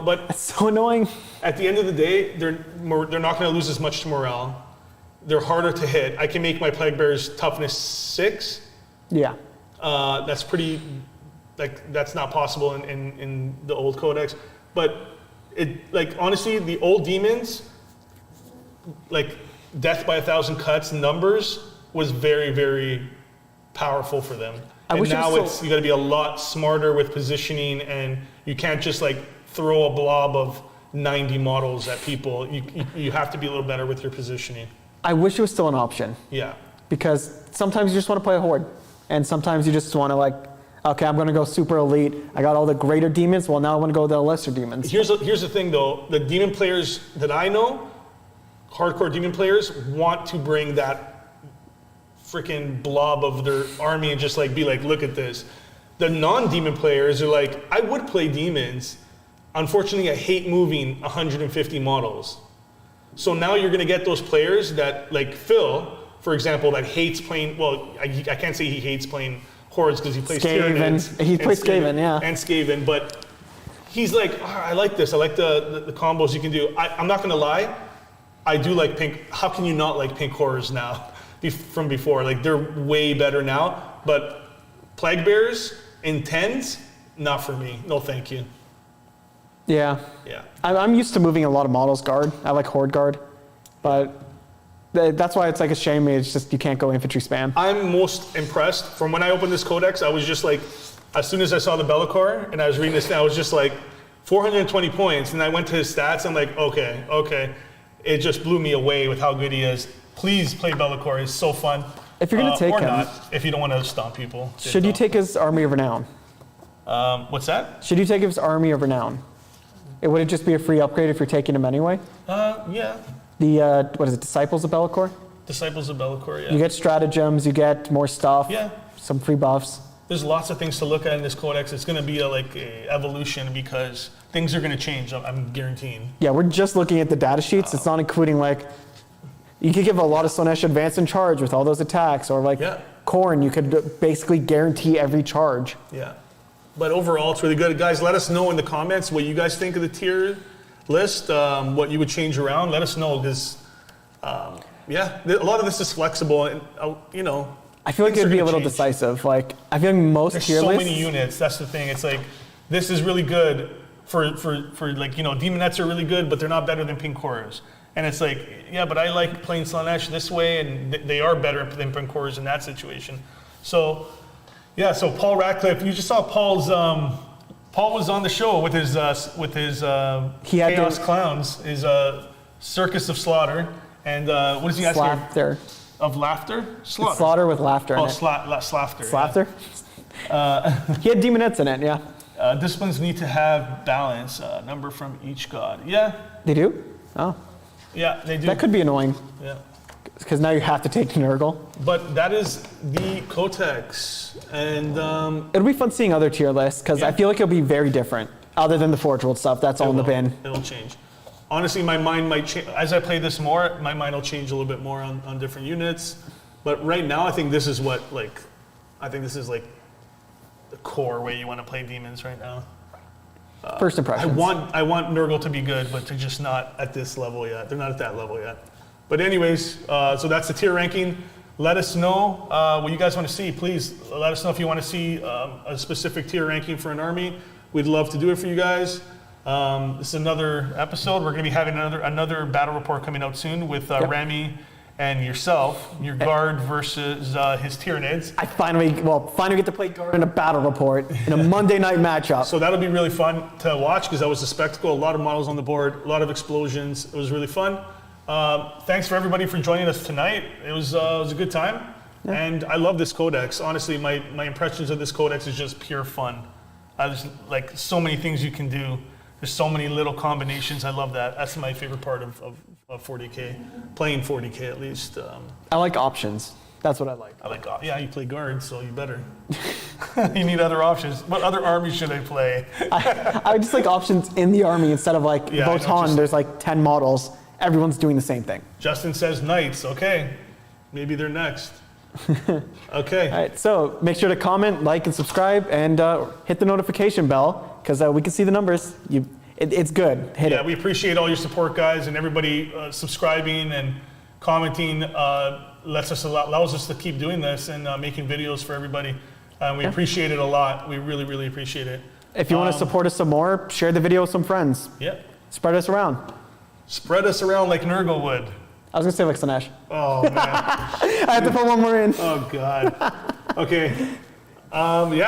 S1: but
S2: it's so annoying.
S1: At the end of the day, they're not going to lose as much to morale. They're harder to hit. I can make my Plaguebearers toughness 6.
S2: Yeah.
S1: That's pretty, that's not possible in the old codex. But honestly, the old demons, death by 1,000 cuts numbers was very, very powerful for them. And now you got to be a lot smarter with positioning, and you can't just throw a blob of 90 models at people. You have to be a little better with your positioning.
S2: I wish it was still an option.
S1: Yeah.
S2: Because sometimes you just want to play a horde, and sometimes you just want to okay, I'm going to go super elite. I got all the greater demons. Well, now I want to go with the lesser demons.
S1: Here's the thing, though. The demon players that I know, hardcore demon players, want to bring that freaking blob of their army and just be look at this. The non-demon players are I would play demons. Unfortunately, I hate moving 150 models. So now you're going to get those players that, Phil, for example, that hates playing, I can't say he hates playing hordes because he plays Tyranids.
S2: He plays Skaven, yeah.
S1: And Skaven, but he's I like this. I like the combos you can do. I'm not going to lie. I do like pink. How can you not like pink horrors now? from before. Like they're way better now, but Plague Bearers in 10s, not for me. No, thank you.
S2: Yeah.
S1: Yeah.
S2: I'm used to moving a lot of models guard. I like Horde guard, but that's why it's like a shame. It's just you can't go infantry spam.
S1: I'm most impressed from when I opened this codex. I was just like, as soon as I saw the Bellicor and I was reading this now, I was just like 420 points, and I went to his stats. I'm like, okay. It just blew me away with how good he is. Please play Bellicor. He's so fun.
S2: If you're gonna take
S1: or
S2: him,
S1: not, if you don't want to stomp people.
S2: Should you take his Army of Renown?
S1: What's that?
S2: Should you take his Army of Renown? Would it just be a free upgrade if you're taking him anyway?
S1: Yeah.
S2: The, what is it, Disciples of Bellicor?
S1: Disciples of Bellicor, yeah.
S2: You get stratagems, you get more stuff.
S1: Yeah.
S2: Some free buffs.
S1: There's lots of things to look at in this codex. It's going to be like a evolution because things are going to change, I'm guaranteeing.
S2: Yeah, we're just looking at the data sheets. It's not including like, you could give a lot of Slaanesh advance and charge with all those attacks, or like Khorne, you could basically guarantee every charge.
S1: Yeah. But overall, it's really good. Guys, let us know in the comments what you guys think of the tier list, what you would change around. Let us know because, a lot of this is flexible, and
S2: I feel like it'd be a little decisive. Like, I feel like most
S1: there's
S2: tier
S1: so
S2: lists.
S1: many units. That's the thing. It's like this is really good for like Demonettes are really good, but they're not better than Pink Horrors. And it's like, yeah, but I like playing Slaanesh this way, and they are better than Pink Horrors in that situation. So, yeah. So Paul Ratcliffe, you just saw Paul's. Paul was on the show with his Chaos Clowns, his Circus of Slaughter, and what does he ask here? Of laughter? Slaughter.
S2: Slaughter with laughter.
S1: Oh, slaughter.
S2: Slaughter?
S1: Yeah.
S2: He had Demonettes in it, yeah.
S1: Disciplines need to have balance, number from each god. Yeah.
S2: They do? Oh.
S1: Yeah, they do.
S2: That could be annoying.
S1: Yeah.
S2: Because now you have to take Nurgle.
S1: But that is the Codex. And
S2: it'll be fun seeing other tier lists, because I feel like it'll be very different. Other than the Forge World stuff, that's all in the bin.
S1: It'll change. Honestly, my mind might change. As I play this more, my mind will change a little bit more on different units. But right now, I think this is the core way you want to play Demons right now.
S2: First impressions.
S1: I want Nurgle to be good, but they're just not at this level yet. They're not at that level yet. But anyways, so that's the tier ranking. Let us know what you guys want to see. Please let us know if you want to see a specific tier ranking for an army. We'd love to do it for you guys. This is another episode. We're going to be having another battle report coming out soon with Rami and yourself, your guard versus his Tyranids.
S2: I finally get to play guard in a battle report in a Monday night matchup.
S1: So that'll be really fun to watch because that was a spectacle. A lot of models on the board, a lot of explosions. It was really fun. Thanks for everybody for joining us tonight. It was a good time, and I love this codex. Honestly, my impressions of this codex is just pure fun. There's like so many things you can do. There's so many little combinations. I love that. That's my favorite part of 40K, playing 40K at least.
S2: I like options. That's what I like.
S1: You play guard, so you better. You need other options. What other armies should I play?
S2: I just like options in the army instead of like Votann, there's like 10 models. Everyone's doing the same thing.
S1: Justin says knights. Okay, maybe they're next. Okay.
S2: All right, so make sure to comment, like, and subscribe, and hit the notification bell, because we can see the numbers. It's good. Hit it.
S1: Yeah, we appreciate all your support, guys, and everybody subscribing and commenting allows us to keep doing this and making videos for everybody. We appreciate it a lot. We really, really appreciate it.
S2: If you want to support us some more, share the video with some friends.
S1: Yeah.
S2: Spread us around.
S1: Spread us around like Nurgle would.
S2: I was going to say like Slaanesh.
S1: Oh, man.
S2: I had to put one more in.
S1: Oh, God. Okay. See you